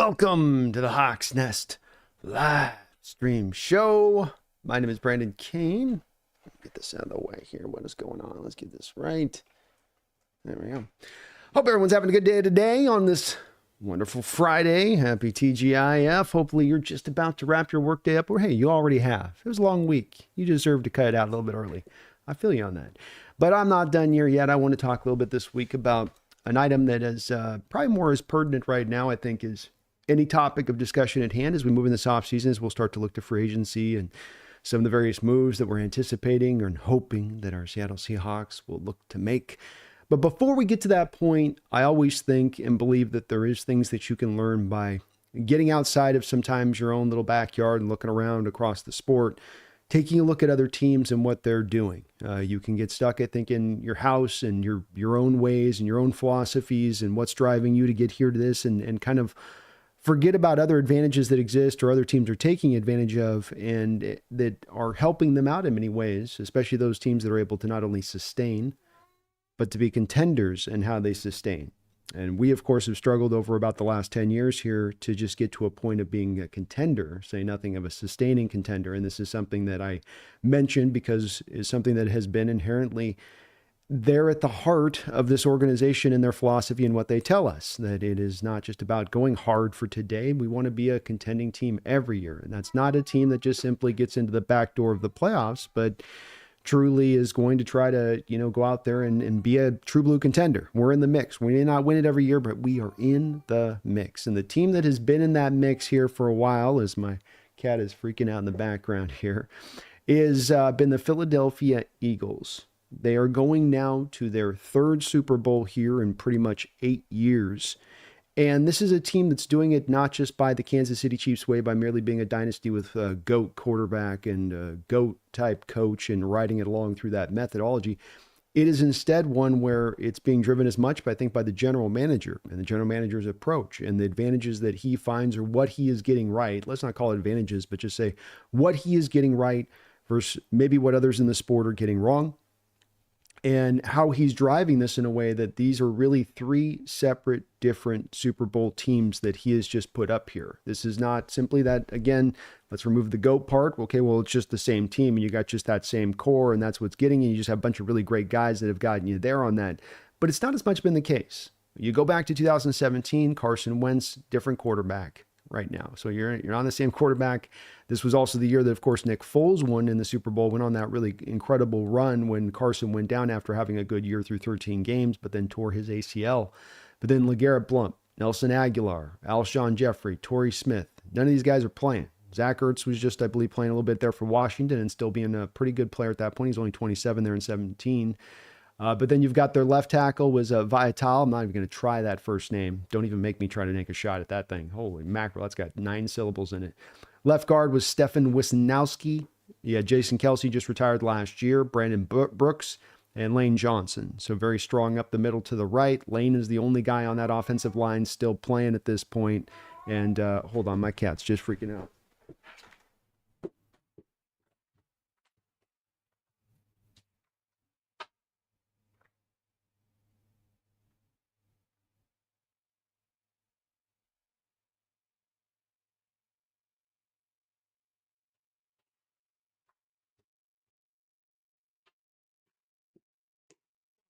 Welcome to the Hawks Nest live stream show. My name is Brandon Kane. Get this out of the way here. What is going on? Let's get this right. There we go. Hope everyone's having a good day today on this wonderful Friday. Happy TGIF. Hopefully you're just about to wrap your workday up, or hey, you already have. It was a long week. You deserve to cut it out a little bit early. I feel you on that. But I'm not done here yet. I want to talk a little bit this week about an item that is probably more as pertinent right now, I think, is any topic of discussion at hand as we move in this offseason, as we'll start to look to free agency and some of the various moves that we're anticipating and hoping that our Seattle Seahawks will look to make. But before we get to that point, I always think and believe that there is things that you can learn by getting outside of sometimes your own little backyard and looking around across the sport, taking a look at other teams and what they're doing. You can get stuck, I think, in your house and your own ways and your own philosophies and what's driving you to get here to this and kind of forget about other advantages that exist or other teams are taking advantage of and that are helping them out in many ways, especially those teams that are able to not only sustain, but to be contenders in how they sustain. And we, of course, have struggled over about the last 10 years here to just get to a point of being a contender, say nothing of a sustaining contender. And this is something that I mentioned because it's something that has been inherently there at the heart of this organization and their philosophy and what they tell us, that it is not just about going hard for today. We want to be a contending team every year. And that's not a team that just simply gets into the back door of the playoffs, but truly is going to try to, go out there and be a true blue contender. We're in the mix. We may not win it every year, but we are in the mix. And the team that has been in that mix here for a while, as my cat is freaking out in the background here, is been the Philadelphia Eagles. They are going now to their third Super Bowl here in pretty much 8 years. And this is a team that's doing it not just by the Kansas City Chiefs way, by merely being a dynasty with a GOAT quarterback and a GOAT type coach and riding it along through that methodology. It is instead one where it's being driven as much, I think, by the general manager and the general manager's approach and the advantages that he finds or what he is getting right. Let's not call it advantages, but just say what he is getting right versus maybe what others in the sport are getting wrong. And how he's driving this in a way that these are really three separate, different Super Bowl teams that he has just put up here. This is not simply that, again, let's remove the GOAT part. Okay, well, it's just the same team and you got just that same core and that's what's getting you. You just have a bunch of really great guys that have gotten you there on that. But it's not as much been the case. You go back to 2017, Carson Wentz, different quarterback right now. So you're on the same quarterback. This was also the year that, of course, Nick Foles won in the Super Bowl, went on that really incredible run when Carson went down after having a good year through 13 games, but then tore his ACL. But then LeGarrette Blount, Nelson Aguilar, Alshon Jeffrey, Torrey Smith, none of these guys are playing. Zach Ertz was just, I believe, playing a little bit there for Washington and still being a pretty good player at that point. He's only 27 there in 17. But then you've got their left tackle was Viatal. I'm not even going to try that first name. Don't even make me try to make a shot at that thing. Holy mackerel, that's got 9 syllables in it. Left guard was Stefan Wisnowski. Yeah, Jason Kelsey just retired last year. Brandon Brooks and Lane Johnson. So very strong up the middle to the right. Lane is the only guy on that offensive line still playing at this point. And hold on, my cat's just freaking out.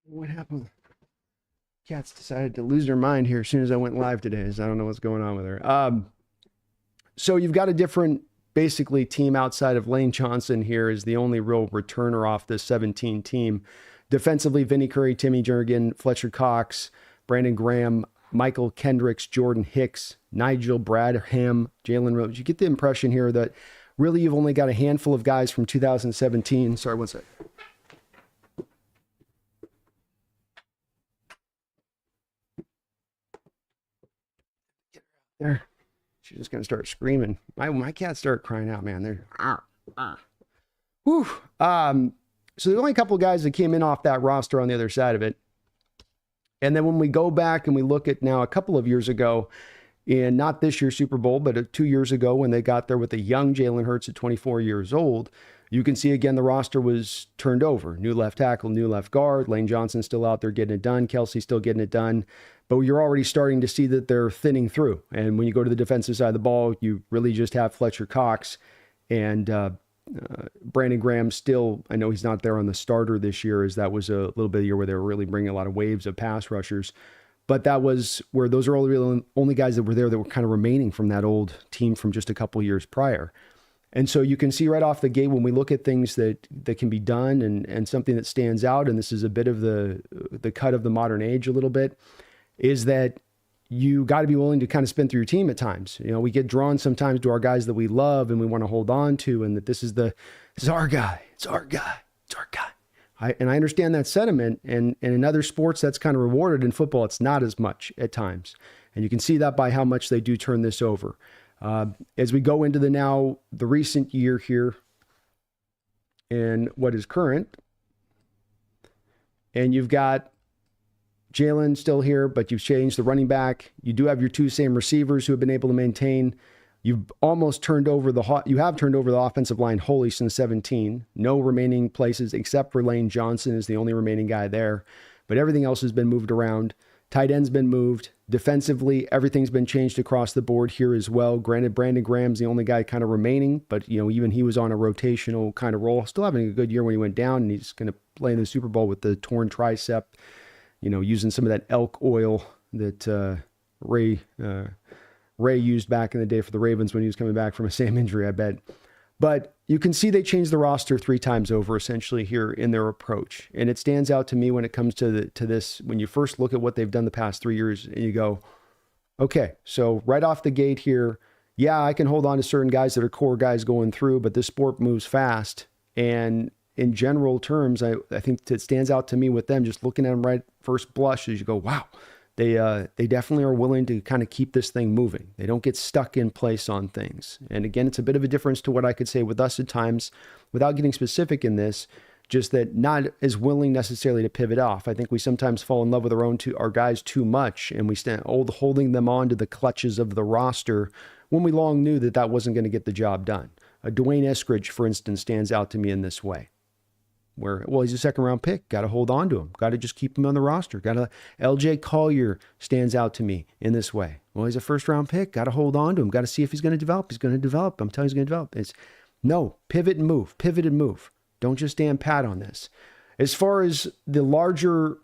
What happened? Cats decided to lose their mind here as soon as I went live today. So I don't know what's going on with her. So you've got a different, basically, team outside of Lane Johnson here is the only real returner off this 17 team. Defensively, Vinny Curry, Timmy Jernigan, Fletcher Cox, Brandon Graham, Michael Kendricks, Jordan Hicks, Nigel Bradham, Jalen Rhodes. You get the impression here that really you've only got a handful of guys from 2017. Sorry, one sec. There, she's just gonna start screaming. My cats start crying out, man. They're Whew. So there's only a couple of guys that came in off that roster on the other side of it. And then when we go back and we look at now a couple of years ago, in not this year's Super Bowl, but 2 years ago when they got there with a young Jalen Hurts at 24 years old, you can see again the roster was turned over. New left tackle, new left guard. Lane Johnson still out there getting it done. Kelsey still getting it done. but you're already starting to see that they're thinning through. And when you go to the defensive side of the ball, you really just have Fletcher Cox and Brandon Graham still. I know he's not there on the starter this year, as that was a little bit of a year where they were really bringing a lot of waves of pass rushers. But that was where those are all the only guys that were there that were kind of remaining from that old team from just a couple years prior. And so you can see right off the gate when we look at things that can be done and something that stands out, and this is a bit of the cut of the modern age a little bit, is that you got to be willing to kind of spin through your team at times. You know, we get drawn sometimes to our guys that we love and we want to hold on to, and that this is our guy. It's our guy. It's our guy. I understand that sentiment, and in other sports that's kind of rewarded. In football, it's not as much at times. And you can see that by how much they do turn this over. As we go into the recent year here and what is current, and you've got Jalen still here, but you've changed the running back. You do have your two same receivers who have been able to maintain. You've almost turned over the offensive line wholly since 17. No remaining places except for Lane Johnson is the only remaining guy there. But everything else has been moved around. Tight end's been moved. Defensively, everything's been changed across the board here as well. Granted, Brandon Graham's the only guy kind of remaining, but even he was on a rotational kind of role. Still having a good year when he went down, and he's going to play in the Super Bowl with the torn tricep, using some of that elk oil that Ray used back in the day for the Ravens when he was coming back from a same injury, I bet. But you can see they changed the roster 3 times over essentially here in their approach. And it stands out to me when it comes to this, when you first look at what they've done the past 3 years and you go, okay, so right off the gate here, yeah, I can hold on to certain guys that are core guys going through, but this sport moves fast. And in general terms, I think it stands out to me with them, just looking at them right first blush, as you go, wow, they definitely are willing to kind of keep this thing moving. They don't get stuck in place on things. And again, it's a bit of a difference to what I could say with us at times, without getting specific in this, just that not as willing necessarily to pivot off. I think we sometimes fall in love with our guys too much, and we stand holding them on to the clutches of the roster when we long knew that wasn't going to get the job done. Dwayne Eskridge, for instance, stands out to me in this way. Where, well, he's a second-round pick. Got to hold on to him. Got to just keep him on the roster. LJ Collier stands out to me in this way. Well, he's a first-round pick. Got to hold on to him. Got to see if he's going to develop. He's going to develop. I'm telling you he's going to develop. Pivot and move. Pivot and move. Don't just stand pat on this. As far as the larger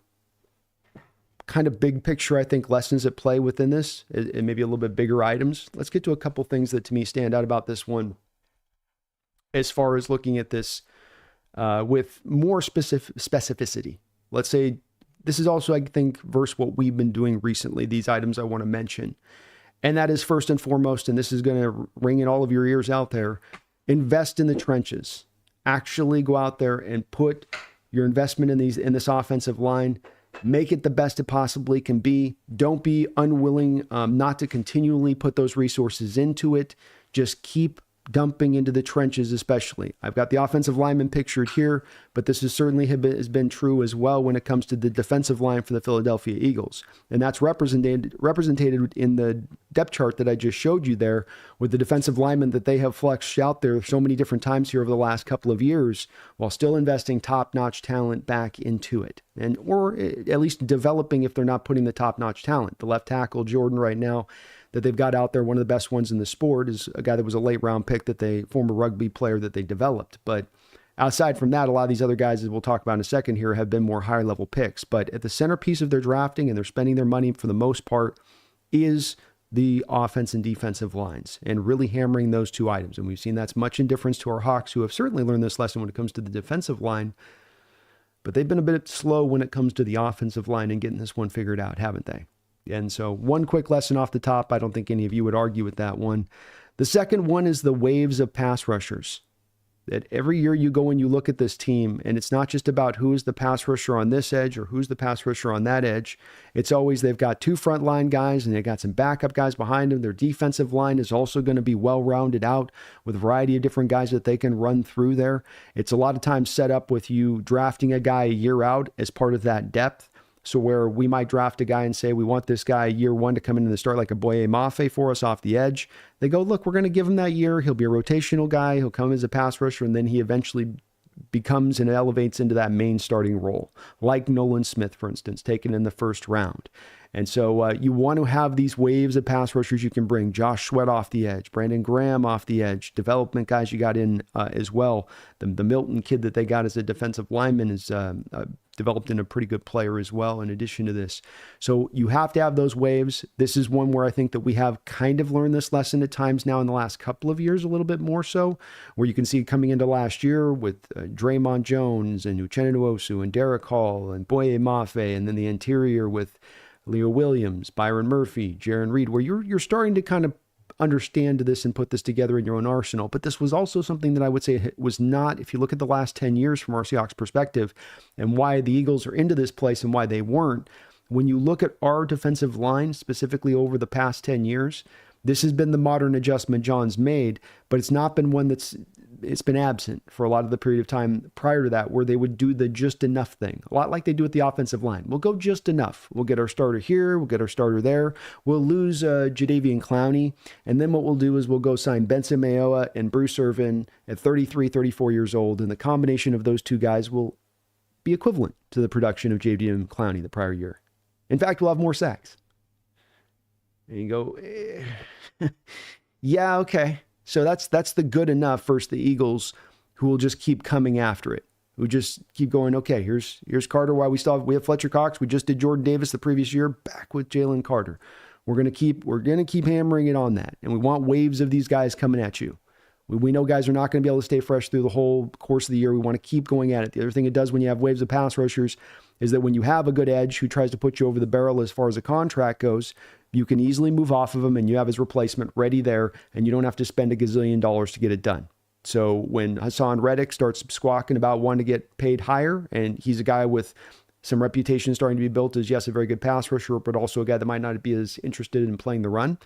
kind of big picture, I think, lessons at play within this, and maybe a little bit bigger items, let's get to a couple things that to me stand out about this one as far as looking at this with more specificity. Let's say this is also, I think, versus what we've been doing recently, these items I want to mention. And that is first and foremost, and this is going to ring in all of your ears out there, invest in the trenches. Actually go out there and put your investment in this offensive line. Make it the best it possibly can be. Don't be unwilling not to continually put those resources into it. Just keep dumping into the trenches, especially. I've got the offensive lineman pictured here, but this has certainly been true as well when it comes to the defensive line for the Philadelphia Eagles. And that's represented in the depth chart that I just showed you there, with the defensive linemen that they have flexed out there so many different times here over the last couple of years, while still investing top-notch talent back into it. Or at least developing, if they're not putting the top-notch talent. The left tackle, Jordan, right now, that they've got out there, one of the best ones in the sport, is a guy that was a late round pick, former rugby player that they developed. But outside from that, a lot of these other guys, as we'll talk about in a second here, have been more higher level picks. But at the centerpiece of their drafting, and they're spending their money for the most part, is the offense and defensive lines, and really hammering those two items. And we've seen that's much in difference to our Hawks, who have certainly learned this lesson when it comes to the defensive line. But they've been a bit slow when it comes to the offensive line and getting this one figured out, haven't they? And so one quick lesson off the top, I don't think any of you would argue with that one. The second one is the waves of pass rushers. That every year you go and you look at this team, and it's not just about who's the pass rusher on this edge or who's the pass rusher on that edge. It's always they've got 2 frontline guys and they've got some backup guys behind them. Their defensive line is also going to be well-rounded out with a variety of different guys that they can run through there. It's a lot of times set up with you drafting a guy a year out as part of that depth. So where we might draft a guy and say, we want this guy year 1 to come in and start like a Boye Mafe for us off the edge. They go, look, we're going to give him that year. He'll be a rotational guy. He'll come as a pass rusher, and then he eventually becomes and elevates into that main starting role. Like Nolan Smith, for instance, taken in the first round. And so you want to have these waves of pass rushers you can bring. Josh Sweat off the edge, Brandon Graham off the edge, development guys you got in as well. The Milton kid that they got as a defensive lineman is developed in a pretty good player as well in addition to this. So you have to have those waves. This is one where I think that we have kind of learned this lesson at times now in the last couple of years, a little bit more so, where you can see coming into last year with Draymond Jones and Uchenna Nwosu and Derek Hall and Boye Mafe, and then the interior with Leo Williams, Byron Murphy, Jaron Reed, where you're starting to kind of understand this and put this together in your own arsenal. But this was also something that I would say was not, if you look at the last 10 years from our Seahawks perspective and why the Eagles are into this place and why they weren't, when you look at our defensive line specifically over the past 10 years, this has been the modern adjustment John's made, but it's not been one it's been absent for a lot of the period of time prior to that, where they would do the just enough thing, a lot like they do with the offensive line. We'll go just enough. We'll get our starter here. We'll get our starter there. We'll lose Jadeveon Clowney. And then what we'll do is we'll go sign Benson Mayowa and Bruce Irvin at 33, 34 years old. And the combination of those two guys will be equivalent to the production of Jadeveon Clowney the prior year. In fact, we'll have more sacks. And you go, yeah, okay. So that's the good enough versus the Eagles, who will just keep coming after it, who just keep going, okay, here's Carter, why we have Fletcher Cox. We just did Jordan Davis the previous year, back with Jalen Carter. We're gonna keep hammering it on that. And we want waves of these guys coming at you. We know guys are not going to be able to stay fresh through the whole course of the year. We want to keep going at it. The other thing it does when you have waves of pass rushers is that when you have a good edge who tries to put you over the barrel as far as a contract goes, you can easily move off of him and you have his replacement ready there, and you don't have to spend a gazillion dollars to get it done. So when Hassan Reddick starts squawking about wanting to get paid higher, and he's a guy with some reputation starting to be built as, yes, a very good pass rusher, but also a guy that might not be as interested in playing the run,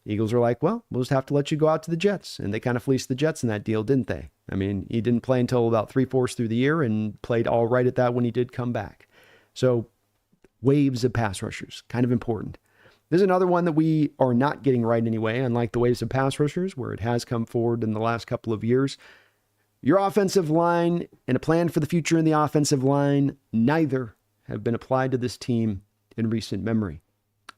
Eagles are like, well, we'll just have to let you go out to the Jets. And they kind of fleeced the Jets in that deal, didn't they? I mean, he didn't play until about 3/4 through the year and played all right at that when he did come back. So waves of pass rushers, kind of important. There's another one that we are not getting right anyway, unlike the waves of pass rushers, where it has come forward in the last couple of years. Your offensive line and a plan for the future in the offensive line, neither have been applied to this team in recent memory.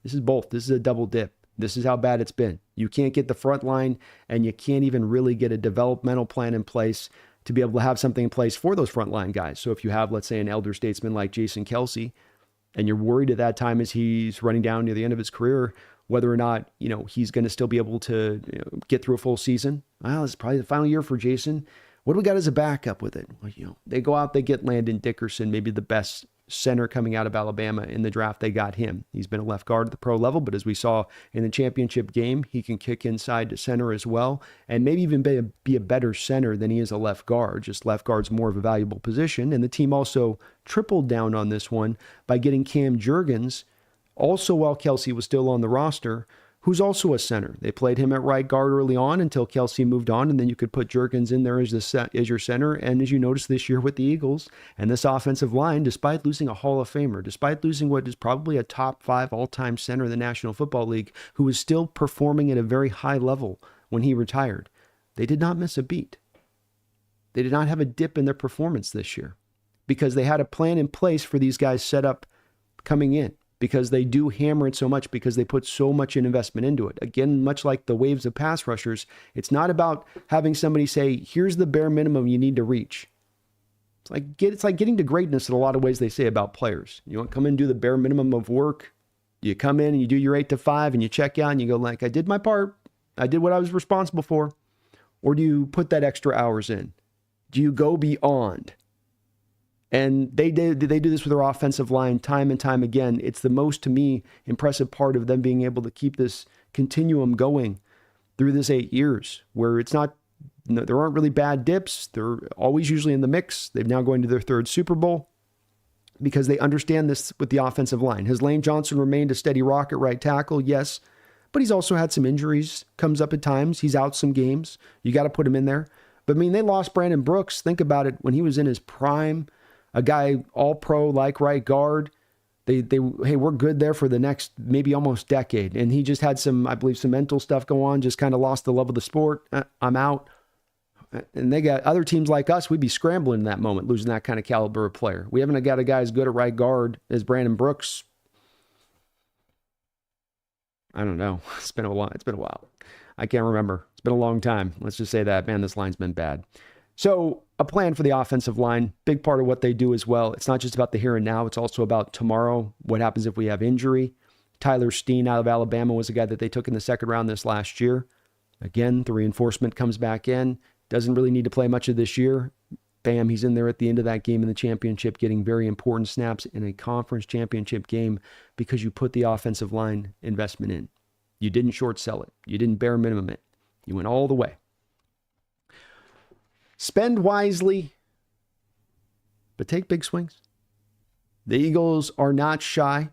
This is both. This is a double dip. This is how bad it's been. You can't get the front line, and you can't even really get a developmental plan in place to be able to have something in place for those front line guys. So if you have, let's say, an elder statesman like Jason Kelsey, and you're worried at that time as he's running down near the end of his career, whether or not, he's going to still be able to get through a full season. Well, it's probably the final year for Jason. What do we got as a backup with it? Well, they go out, they get Landon Dickerson, maybe the best center coming out of Alabama in the draft. They got him. He's been a left guard at the pro level, but as we saw in the championship game, he can kick inside to center as well, and maybe even be a better center than he is a left guard. Just left guard's more of a valuable position. And the team also tripled down on this one by getting Cam Jurgens, also while Kelsey was still on the roster, who's also a center. They played him at right guard early on until Kelsey moved on, and then you could put Jurgens in there as your center. And as you notice this year with the Eagles and this offensive line, despite losing a Hall of Famer, despite losing what is probably a top 5 all-time center in the National Football League, who was still performing at a very high level when he retired, they did not miss a beat. They did not have a dip in their performance this year because they had a plan in place for these guys set up coming in, because they do hammer it so much, because they put so much in investment into it. Again, much like the waves of pass rushers, it's not about having somebody say, here's the bare minimum you need to reach. It's like getting to greatness in a lot of ways they say about players. You want to come in and do the bare minimum of work. You come in and you do your 8 to 5 and you check out and you go like, I did my part. I did what I was responsible for. Or do you put that extra hours in? Do you go beyond? And they do this with their offensive line time and time again. It's the most, to me, impressive part of them being able to keep this continuum going through this 8 years, where it's not, there aren't really bad dips. They're always usually in the mix. They've now going to their 3rd Super Bowl because they understand this with the offensive line. Has Lane Johnson remained a steady rock at right tackle? Yes, but he's also had some injuries, comes up at times. He's out some games. You got to put him in there. But I mean, they lost Brandon Brooks. Think about it. When he was in his prime, a guy all-pro like right guard, hey, we're good there for the next maybe almost decade. And he just had some mental stuff go on, just kind of lost the love of the sport. I'm out. And they got other teams like us, we'd be scrambling in that moment, losing that kind of caliber of player. We haven't got a guy as good at right guard as Brandon Brooks I don't know. It's been a while. It's been a while. I can't remember. It's been a long time. Let's just say that. Man, this line's been bad. So a plan for the offensive line, big part of what they do as well. It's not just about the here and now. It's also about tomorrow. What happens if we have injury? Tyler Steen out of Alabama was a guy that they took in the second round this last year. Again, the reinforcement comes back in. Doesn't really need to play much of this year. Bam, he's in there at the end of that game in the championship, getting very important snaps in a conference championship game because you put the offensive line investment in. You didn't short sell it. You didn't bare minimum it. You went all the way. Spend wisely, but take big swings. The Eagles are not shy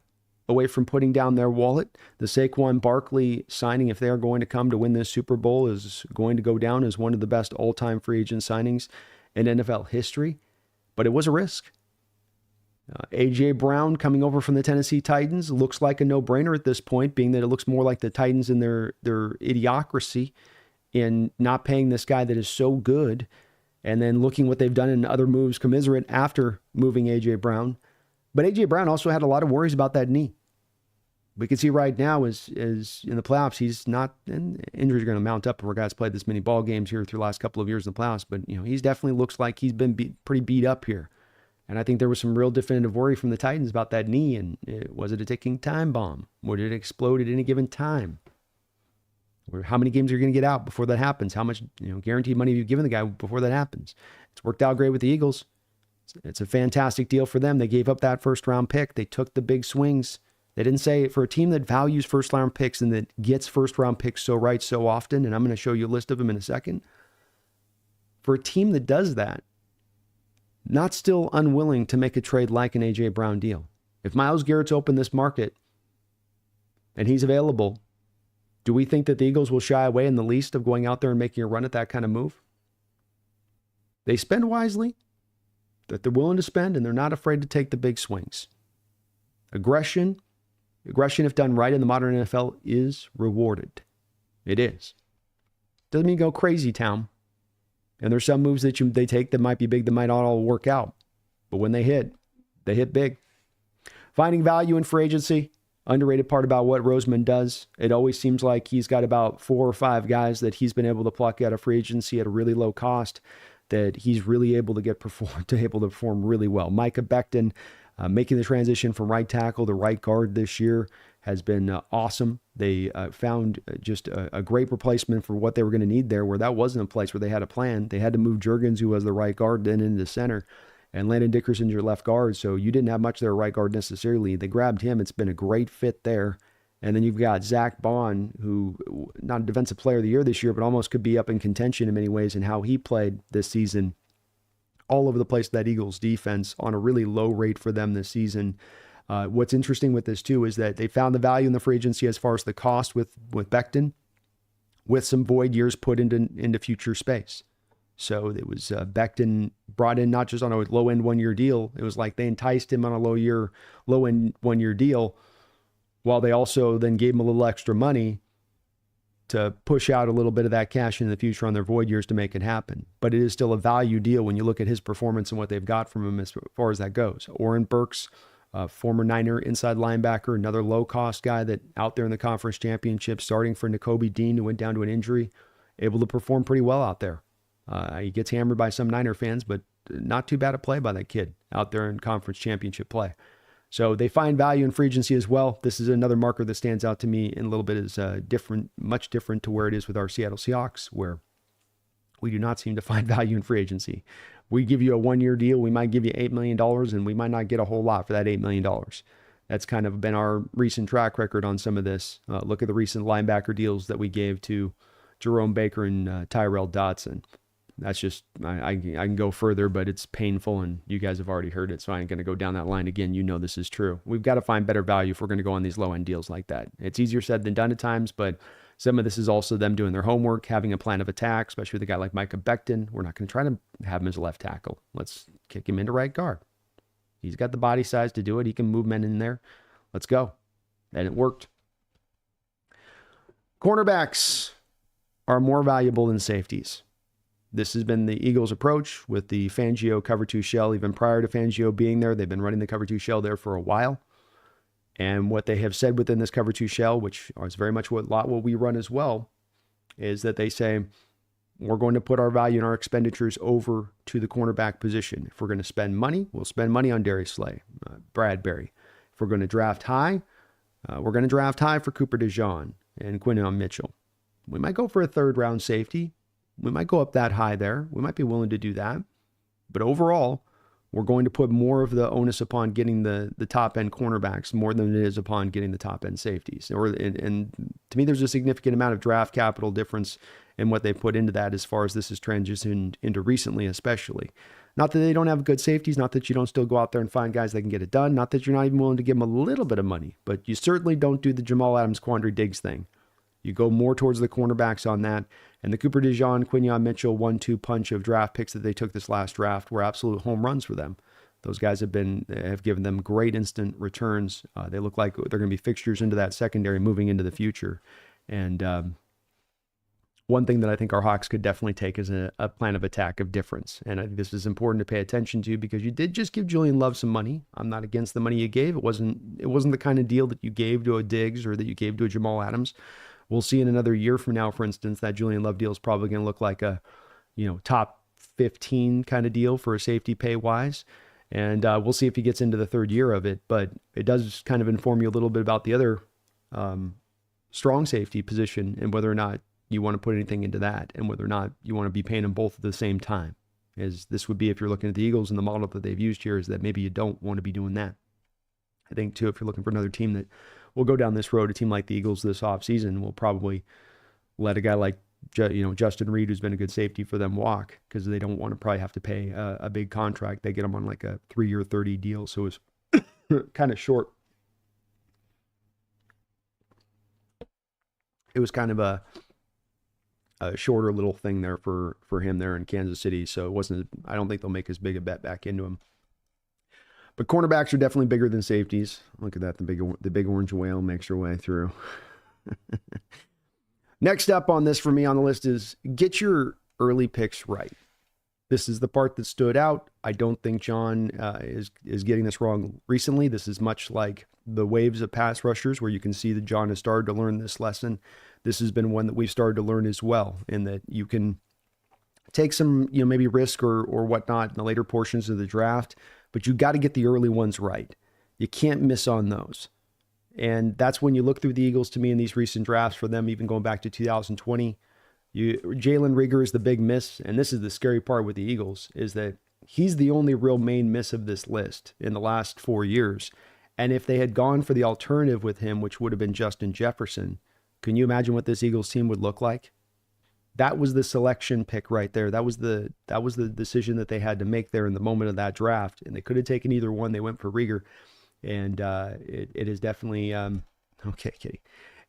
away from putting down their wallet. The Saquon Barkley signing, if they are going to come to win this Super Bowl, is going to go down as one of the best all-time free agent signings in NFL history. But it was a risk. A.J. Brown coming over from the Tennessee Titans looks like a no-brainer at this point, being that it looks more like the Titans in their idiocracy in not paying this guy that is so good, and then looking what they've done in other moves commensurate after moving A.J. Brown. But A.J. Brown also had a lot of worries about that knee. We can see right now is in the playoffs, he's not, and injuries are going to mount up for a guy's played this many ball games here through the last couple of years in the playoffs, but he's definitely looks like he's been pretty beat up here. And I think there was some real definitive worry from the Titans about that knee, and was it a ticking time bomb? Would it explode at any given time? Or how many games are you going to get out before that happens? How much guaranteed money have you given the guy before that happens? It's worked out great with the Eagles. It's a fantastic deal for them. They gave up that first round pick. They took the big swings. They didn't say, for a team that values first round picks and that gets first round picks so right so often, and I'm going to show you a list of them in a second. For a team that does that, not still unwilling to make a trade like an A.J. Brown deal. If Myles Garrett's opened this market and he's available, do we think that the Eagles will shy away in the least of going out there and making a run at that kind of move? They spend wisely, that they're willing to spend, and they're not afraid to take the big swings. Aggression, if done right in the modern NFL, is rewarded. It is. Doesn't mean go crazy town. And there's some moves that they take that might be big, that might not all work out. But when they hit big. Finding value in free agency, underrated part about what Roseman does. It always seems like he's got about 4 or 5 guys that he's been able to pluck out of free agency at a really low cost that he's really able to perform really well. Micah Becton making the transition from right tackle to right guard this year has been awesome. They found just a great replacement for what they were going to need there, where that wasn't a place where they had a plan. They had to move Juergens, who was the right guard, then into center, and Landon Dickerson's your left guard, so you didn't have much there right guard necessarily. They grabbed him. It's been a great fit there. And then you've got Zach Bond, who, not a defensive player of the year this year, but almost could be up in contention in many ways in how he played this season. All over the place, that Eagles defense on a really low rate for them this season. What's interesting with this, too, is that they found the value in the free agency as far as the cost with Becton, with some void years put into future space. So it was Becton brought in not just on a low-end one-year deal. It was like they enticed him on a low-end one-year deal, while they also then gave him a little extra money to push out a little bit of that cash in the future on their void years to make it happen. But it is still a value deal when you look at his performance and what they've got from him as far as that goes. Oren Burks, former Niner inside linebacker, another low-cost guy that out there in the conference championship, starting for Nakobe Dean, who went down to an injury, able to perform pretty well out there. He gets hammered by some Niner fans, but not too bad a play by that kid out there in conference championship play. So they find value in free agency as well. This is another marker that stands out to me in a little bit as different, much different to where it is with our Seattle Seahawks, where we do not seem to find value in free agency. We give you a one-year deal. We might give you $8 million, and we might not get a whole lot for that $8 million. That's kind of been our recent track record on some of this. Look at the recent linebacker deals that we gave to Jerome Baker and Tyrell Dotson. That's just, I can go further, but it's painful, and you guys have already heard it, so I ain't going to go down that line again. You know this is true. We've got to find better value if we're going to go on these low-end deals like that. It's easier said than done at times, but some of this is also them doing their homework, having a plan of attack, especially with a guy like Micah Becton. We're not going to try to have him as a left tackle. Let's kick him into right guard. He's got the body size to do it. He can move men in there. Let's go. And it worked. Cornerbacks are more valuable than safeties. This has been the Eagles' approach with the Fangio cover 2 shell. Even prior to Fangio being there, they've been running the cover 2 shell there for a while. And what they have said within this cover two shell, which is very much what we run as well, is that they say, we're going to put our value and our expenditures over to the cornerback position. If we're going to spend money, we'll spend money on Darius Slay, Bradbury. If we're going to draft high, we're going to draft high for Cooper DeJean and Quinyon Mitchell. We might go for a third round safety. We might go up that high there. We might be willing to do that. But overall, we're going to put more of the onus upon getting the top end cornerbacks more than it is upon getting the top end safeties. And to me, there's a significant amount of draft capital difference in what they put into that as far as this has transitioned into recently, especially. Not that they don't have good safeties, not that you don't still go out there and find guys that can get it done, not that you're not even willing to give them a little bit of money, but you certainly don't do the Jamal Adams, Quandre Diggs thing. You go more towards the cornerbacks on that. And the Cooper DeJean, Quinyon Mitchell 1-2 punch of draft picks that they took this last draft were absolute home runs for them. Those guys have given them great instant returns. They look like they're going to be fixtures into that secondary moving into the future. And one thing that I think our Hawks could definitely take is a plan of attack of difference. And I think this is important to pay attention to because you did just give Julian Love some money. I'm not against the money you gave. It wasn't the kind of deal that you gave to a Diggs or that you gave to a Jamal Adams. We'll see in another year from now, for instance, that Julian Love deal is probably going to look like a, top 15 kind of deal for a safety pay wise. And we'll see if he gets into the third year of it. But it does kind of inform you a little bit about the other strong safety position and whether or not you want to put anything into that and whether or not you want to be paying them both at the same time. As this would be if you're looking at the Eagles, and the model that they've used here is that maybe you don't want to be doing that. I think, too, if you're looking for another team that will go down this road, a team like the Eagles this offseason will probably let a guy like Justin Reed, who's been a good safety for them, walk because they don't want to probably have to pay a big contract. They get him on like a 3-year, 30 deal, so it's kind of short. It was kind of a shorter little thing there for him there in Kansas City, so it wasn't. I don't think they'll make as big a bet back into him. But cornerbacks are definitely bigger than safeties. Look at that, the big orange whale makes her way through. Next up on this for me on the list is get your early picks right. This is the part that stood out. I don't think John is getting this wrong recently. This is much like the waves of pass rushers where you can see that John has started to learn this lesson. This has been one that we've started to learn as well, in that you can take some, maybe risk or whatnot in the later portions of the draft, but you got to get the early ones right. You can't miss on those. And that's when you look through the Eagles, to me, in these recent drafts for them, even going back to 2020, Jalen Reagor is the big miss. And this is the scary part with the Eagles, is that he's the only real main miss of this list in the last 4 years. And if they had gone for the alternative with him, which would have been Justin Jefferson, can you imagine what this Eagles team would look like? That was the selection pick right there. That was the decision that they had to make there in the moment of that draft. And they could have taken either one. They went for Reagor. And it is definitely, okay, Kitty.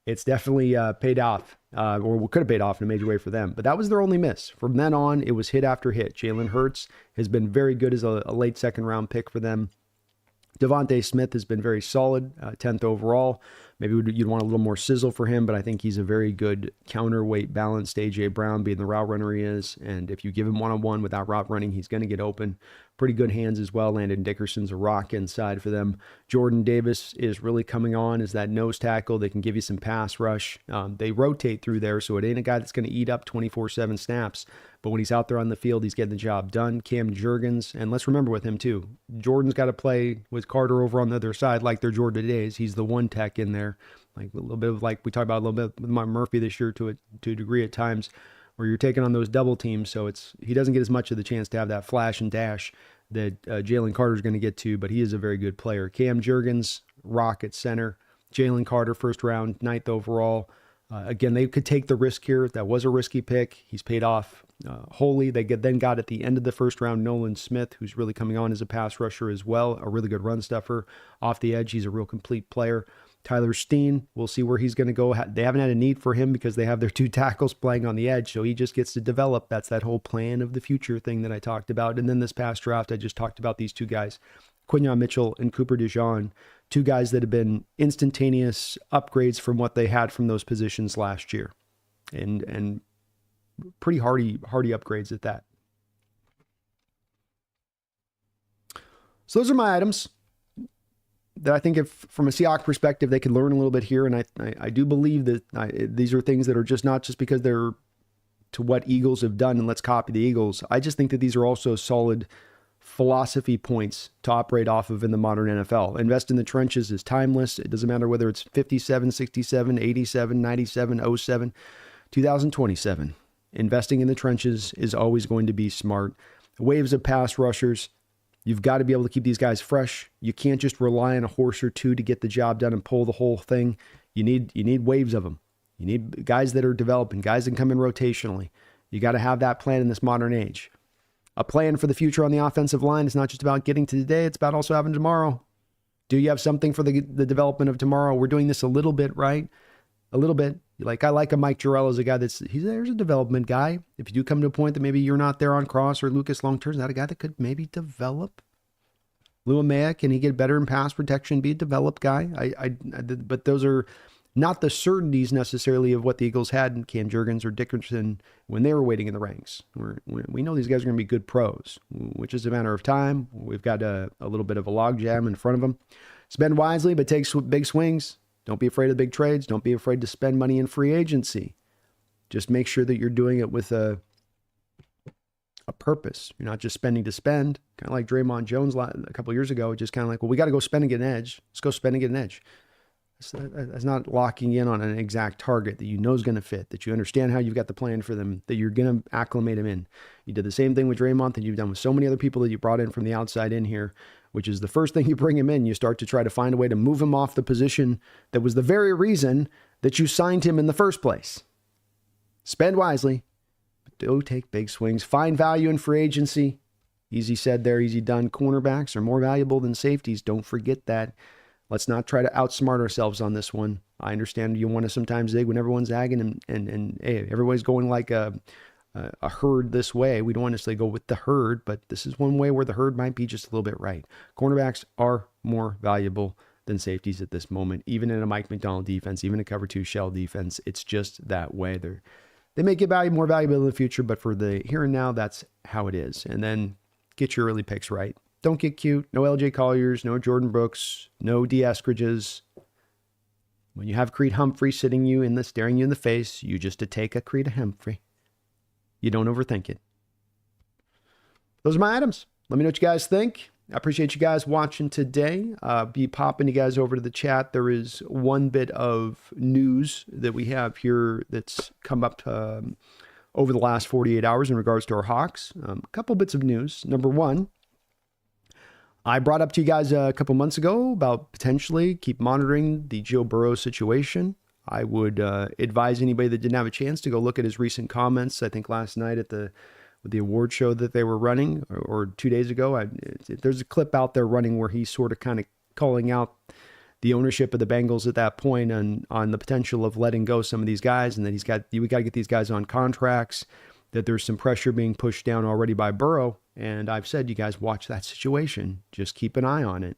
It's definitely paid off, or could have paid off in a major way for them. But that was their only miss. From then on, it was hit after hit. Jalen Hurts has been very good as a late second round pick for them. Devontae Smith has been very solid, 10th overall. Maybe you'd want a little more sizzle for him, but I think he's a very good counterweight balanced A.J. Brown being the route runner he is. And if you give him one-on-one without route running, he's going to get open. Pretty good hands as well. Landon Dickerson's a rock inside for them. Jordan Davis is really coming on as that nose tackle. They can give you some pass rush. They rotate through there, so it ain't a guy that's going to eat up 24/7 snaps. But when he's out there on the field, he's getting the job done. Cam Jurgens, and let's remember with him too, Jordan's got to play with Carter over on the other side like they're Jordan days. He's the one tech in there. Like a little bit of like we talked about a little bit with Mike Murphy this year to a degree at times where you're taking on those double teams. So he doesn't get as much of the chance to have that flash and dash that Jalen Carter's going to get to, but he is a very good player. Cam Jurgens, rock at center. Jalen Carter, first round, 9th overall. Again, they could take the risk here. That was a risky pick. He's paid off wholly. They then got at the end of the first round Nolan Smith, who's really coming on as a pass rusher as well, a really good run stuffer. Off the edge, he's a real complete player. Tyler Steen, we'll see where he's going to go. They haven't had a need for him because they have their 2 tackles playing on the edge, so he just gets to develop. That's that whole plan of the future thing that I talked about. And then this past draft, I just talked about these 2 guys, Quinyon Mitchell and Cooper DeJean, 2 guys that have been instantaneous upgrades from what they had from those positions last year. And pretty hardy upgrades at that. So those are my items. that I think if from a Seahawks perspective, they could learn a little bit here. And I do believe that these are things that are just not just because they're to what Eagles have done and let's copy the Eagles. I just think that these are also solid philosophy points to operate off of in the modern NFL. Invest in the trenches is timeless. It doesn't matter whether it's 57, 67, 87, 97, 07, 2027. Investing in the trenches is always going to be smart. Waves of pass rushers. You've got to be able to keep these guys fresh. You can't just rely on a horse or two to get the job done and pull the whole thing. You need waves of them. You need guys that are developing, guys that come in rotationally. You got to have that plan in this modern age. A plan for the future on the offensive line is not just about getting to today, it's about also having tomorrow. Do you have something for the development of tomorrow? We're doing this a little bit, right? A little bit. I like a Mike Jarrell as a guy there's a development guy. If you do come to a point that maybe you're not there on cross or Lucas Long-term, is that a guy that could maybe develop? Luamea, can he get better in pass protection, be a developed guy? But those are not the certainties necessarily of what the Eagles had in Cam Jurgens or Dickerson when they were waiting in the ranks. We know these guys are going to be good pros, which is a matter of time. We've got a little bit of a logjam in front of them. Spend wisely, but take big swings. Don't be afraid of big trades. Don't be afraid to spend money in free agency. Just make sure that you're doing it with a purpose. You're not just spending to spend. Kind of like Draymond Jones a couple of years ago, just kind of like, well, we got to go spend and get an edge. Let's go spend and get an edge. That's not locking in on an exact target that you know is going to fit, that you understand how you've got the plan for them, that you're going to acclimate them in. You did the same thing with Draymond that you've done with so many other people that you brought in from the outside in here, which is the first thing you bring him in, you start to try to find a way to move him off the position that was the very reason that you signed him in the first place. Spend wisely, but don't take big swings. Find value in free agency. Easy said there, easy done. Cornerbacks are more valuable than safeties. Don't forget that. Let's not try to outsmart ourselves on this one. I understand you want to sometimes zig when everyone's zagging and hey, everybody's going like a herd this way. We don't want to necessarily go with the herd, but this is one way where the herd might be just a little bit right. Cornerbacks are more valuable than safeties at this moment, even in a Mike McDonald defense, even a cover two shell defense. It's just that way. They may get more valuable in the future, but for the here and now, that's how it is. And then get your early picks right. Don't get cute. No LJ Colliers, no Jordan Brooks, no D. Eskridges. When you have Creed Humphrey staring you in the face, you just to take a Creed Humphrey. You don't overthink it. Those are my items. Let me know what you guys think. I appreciate you guys watching today. Be popping you guys over to the chat. There is one bit of news that we have here that's come up over the last 48 hours in regards to our Hawks. A couple bits of news. Number one, I brought up to you guys a couple months ago about potentially keep monitoring the Joe Burrow situation. I would advise anybody that didn't have a chance to go look at his recent comments. I think last night at the award show that they were running, or 2 days ago, there's a clip out there running where he's sort of kind of calling out the ownership of the Bengals at that point on the potential of letting go some of these guys, and that we got to get these guys on contracts, that there's some pressure being pushed down already by Burrow. And I've said, you guys watch that situation. Just keep an eye on it,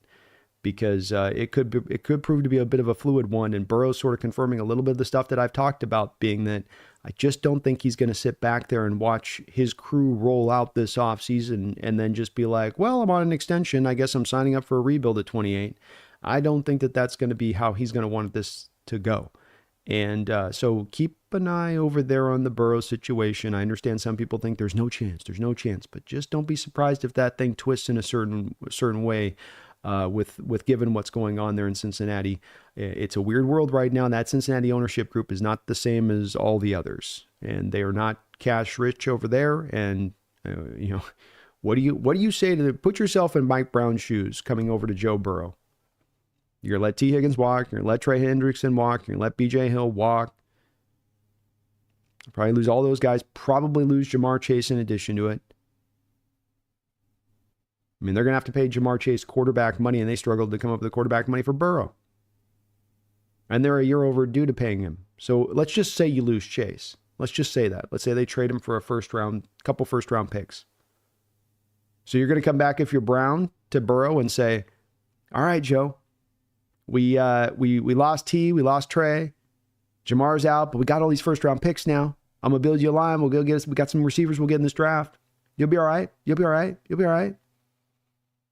because it could prove to be a bit of a fluid one. And Burrow's sort of confirming a little bit of the stuff that I've talked about, being that I just don't think he's going to sit back there and watch his crew roll out this offseason and then just be like, well, I'm on an extension. I guess I'm signing up for a rebuild at 28. I don't think that that's going to be how he's going to want this to go. And so keep an eye over there on the Burrow situation. I understand some people think there's no chance, but just don't be surprised if that thing twists in a certain way with given what's going on there in Cincinnati. It's a weird world right now. That Cincinnati ownership group is not the same as all the others, and they are not cash rich over there. And what do you say to put yourself in Mike Brown's shoes coming over to Joe Burrow? You're going to let T. Higgins walk. You're going to let Trey Hendrickson walk. You're going to let B.J. Hill walk. Probably lose all those guys. Probably lose Jamar Chase in addition to it. I mean, they're going to have to pay Jamar Chase quarterback money, and they struggled to come up with the quarterback money for Burrow. And they're a year overdue to paying him. So let's just say you lose Chase. Let's just say that. Let's say they trade him for a couple first round picks. So you're going to come back, if you're Brown, to Burrow and say, all right, Joe, we lost T, we lost Trey, Jamar's out, but we got all these first round picks now. I'm gonna build you a line. We got some receivers we'll get in this draft. You'll be all right. You'll be all right.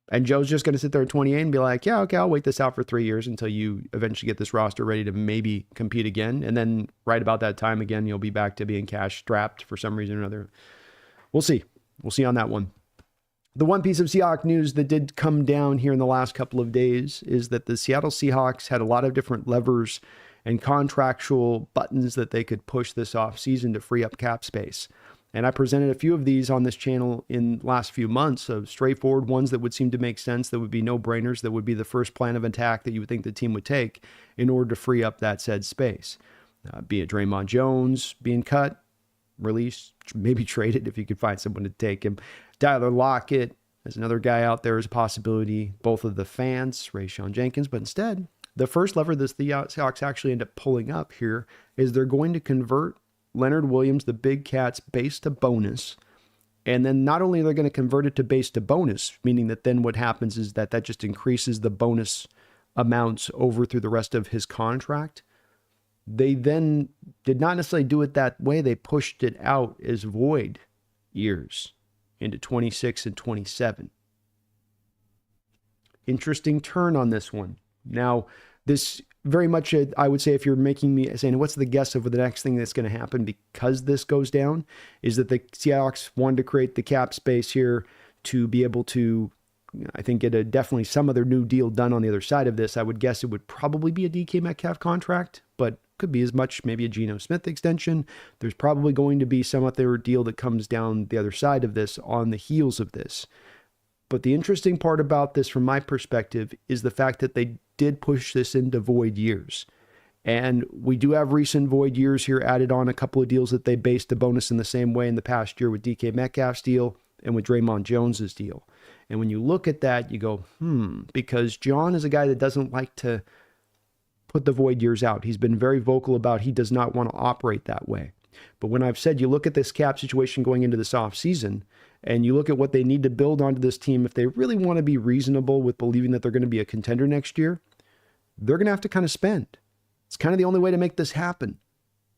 And Joe's just going to sit there at 28 and be like, yeah, okay, I'll wait this out for 3 years until you eventually get this roster ready to maybe compete again. And then right about that time again, you'll be back to being cash strapped for some reason or another. We'll see. We'll see on that one. The one piece of Seahawks news that did come down here in the last couple of days is that the Seattle Seahawks had a lot of different levers and contractual buttons that they could push this offseason to free up cap space. And I presented a few of these on this channel in the last few months of straightforward ones that would seem to make sense, that would be no-brainers, that would be the first plan of attack that you would think the team would take in order to free up that said space. Be it Draymond Jones being cut, released, maybe traded if you could find someone to take him. Tyler Lockett as another guy out there is a possibility, both of the fans, Rayshon Jenkins, but instead, the first lever the Seahawks actually end up pulling up here is they're going to convert Leonard Williams, the Big Cat's base to bonus. And then not only are they going to convert it to base to bonus, meaning that then what happens is that just increases the bonus amounts over through the rest of his contract. They then did not necessarily do it that way. They pushed it out as void years into 26 and 27. Interesting turn on this one. Now, this very much, I would say, if you're making me saying, what's the guess over the next thing that's going to happen because this goes down, is that the Seahawks wanted to create the cap space here to be able to, I think, get definitely some other new deal done on the other side of this. I would guess it would probably be a DK Metcalf contract, but could be as much, maybe a Geno Smith extension. There's probably going to be some other deal that comes down the other side of this on the heels of this. But the interesting part about this from my perspective is the fact that they did push this into void years. And we do have recent void years here added on a couple of deals that they based the bonus in the same way in the past year with DK Metcalf's deal and with Draymond Jones's deal. And when you look at that, you go, because John is a guy that doesn't like to put the void years out. He's been very vocal about he does not want to operate that way. But when I've said you look at this cap situation going into this offseason, and you look at what they need to build onto this team, if they really want to be reasonable with believing that they're going to be a contender next year, they're going to have to kind of spend. It's kind of the only way to make this happen.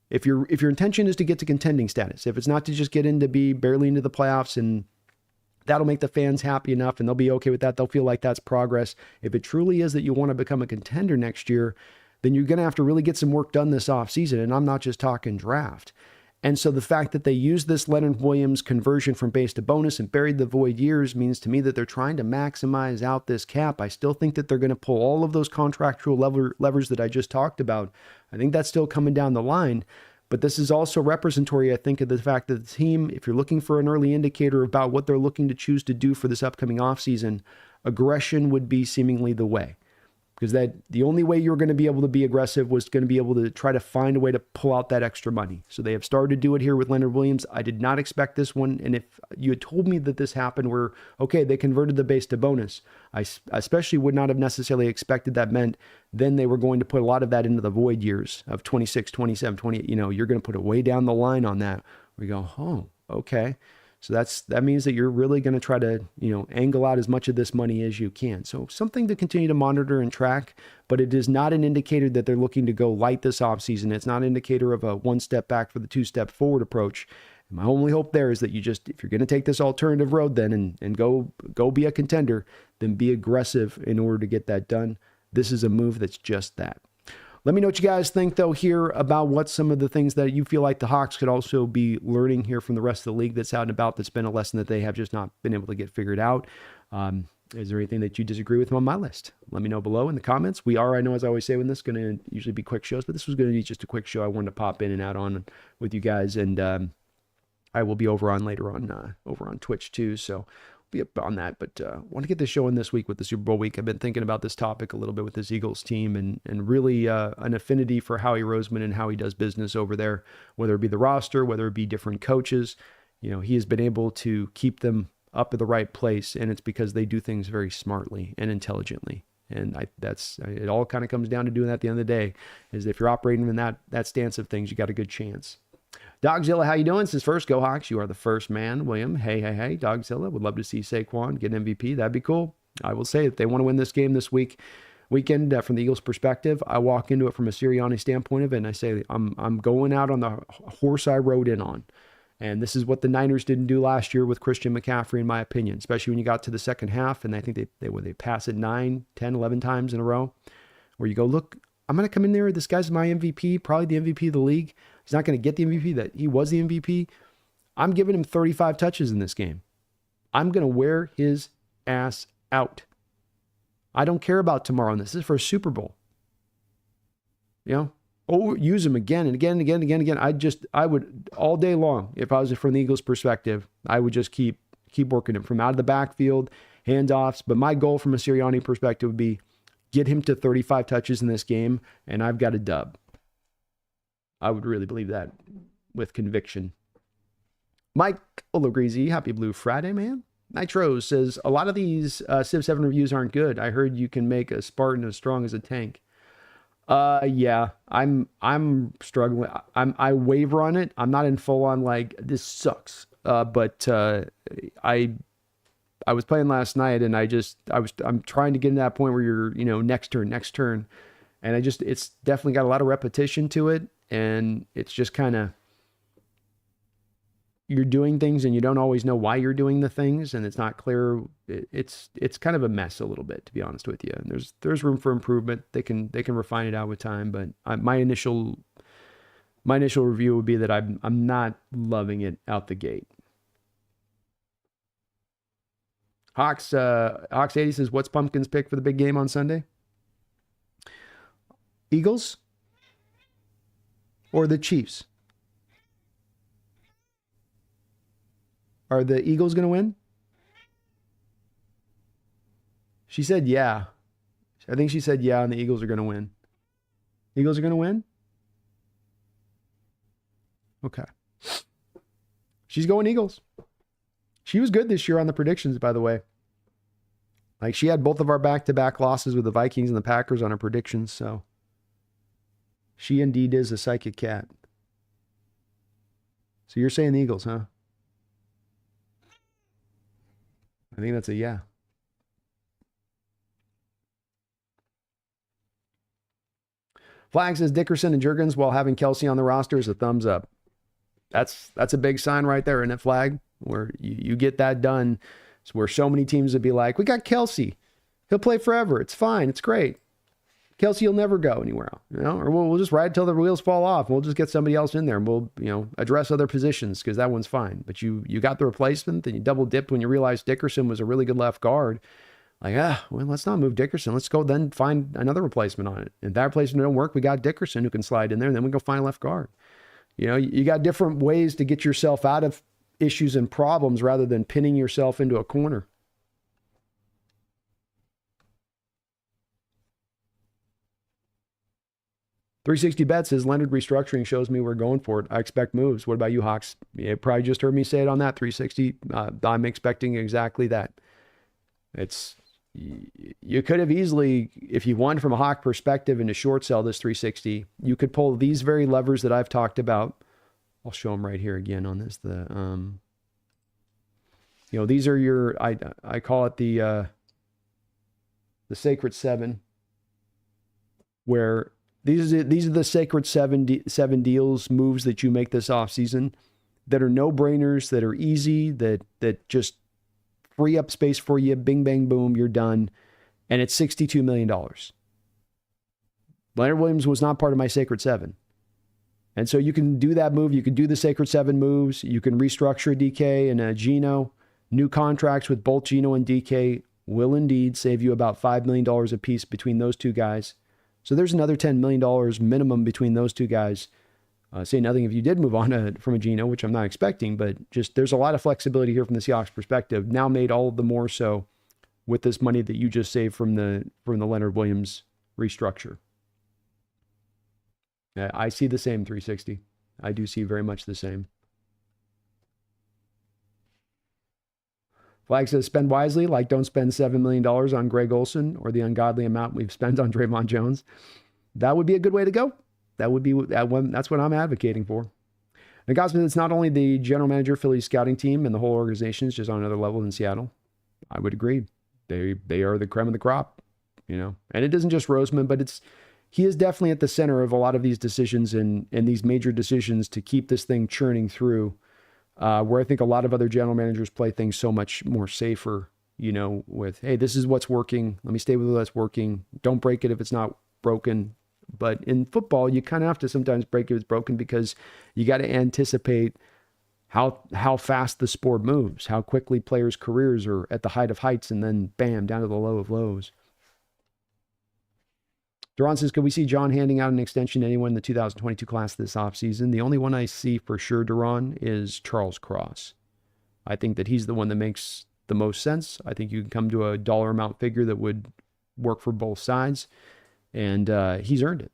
If your intention is to get to contending status, if it's not to just get in to be barely into the playoffs, and that'll make the fans happy enough and they'll be okay with that, they'll feel like that's progress. If it truly is that you want to become a contender next year, then you're going to have to really get some work done this offseason. And I'm not just talking draft. And so the fact that they used this Leonard Williams conversion from base to bonus and buried the void years means to me that they're trying to maximize out this cap. I still think that they're going to pull all of those contractual levers that I just talked about. I think that's still coming down the line. But this is also representatory, I think, of the fact that the team, if you're looking for an early indicator about what they're looking to choose to do for this upcoming offseason, aggression would be seemingly the way. Because the only way you're going to be able to be aggressive was going to be able to try to find a way to pull out that extra money. So they have started to do it here with Leonard Williams. I did not expect this one. And if you had told me that this happened where, okay, they converted the base to bonus, I especially would not have necessarily expected that meant then they were going to put a lot of that into the void years of 26, 27, 28. You're going to put it way down the line on that. We go, oh, okay. So that means that you're really going to try to, angle out as much of this money as you can. So something to continue to monitor and track, but it is not an indicator that they're looking to go light this offseason. It's not an indicator of a one step back for the two step forward approach. My only hope there is that if you're going to take this alternative road then and go be a contender, then be aggressive in order to get that done. This is a move that's just that. Let me know what you guys think, though, here about what some of the things that you feel like the Hawks could also be learning here from the rest of the league that's out and about, that's been a lesson that they have just not been able to get figured out. Is there anything that you disagree with on my list? Let me know below in the comments. I know, as I always say, when this is going to usually be quick shows, but this was going to be just a quick show I wanted to pop in and out on with you guys. And I will be over on Twitch, too, so be up on that, but want to get this show in this week with the Super Bowl week. I've been thinking about this topic a little bit with this Eagles team and really an affinity for Howie Roseman and how he does business over there, whether it be the roster, whether it be different coaches. He has been able to keep them up at the right place, and it's because they do things very smartly and intelligently. And it all kind of comes down to doing that at the end of the day, is if you're operating in that stance of things, you got a good chance. Dogzilla, how you doing? Says first, go Hawks. You are the first man. William, hey. Dogzilla, would love to see Saquon get an MVP. That'd be cool. I will say, if they want to win this game this weekend, from the Eagles' perspective, I walk into it from a Sirianni standpoint of it, and I say, I'm going out on the horse I rode in on. And this is what the Niners didn't do last year with Christian McCaffrey, in my opinion, especially when you got to the second half. And I think they pass it 9, 10, 11 times in a row, where you go, look, I'm going to come in there. This guy's my MVP, probably the MVP of the league. He's not going to get the MVP that he was the MVP. I'm giving him 35 touches in this game. I'm going to wear his ass out. I don't care about tomorrow. And this is for a Super Bowl. Use him again and again and again and again and again. I would all day long, if I was from the Eagles' perspective, I would just keep working him from out of the backfield, handoffs. But my goal from a Sirianni perspective would be get him to 35 touches in this game, and I've got a dub. I would really believe that with conviction. Mike Ologreasy, happy Blue Friday, man. Nitro says, a lot of these Civ 7 reviews aren't good. I heard you can make a Spartan as strong as a tank. Yeah, I'm struggling. I waver on it. I'm not in full on like, this sucks. But I was playing last night and I'm trying to get to that point where you're, next turn. And it's definitely got a lot of repetition to it. And it's just kind of, you're doing things and you don't always know why you're doing the things. And it's not clear. It's kind of a mess a little bit, to be honest with you. And there's room for improvement. They can refine it out with time. But my initial review would be that I'm not loving it out the gate. Hawks 80 says, what's Pumpkin's pick for the big game on Sunday? Eagles or the Chiefs? Are the Eagles going to win? She said, yeah. I think she said, yeah, and the Eagles are going to win. Eagles are going to win? Okay. She's going Eagles. She was good this year on the predictions, by the way. Like, she had both of our back-to-back losses with the Vikings and the Packers on her predictions, so she indeed is a psychic cat. So you're saying the Eagles, huh? I think that's a yeah. Flag says Dickerson and Juergens while having Kelsey on the roster is a thumbs up. That's a big sign right there, isn't it, Flag? Where you get that done. It's where so many teams would be like, we got Kelsey. He'll play forever. It's fine. It's great. Kelsey will never go anywhere else, or we'll just ride till the wheels fall off and we'll just get somebody else in there and we'll, address other positions because that one's fine. But you got the replacement and you double dipped when you realized Dickerson was a really good left guard. Like, well, let's not move Dickerson. Let's go then find another replacement on it. If that replacement don't work, we got Dickerson who can slide in there and then we go find a left guard. You got different ways to get yourself out of issues and problems rather than pinning yourself into a corner. .360bet says Leonard restructuring shows me we're going for it. I expect moves. What about you, Hawks? You probably just heard me say it on that 360. I'm expecting exactly that. You could have easily, if you wanted from a Hawk perspective and to short sell this 360, you could pull these very levers that I've talked about. I'll show them right here again on this. These are your, I call it the sacred seven, where these are the sacred seven deals, moves that you make this offseason that are no-brainers, that are easy, that just free up space for you. Bing, bang, boom, you're done. And it's $62 million. Leonard Williams was not part of my sacred seven. And so you can do that move. You can do the sacred seven moves. You can restructure DK and Geno. New contracts with both Geno and DK will indeed save you about $5 million a piece between those two guys. So there's another $10 million minimum between those two guys. Say nothing if you did move on from a Geno, which I'm not expecting, but just there's a lot of flexibility here from the Seahawks perspective, now made all the more so with this money that you just saved from the Leonard Williams restructure. I see the same 360. I do see very much the same. Flag says spend wisely, like don't spend $7 million on Greg Olsen or the ungodly amount we've spent on Draymond Jones. That would be a good way to go. That would be that's what I'm advocating for. And guys, it's not only the general manager, Philly's scouting team, and the whole organization is just on another level than Seattle. I would agree. They are the creme of the crop, And it isn't just Roseman, but he is definitely at the center of a lot of these decisions and these major decisions to keep this thing churning through. where I think a lot of other general managers play things so much more safer, with, hey, this is what's working. Let me stay with what's working. Don't break it if it's not broken. But in football, you kind of have to sometimes break it if it's broken, because you got to anticipate how fast the sport moves, how quickly players' careers are at the height of heights and then bam, down to the low of lows. Duran says, could we see John handing out an extension to anyone in the 2022 class this offseason? The only one I see for sure, Duran, is Charles Cross. I think that he's the one that makes the most sense. I think you can come to a dollar amount figure that would work for both sides, and he's earned it.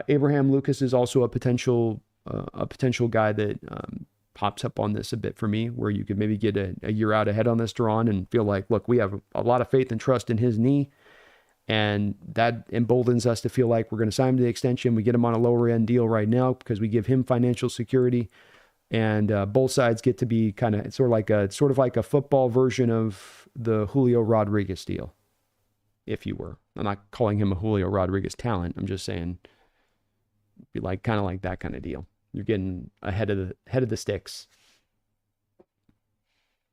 Abraham Lucas is also a potential guy that pops up on this a bit for me, where you could maybe get a year out ahead on this, Duran, and feel like, look, we have a lot of faith and trust in his knee. And that emboldens us to feel like we're going to sign him to the extension. We get him on a lower end deal right now because we give him financial security, and both sides get to be kind of sort of like a football version of the Julio Rodriguez deal, if you were. I'm not calling him a Julio Rodriguez talent. I'm just saying, be like kind of like that kind of deal. You're getting ahead of the sticks.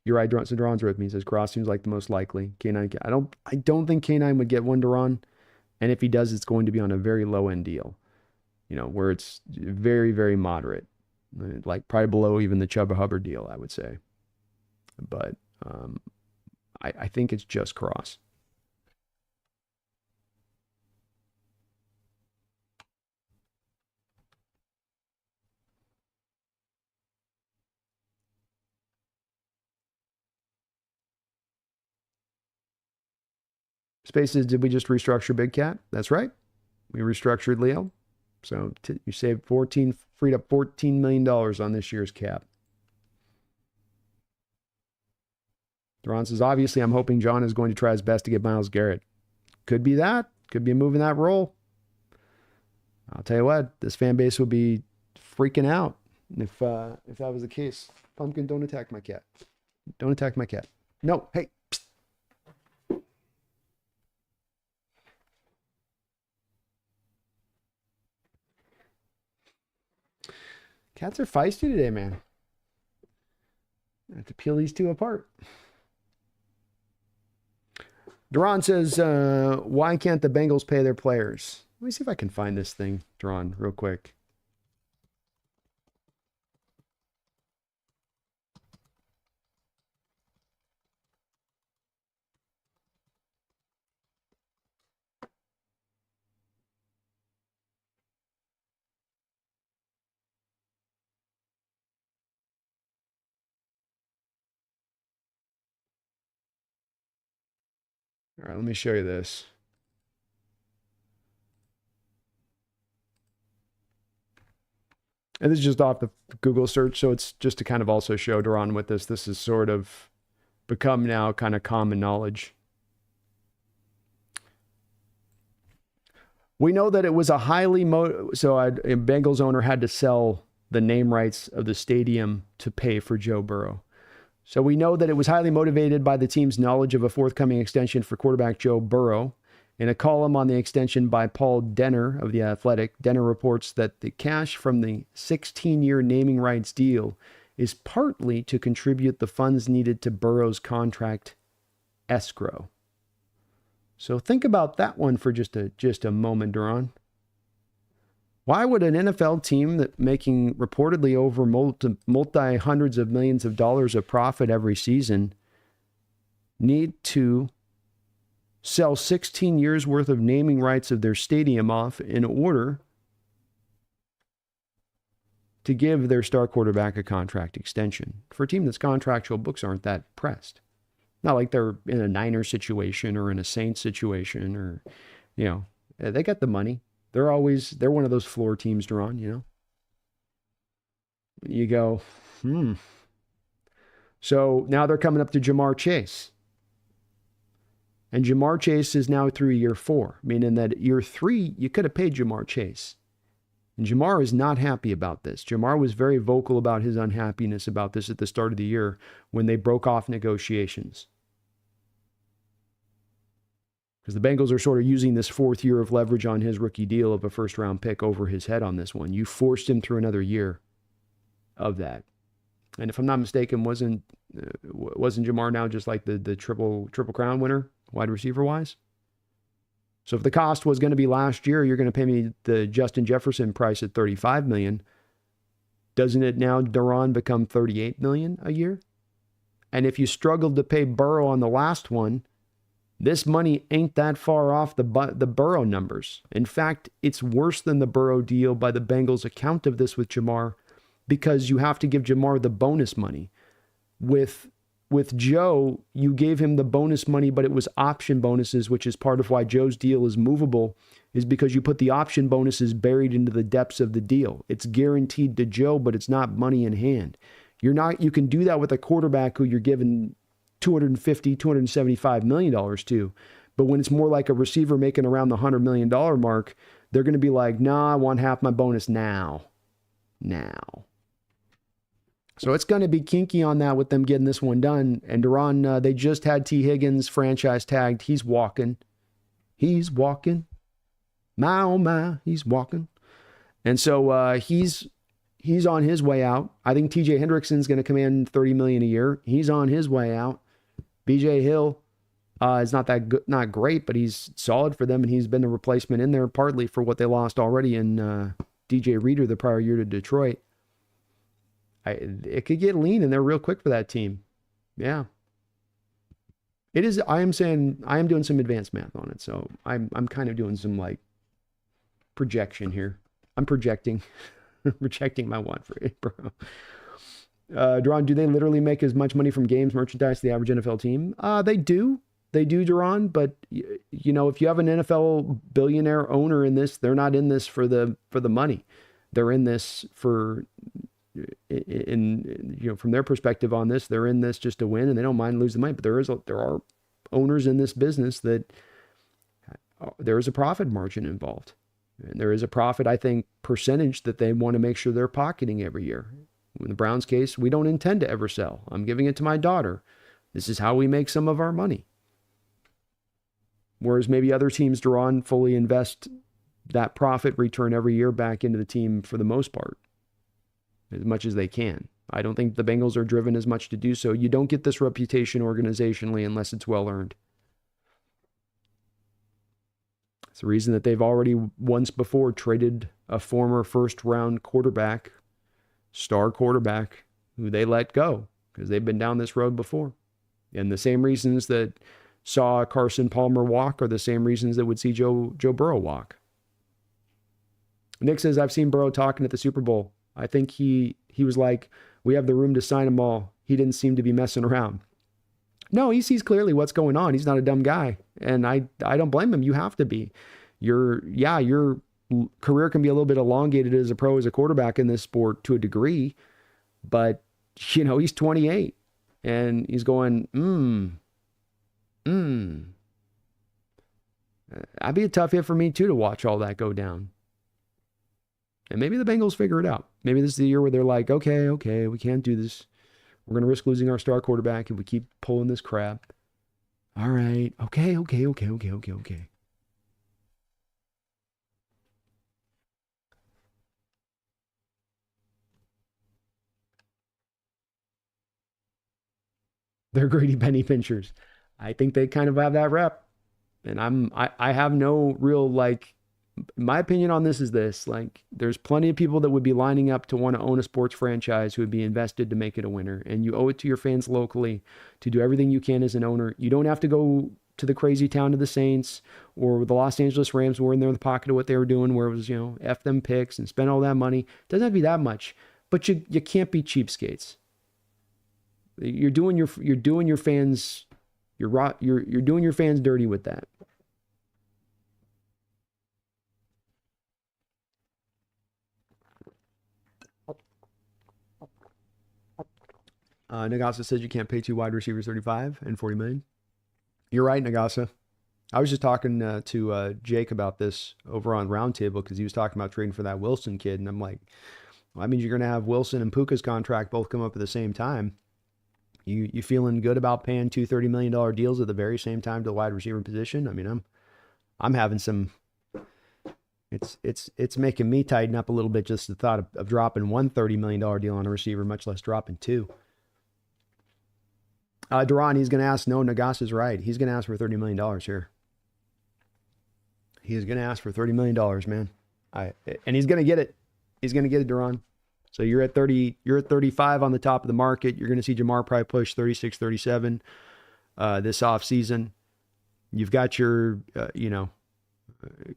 You're right, Duran's with me. He says Cross seems like the most likely. K9, I don't think K9 would get one, Duran. And if he does, it's going to be on a very low end deal, where it's very, very moderate, like probably below even the Chuba Hubbard deal, I would say. But I think it's just Cross. Spaces, did we just restructure Big Cat? That's right. We restructured Leo. So you saved freed up $14 million on this year's cap. Duran says, obviously, I'm hoping John is going to try his best to get Myles Garrett. Could be that. Could be a move in that role. I'll tell you what, this fan base would be freaking out if that was the case. Pumpkin, don't attack my cat. Don't attack my cat. No, hey. Cats are feisty today, man. I have to peel these two apart. Duran says, why can't the Bengals pay their players? Let me see if I can find this thing, Duran, real quick. All right, let me show you this. And this is just off the Google search, so it's just to kind of also show Duran with this. This has sort of become now kind of common knowledge. We know that it was a highly a Bengals owner had to sell the name rights of the stadium to pay for Joe Burrow. So we know that it was highly motivated by the team's knowledge of a forthcoming extension for quarterback Joe Burrow. In a column on the extension by Paul Denner of The Athletic, Denner reports that the cash from the 16-year naming rights deal is partly to contribute the funds needed to Burrow's contract escrow. So think about that one for just a moment, Duran. Why would an NFL team that making reportedly over multi hundreds of millions of dollars of profit every season need to sell 16 years worth of naming rights of their stadium off in order to give their star quarterback a contract extension for a team that's contractual books aren't that pressed? Not like they're in a Niners situation or in a Saints situation or, they got the money. They're one of those floor teams, Duran, You go, So now they're coming up to Jamar Chase. And Jamar Chase is now through year 4, meaning that year 3, you could have paid Jamar Chase. And Jamar is not happy about this. Jamar was very vocal about his unhappiness about this at the start of the year when they broke off negotiations. Because the Bengals are sort of using this 4th year of leverage on his rookie deal of a first-round pick over his head on this one. You forced him through another year of that. And if I'm not mistaken, wasn't Jamar now just like the triple crown winner, wide receiver wise? So if the cost was going to be last year, you're going to pay me the Justin Jefferson price at $35 million. Doesn't it now, Duran, become $38 million a year? And if you struggled to pay Burrow on the last one, this money ain't that far off the Burrow numbers. In fact, it's worse than the Burrow deal by the Bengals' account of this with Jamar, because you have to give Jamar the bonus money. With Joe, you gave him the bonus money, but it was option bonuses, which is part of why Joe's deal is movable, is because you put the option bonuses buried into the depths of the deal. It's guaranteed to Joe, but it's not money in hand. You can do that with a quarterback who you're giving $250, $275 million to. But when it's more like a receiver making around the $100 million mark, they're going to be like, nah, I want half my bonus now. So it's going to be kinky on that with them getting this one done. And Duran, they just had T. Higgins franchise tagged. He's walking. My, oh my, he's walking. And so he's on his way out. I think TJ Hendrickson's going to command $30 million a year. He's on his way out. BJ Hill is not that good, not great, but he's solid for them, and he's been the replacement in there partly for what they lost already in DJ Reader the prior year to Detroit. It could get lean in there real quick for that team. Yeah. It is. I am doing some advanced math on it, so I'm kind of doing some like projection here. I'm projecting my want for it, bro. Duran, do they literally make as much money from games merchandise as the average NFL team? They do, Duran. But you know, if you have an NFL billionaire owner in this, they're not in this for the money. They're in this for, from their perspective on this, they're in this just to win, and they don't mind losing money. But there are owners in this business that there is a profit margin involved. And there is a profit, I think, percentage that they want to make sure they're pocketing every year. In the Browns case, we don't intend to ever sell. I'm giving it to my daughter. This is how we make some of our money. Whereas maybe other teams, Duran, fully invest that profit return every year back into the team for the most part, as much as they can. I don't think the Bengals are driven as much to do so. You don't get this reputation organizationally unless it's well earned. It's the reason that they've already once before traded a former first-round quarterback, star quarterback, who they let go because they've been down this road before. And the same reasons that saw Carson Palmer walk are the same reasons that would see Joe Burrow walk. Nick says, I've seen Burrow talking at the Super Bowl. I think he was like, we have the room to sign them all. He didn't seem to be messing around. No, he sees clearly what's going on. He's not a dumb guy. And I don't blame him. You have to be. Your career can be a little bit elongated as a pro, as a quarterback in this sport to a degree. But, he's 28 and he's going, that'd be a tough hit for me too, to watch all that go down. And maybe the Bengals figure it out. Maybe this is the year where they're like, okay, we can't do this. We're going to risk losing our star quarterback if we keep pulling this crap. All right. Okay. They're greedy penny pinchers. I think they kind of have that rep. And I have no real, my opinion on this is this, there's plenty of people that would be lining up to want to own a sports franchise who would be invested to make it a winner. And you owe it to your fans locally to do everything you can as an owner. You don't have to go to the crazy town of the Saints or the Los Angeles Rams who were in there in the pocket of what they were doing, where it was, F them picks and spend all that money. It doesn't have to be that much, but you can't be cheapskates. You're doing your fans, you're doing your fans dirty with that. Nagasa says you can't pay two wide receivers 35 and 40 million. You're right, Nagasa. I was just talking to Jake about this over on Roundtable because he was talking about trading for that Wilson kid. And I'm like, well, that means you're going to have Wilson and Puka's contract both come up at the same time. You feeling good about paying two $30 million deals at the very same time to the wide receiver position? I mean, I'm having some It's making me tighten up a little bit just the thought of dropping one $30 million deal on a receiver, much less dropping two. Duran, he's going to ask. No, Nagas is right. He's going to ask for $30 million here. He's going to ask for $30 million, man. And he's going to get it. He's going to get it, Duran. So you're at 30. You're at 35 on the top of the market. You're going to see Jamar probably push 36, 37 this offseason. You've got your,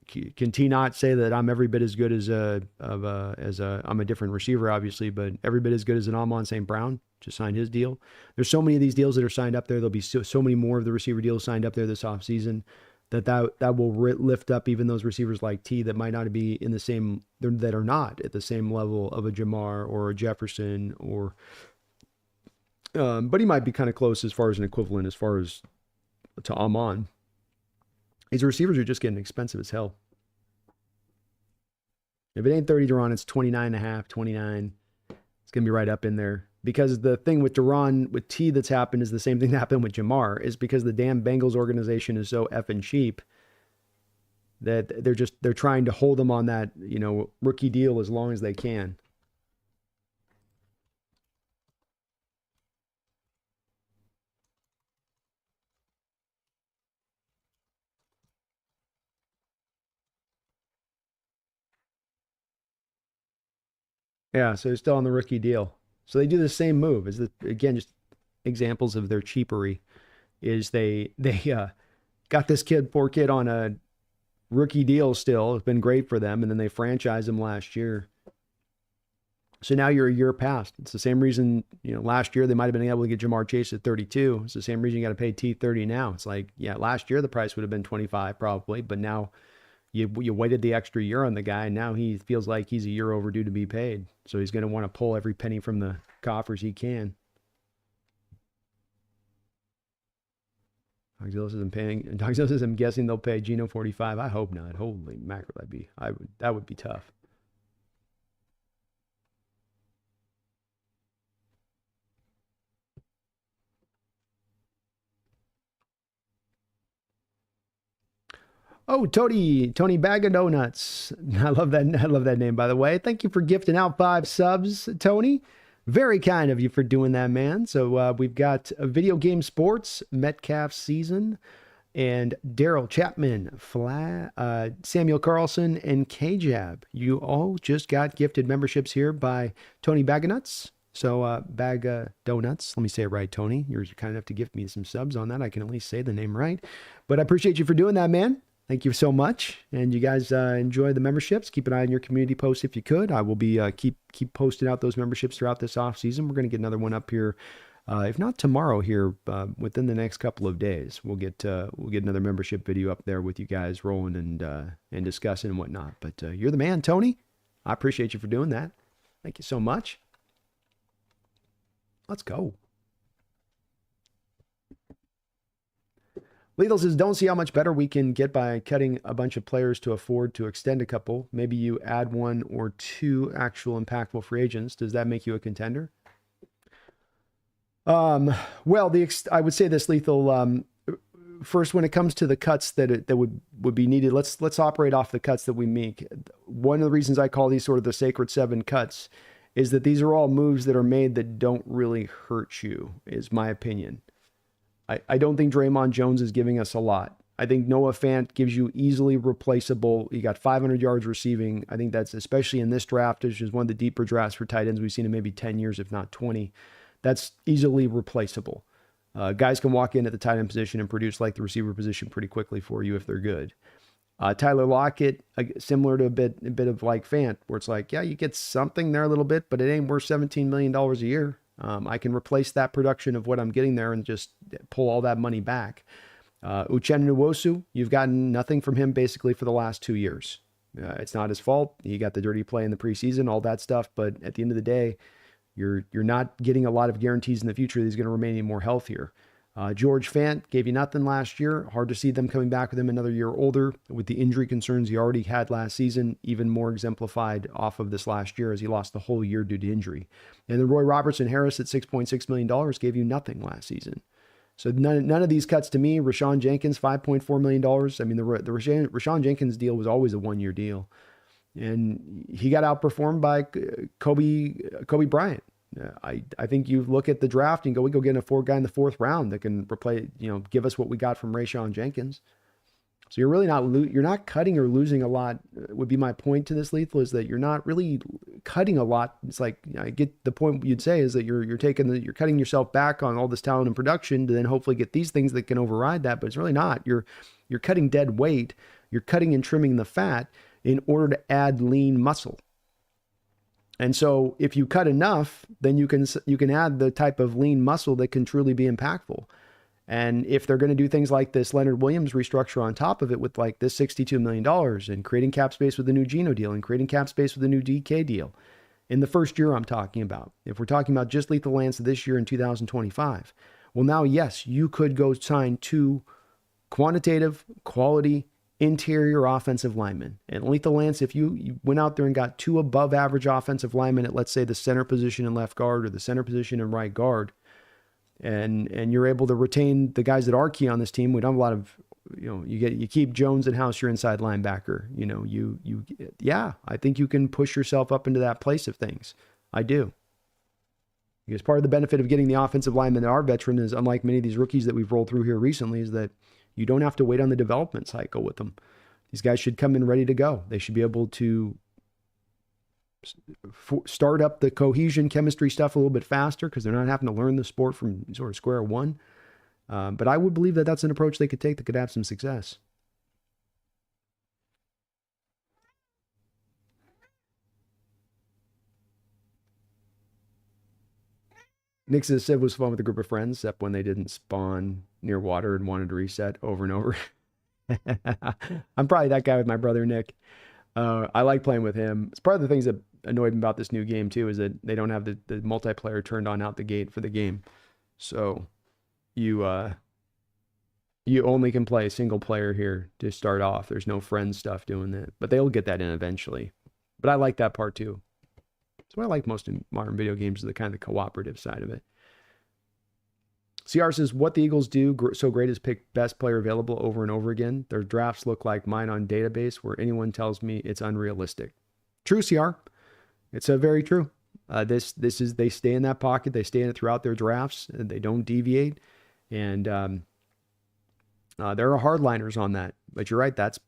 can T not say that I'm every bit as good as I'm a different receiver, obviously, but every bit as good as an Amon St. Brown. Just signed his deal. There's so many of these deals that are signed up there. There'll be so many more of the receiver deals signed up there this offseason that will lift up even those receivers like T that might not be in the same, that are not at the same level of a Jamar or a Jefferson but he might be kind of close as far as an equivalent as far as to Amon. These receivers are just getting expensive as hell. If it ain't 30 Duran, it's 29.5, 29. It's going to be right up in there. Because the thing with Duran, with T that's happened is the same thing that happened with Jamar, is because the damn Bengals organization is so effing cheap that they're trying to hold them on that, rookie deal as long as they can. Yeah, so they're still on the rookie deal. So they do the same move. Again, just examples of their cheapery is they got this poor kid on a rookie deal still. It's been great for them. And then they franchised him last year. So now you're a year past. It's the same reason, last year they might have been able to get Jamar Chase at 32. It's the same reason you got to pay T 30 now. It's like, yeah, last year the price would have been 25 probably, but now you waited the extra year on the guy. And now he feels like he's a year overdue to be paid. So he's going to want to pull every penny from the coffers he can. Doxil says, I'm guessing they'll pay Geno 45. I hope not. Holy mackerel, that would be tough. Oh, Tony Bag of Donuts. I love that name, by the way. Thank you for gifting out 5 subs, Tony. Very kind of you for doing that, man. So we've got Video Game Sports, Metcalf Season, and Daryl Chapman, Samuel Carlson, and K-Jab. You all just got gifted memberships here by Tony Bag of Nuts. So Bag of Donuts. Let me say it right, Tony. You're kind enough to gift me some subs on that. I can at least say the name right. But I appreciate you for doing that, man. Thank you so much. And you guys enjoy the memberships. Keep an eye on your community posts if you could. I will be keep posting out those memberships throughout this off season. We're going to get another one up here, if not tomorrow here, within the next couple of days. We'll get another membership video up there with you guys rolling and discussing and whatnot. But you're the man, Tony. I appreciate you for doing that. Thank you so much. Let's go. Lethal says, don't see how much better we can get by cutting a bunch of players to afford to extend a couple. Maybe you add 1 or 2 actual impactful free agents. Does that make you a contender? Well, I would say this, Lethal. First, when it comes to the cuts that would be needed, let's operate off the cuts that we make. One of the reasons I call these sort of the sacred 7 cuts is that these are all moves that are made that don't really hurt you, is my opinion. I don't think Draymond Jones is giving us a lot. I think Noah Fant gives you easily replaceable. He got 500 yards receiving. I think that's, especially in this draft, which is one of the deeper drafts for tight ends we've seen in maybe 10 years, if not 20. That's easily replaceable. Guys can walk in at the tight end position and produce like the receiver position pretty quickly for you if they're good. Tyler Lockett, similar to a bit of like Fant, where it's like, yeah, you get something there a little bit, but it ain't worth $17 million a year. I can replace that production of what I'm getting there and just pull all that money back. Uchenna Nwosu, you've gotten nothing from him basically for the last 2 years. It's not his fault. He got the dirty play in the preseason, all that stuff. But at the end of the day, you're not getting a lot of guarantees in the future that he's going to remain any more healthier. George Fant gave you nothing last year. Hard to see them coming back with him another year older with the injury concerns he already had last season, even more exemplified off of this last year as he lost the whole year due to injury. And then Roy Robertson Harris at $6.6 million gave you nothing last season. So none of these cuts to me. Rashawn Jenkins, $5.4 million. I mean, the Rashawn Jenkins deal was always a 1-year deal. And he got outperformed by Kobe Bryant. I think you look at the draft and we go get a guy in the 4th round that can replace, give us what we got from Rashawn Jenkins. So you're really you're not cutting or losing a lot. Would be my point to this, Lethal, is that you're not really cutting a lot. It's like, I get the point you'd say is that you're cutting yourself back on all this talent and production to then hopefully get these things that can override that, but it's really not. You're cutting dead weight. You're cutting and trimming the fat in order to add lean muscle. And so if you cut enough, then you can add the type of lean muscle that can truly be impactful. And if they're going to do things like this Leonard Williams restructure on top of it with like this $62 million and creating cap space with the new Geno deal and creating cap space with the new DK deal in the first year I'm talking about, if we're talking about just Lethal Lance this year in 2025, well, now, yes, you could go sign 2 quantitative quality interior offensive linemen. And Lethal Lance, if you went out there and got 2 above average offensive linemen at, let's say, the center position in left guard or the center position in right guard, and you're able to retain the guys that are key on this team. We don't have a lot of, you keep Jones in house, your inside linebacker. I think you can push yourself up into that place of things. I do. Because part of the benefit of getting the offensive lineman that are veteran is, unlike many of these rookies that we've rolled through here recently, is that you don't have to wait on the development cycle with them. These guys should come in ready to go. They should be able to start up the cohesion chemistry stuff a little bit faster because they're not having to learn the sport from sort of square one. But I would believe that that's an approach they could take that could have some success. Nick says Civ was fun with a group of friends, except when they didn't spawn near water and wanted to reset over and over. I'm probably that guy with my brother, Nick. I like playing with him. It's part of the things that annoyed me about this new game, too, is that they don't have the multiplayer turned on out the gate for the game. So you only can play a single player here to start off. There's no friend stuff doing that. But they'll get that in eventually. But I like that part, too. That's what I like most in modern video games, is the kind of cooperative side of it. CR says, what the Eagles do so great is pick best player available over and over again. Their drafts look like mine on database where anyone tells me it's unrealistic. True, CR. It's very true. This is, they stay in that pocket. They stay in it throughout their drafts. And they don't deviate. And there are hardliners on that. But you're right. That's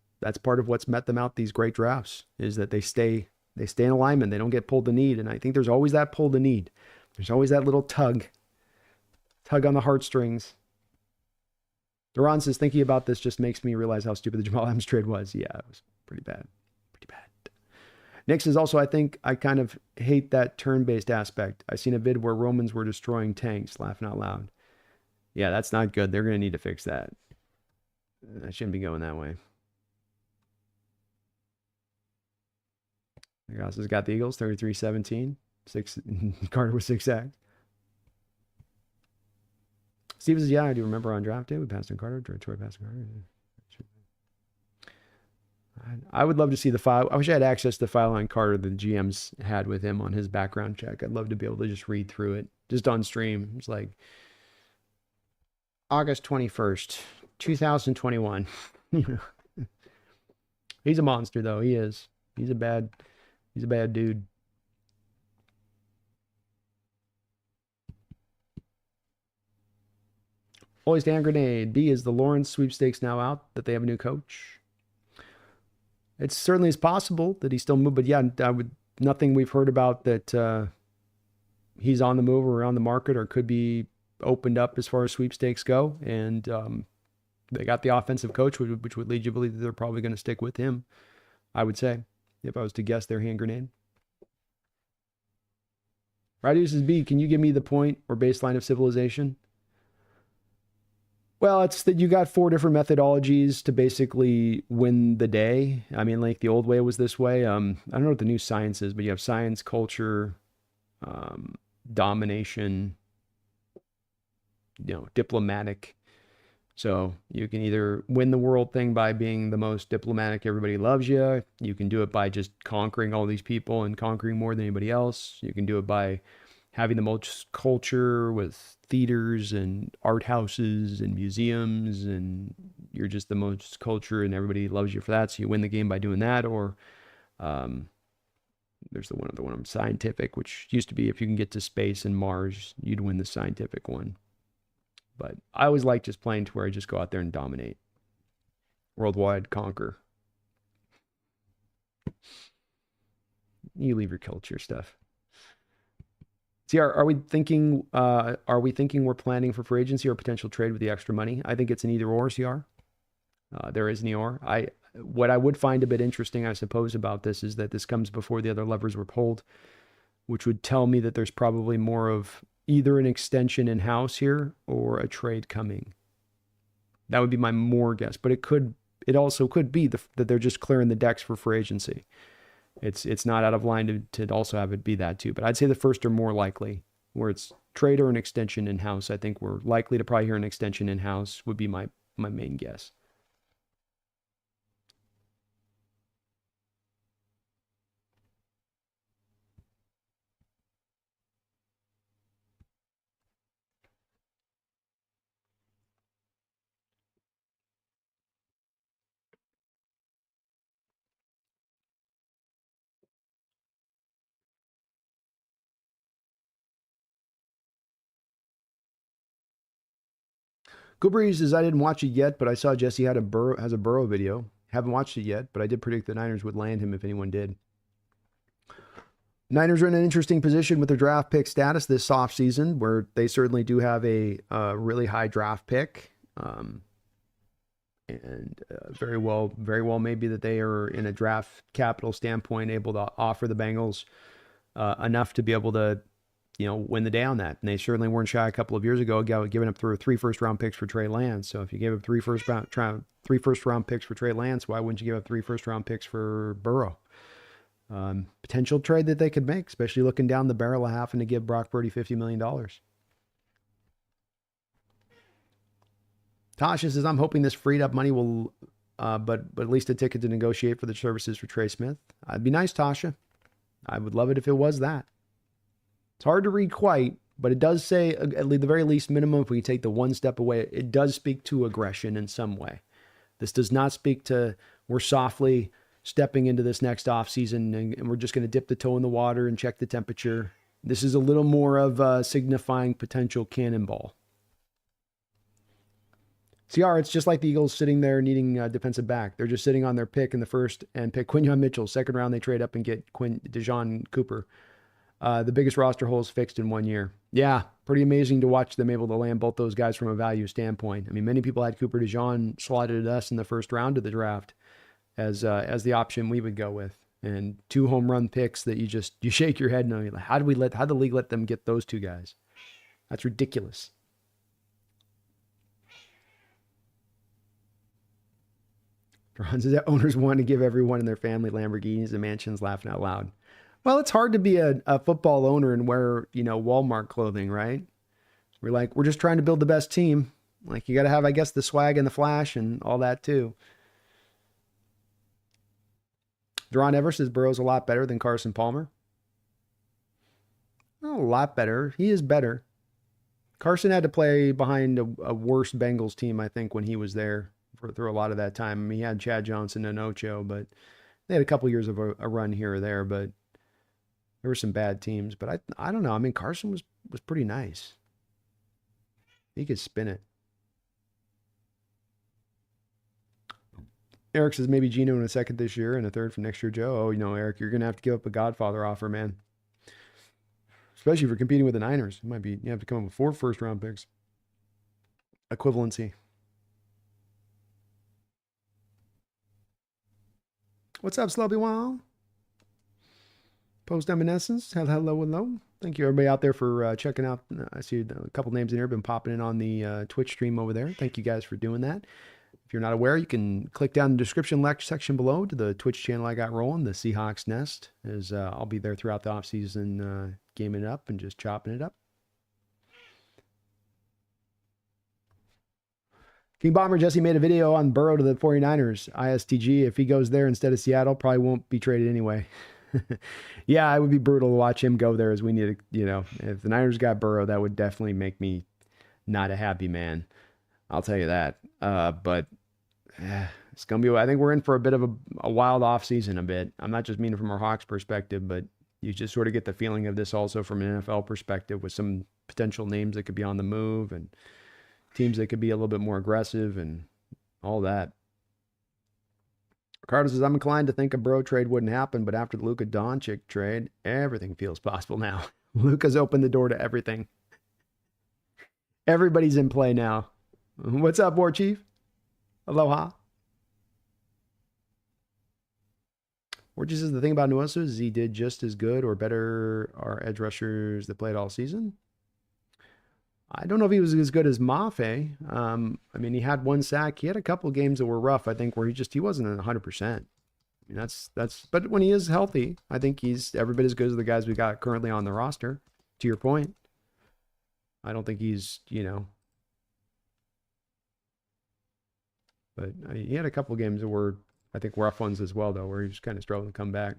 part of what's met them out these great drafts, is that they stay in alignment. They don't get pulled to need. And I think there's always that pull to need. There's always that little tug on the heartstrings. Duran says, thinking about this just makes me realize how stupid the Jamal Adams trade was. Yeah, it was pretty bad. Nick says, also, I think I kind of hate that turn-based aspect. I seen a vid where Romans were destroying tanks, laughing out loud. Yeah, that's not good. They're going to need to fix that. I shouldn't be going that way. Ross has got the Eagles, 33-17. Carter with 6 sacks. Steve says, yeah, I do remember on draft day, we passed on Carter. Troy passed on Carter. I would love to see the file. I wish I had access to the file on Carter the GMs had with him on his background check. I'd love to be able to just read through it, just on stream. It's like August 21st, 2021. He's a monster, though. He is. He's a bad dude. Always Dan Grenade. B, is the Lawrence sweepstakes now out that they have a new coach? It certainly is possible that he's still moved, but yeah, nothing we've heard about that he's on the move or on the market or could be opened up as far as sweepstakes go. And they got the offensive coach, which would lead you to believe that they're probably going to stick with him, I would say, if I was to guess their hand grenade. Radius says, B, can you give me the point or baseline of civilization? Well, it's that you got 4 different methodologies to basically win the day. I mean, like the old way was this way. I don't know what the new science is, but you have science, culture, domination, diplomatic. So you can either win the world thing by being the most diplomatic, everybody loves you. You can do it by just conquering all these people and conquering more than anybody else. You can do it by having the most culture with theaters and art houses and museums, and you're just the most culture and everybody loves you for that, so you win the game by doing that. Or there's the other one, scientific, which used to be if you can get to space and Mars, you'd win the scientific one. But I always like just playing to where I just go out there and dominate. Worldwide, conquer. You leave your culture stuff. See, are we thinking we're planning for free agency or potential trade with the extra money? I think it's an either or, CR. There is an or. What I would find a bit interesting, I suppose, about this is that this comes before the other levers were pulled, which would tell me that there's probably more of either an extension in-house here or a trade coming. That would be my more guess, but it also could be that they're just clearing the decks for free agency. It's not out of line to also have it be that too, but I'd say the first are more likely, where it's trade or an extension in-house. I think we're likely to probably hear an extension in-house would be my main guess. Goobreeze says, I didn't watch it yet, but I saw Jesse has a Burrow video. Haven't watched it yet, but I did predict the Niners would land him if anyone did. Niners are in an interesting position with their draft pick status this offseason, where they certainly do have a really high draft pick. And very well maybe that they are in a draft capital standpoint able to offer the Bengals enough to be able to, win the day on that. And they certainly weren't shy a couple of years ago, giving up 3 first-round picks for Trey Lance. So if you gave up 3 first-round picks for Trey Lance, why wouldn't you give up 3 first-round picks for Burrow? Potential trade that they could make, especially looking down the barrel of having to give Brock Purdy $50 million. Tasha says, I'm hoping this freed up money will, but at least a ticket to negotiate for the services for Trey Smith. It'd be nice, Tasha. I would love it if it was that. It's hard to read quite, but it does say, at the very least minimum, if we take the one step away, it does speak to aggression in some way. This does not speak to we're softly stepping into this next offseason and we're just going to dip the toe in the water and check the temperature. This is a little more of signifying potential cannonball. CR, it's just like the Eagles sitting there needing a defensive back. They're just sitting on their pick in the first and pick Quinyon Mitchell. Second round, they trade up and get Dejon Cooper. The biggest roster holes fixed in 1 year. Yeah, pretty amazing to watch them able to land both those guys from a value standpoint. I mean, many people had Cooper DeJean slotted at us in the first round of the draft as the option we would go with. And 2 home run picks that you shake your head and you're like, how'd the league let them get those 2 guys? That's ridiculous. Ron says that owners want to give everyone in their family Lamborghinis and mansions, laughing out loud. Well, it's hard to be a football owner and wear, Walmart clothing, right? We're just trying to build the best team. Like, you got to have, I guess, the swag and the flash and all that too. Deron Evers says Burrow's a lot better than Carson Palmer. Not a lot better. He is better. Carson had to play behind a worse Bengals team, I think, when he was there through a lot of that time. I mean, he had Chad Johnson and Ocho, but they had a couple years of a run here or there, but there were some bad teams. But I don't know. I mean, Carson was pretty nice. He could spin it. Eric says maybe Geno in a second this year and a third for next year, Joe. Oh, Eric, you're going to have to give up a Godfather offer, man. Especially if you're competing with the Niners. You have to come up with 4 first-round picks. Equivalency. What's up, Slubby Wow? Post Eminescence. Hello. Thank you, everybody out there, for checking out. I see a couple names in here been popping in on the Twitch stream over there. Thank you guys for doing that. If you're not aware, you can click down the description section below to the Twitch channel I got rolling, the Seahawks Nest. I'll be there throughout the offseason, gaming it up and just chopping it up. King Bomber Jesse made a video on Burrow to the 49ers. ISTG, if he goes there instead of Seattle, probably won't be traded anyway. Yeah, it would be brutal to watch him go there as we need to, if the Niners got Burrow, that would definitely make me not a happy man. I'll tell you that. But it's going to be, I think we're in for a bit of a wild offseason a bit. I'm not just meaning from our Hawks perspective, but you just sort of get the feeling of this also from an NFL perspective with some potential names that could be on the move and teams that could be a little bit more aggressive and all that. Ricardo says, I'm inclined to think a Burrow trade wouldn't happen, but after the Luka Doncic trade, everything feels possible now. Luka's opened the door to everything. Everybody's in play now. What's up, War Chief? Aloha. War Chief says, the thing about Nuosu is he did just as good or better our edge rushers that played all season. I don't know if he was as good as Mafe. I mean, he had one sack. He had a couple of games that were rough, I think, where he wasn't at 100%. I mean, but when he is healthy, I think he's every bit as good as the guys we got currently on the roster, to your point. I don't think he's, but he had a couple of games that were, I think, rough ones as well, though, where he was kind of struggling to come back.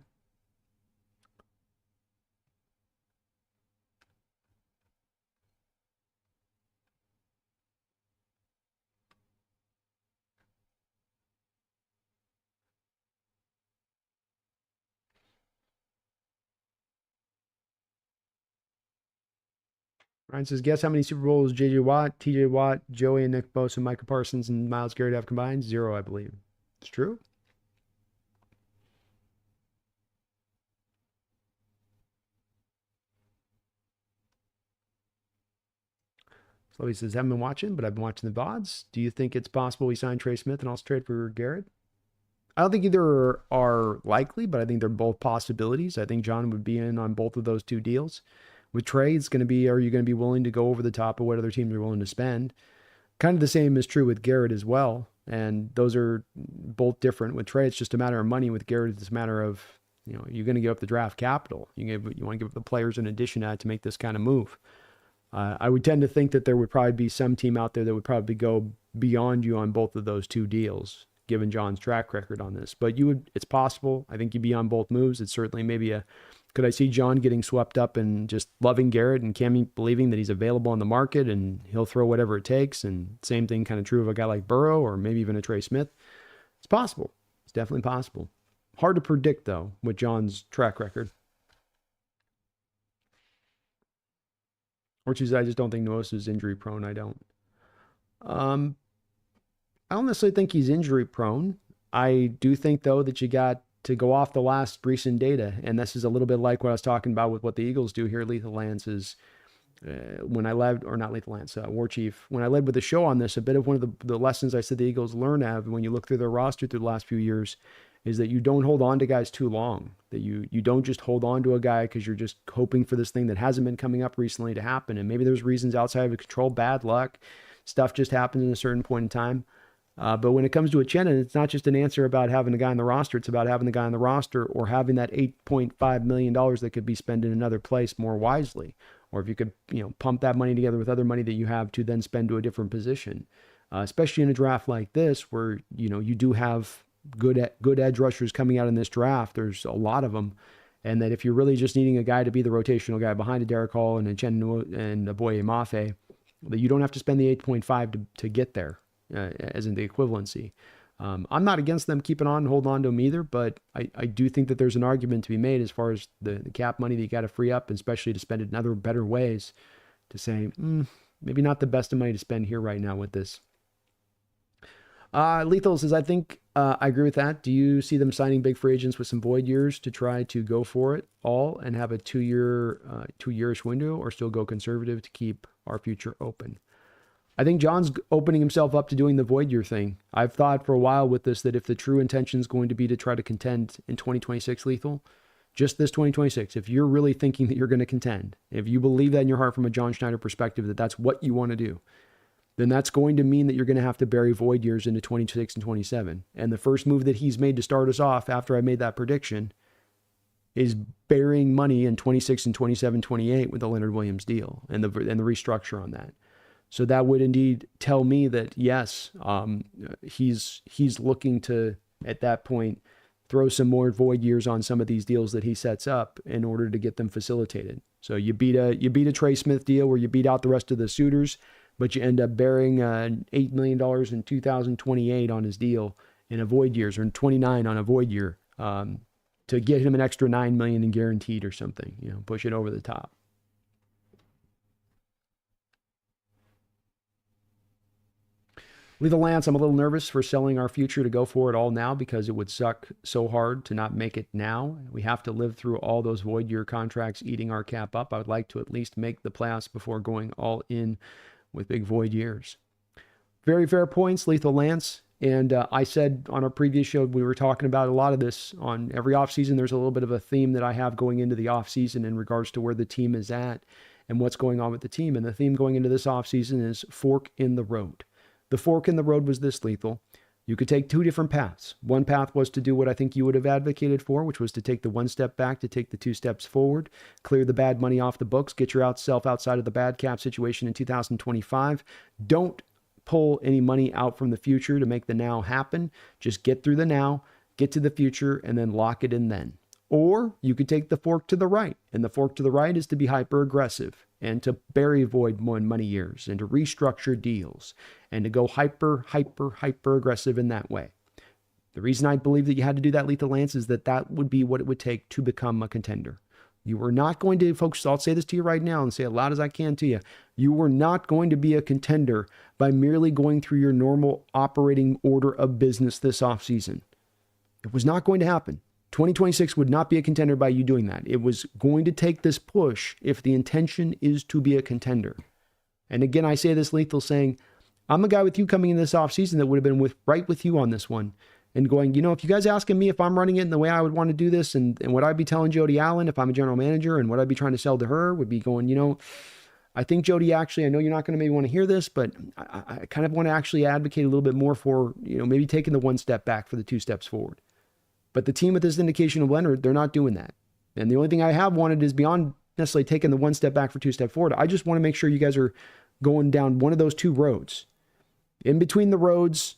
Ryan says, guess how many Super Bowls J.J. Watt, T.J. Watt, Joey and Nick Bosa, Micah Parsons, and Myles Garrett have combined? 0, I believe. It's true. So he says, haven't been watching, but I've been watching the VODs. Do you think it's possible we sign Trey Smith and also trade for Garrett? I don't think either are likely, but I think they're both possibilities. I think John would be in on both of those two deals. With Trey, it's going to be, are you going to be willing to go over the top of what other teams are willing to spend? Kind of the same is true with Garrett as well. And those are both different. With Trey, it's just a matter of money. With Garrett, it's a matter of, you're going to give up the draft capital. You want to give up the players in addition to that to make this kind of move. I would tend to think that there would probably be some team out there that would probably go beyond you on both of those two deals, given John's track record on this. But it's possible. I think you'd be on both moves. It's certainly maybe could I see John getting swept up and just loving Garrett and Cammy believing that he's available on the market and he'll throw whatever it takes? And same thing kind of true of a guy like Burrow or maybe even a Trey Smith. It's possible. It's definitely possible. Hard to predict, though, with John's track record. Or choose, I just don't think Nuosu is injury prone. I don't. I don't necessarily think he's injury prone. I do think, though, that you got to go off the last recent data. And this is a little bit like what I was talking about with what the Eagles do here. Lethal Lance is when I led, or not Lethal Lance, War Chief. When I led with the show on this, a bit of one of the lessons I said the Eagles learn have when you look through their roster through the last few years is that you don't hold on to guys too long. That you don't just hold on to a guy because you're just hoping for this thing that hasn't been coming up recently to happen. And maybe there's reasons outside of control, bad luck, stuff just happens in a certain point in time. But when it comes to Uchenna, it's not just an answer about having a guy on the roster. It's about having the guy on the roster or having that $8.5 million that could be spent in another place more wisely. Or if you could, pump that money together with other money that you have to then spend to a different position. Especially in a draft like this where, you do have good edge rushers coming out in this draft. There's a lot of them. And that if you're really just needing a guy to be the rotational guy behind a Derek Hall and a Boye Mafe, that you don't have to spend the 8.5 to get there. As in the equivalency. I'm not against them keeping on and holding on to them either, but I do think that there's an argument to be made as far as the cap money that you got to free up, and especially to spend it in other better ways to say, maybe not the best of money to spend here right now with this. Lethal says, I think I agree with that. Do you see them signing big free agents with some void years to try to go for it all and have a 2-year-ish window, or still go conservative to keep our future open? I think John's opening himself up to doing the void year thing. I've thought for a while with this that if the true intention is going to be to try to contend in 2026, Lethal, just this 2026, if you're really thinking that you're going to contend, if you believe that in your heart from a John Schneider perspective that that's what you want to do, then that's going to mean that you're going to have to bury void years into 26 and 27. And the first move that he's made to start us off after I made that prediction is burying money in 26 and 27, 28 with the Leonard Williams deal and the restructure on that. So that would indeed tell me that, yes, he's looking to, at that point, throw some more void years on some of these deals that he sets up in order to get them facilitated. So you beat a Trey Smith deal where you beat out the rest of the suitors, but you end up bearing $8 million in 2028 on his deal in a void years, or in 29 on a void year, to get him an extra $9 million in guaranteed or something, push it over the top. Lethal Lance, I'm a little nervous for selling our future to go for it all now because it would suck so hard to not make it now. We have to live through all those void year contracts eating our cap up. I would like to at least make the playoffs before going all in with big void years. Very fair points, Lethal Lance. And I said on our previous show, we were talking about a lot of this on every offseason. There's a little bit of a theme that I have going into the offseason in regards to where the team is at and what's going on with the team. And the theme going into this offseason is fork in the road. The fork in the road was this, Lethal. You could take two different paths. One path was to do what I think you would have advocated for, which was to take the one step back, to take the two steps forward, clear the bad money off the books, get yourself outside of the bad cap situation in 2025. Don't pull any money out from the future to make the now happen. Just get through the now, get to the future, and then lock it in then. Or you could take the fork to the right. And the fork to the right is to be hyper aggressive and to bury void money years and to restructure deals and to go hyper aggressive in that way. The reason I believe that you had to do that, Lethal Lance, is that would be what it would take to become a contender. You were not going to, folks, I'll say this to you right now and say it loud as I can to you. You were not going to be a contender by merely going through your normal operating order of business this offseason. It was not going to happen. 2026 would not be a contender by you doing that. It was going to take this push if the intention is to be a contender. And again, I say this, Lethal, saying, I'm a guy with you coming in this offseason that would have been right with you on this one and going, if you guys asking me if I'm running it in the way I would want to do this and what I'd be telling Jody Allen if I'm a general manager and what I'd be trying to sell to her would be going, I think Jody, actually, I know you're not going to maybe want to hear this, but I kind of want to actually advocate a little bit more for, maybe taking the one step back for the two steps forward. But the team with this indication of Leonard, they're not doing that. And the only thing I have wanted is beyond necessarily taking the one step back for two step forward. I just want to make sure you guys are going down one of those two roads. In between the roads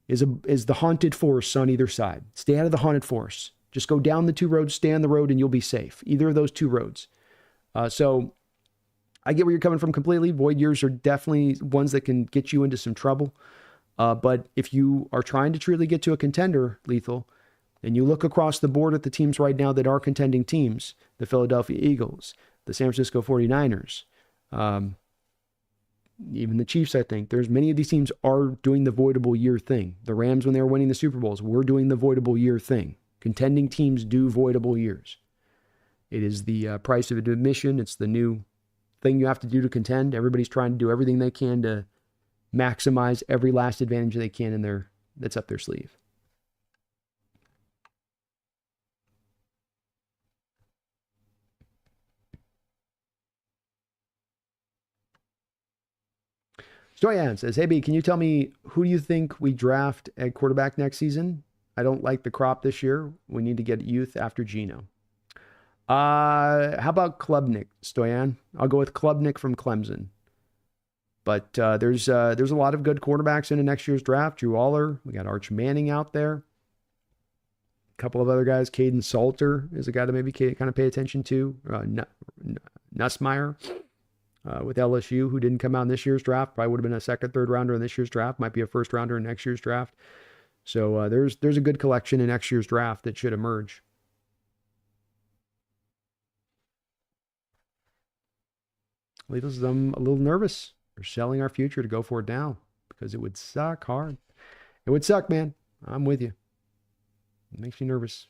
is the haunted forest on either side. Stay out of the haunted forest. Just go down the two roads, stay on the road, and you'll be safe. Either of those two roads. So I get where you're coming from completely. Void years are definitely ones that can get you into some trouble. But if you are trying to truly get to a contender, Lethal, and you look across the board at the teams right now that are contending teams, the Philadelphia Eagles, the San Francisco 49ers, even the Chiefs, I think. There's many of these teams are doing the voidable year thing. The Rams, when they were winning the Super Bowls, were doing the voidable year thing. Contending teams do voidable years. It is the price of admission. It's the new thing you have to do to contend. Everybody's trying to do everything they can to maximize every last advantage they can that's up their sleeve. Stoyan says, hey, B, can you tell me who do you think we draft at quarterback next season? I don't like the crop this year. We need to get youth after Geno. How about Klubnik, Stoyan? I'll go with Klubnik from Clemson. But there's a lot of good quarterbacks in the next year's draft. Drew Aller, we got Arch Manning out there. A couple of other guys. Caden Salter is a guy to maybe kind of pay attention to. Nussmeier. With LSU, who didn't come out in this year's draft, probably would have been a second, third rounder in this year's draft, might be a first rounder in next year's draft. So there's a good collection in next year's draft that should emerge. Lethal's, I'm a little nervous. We're selling our future to go for it now because it would suck hard. It would suck, man. I'm with you. It makes me nervous.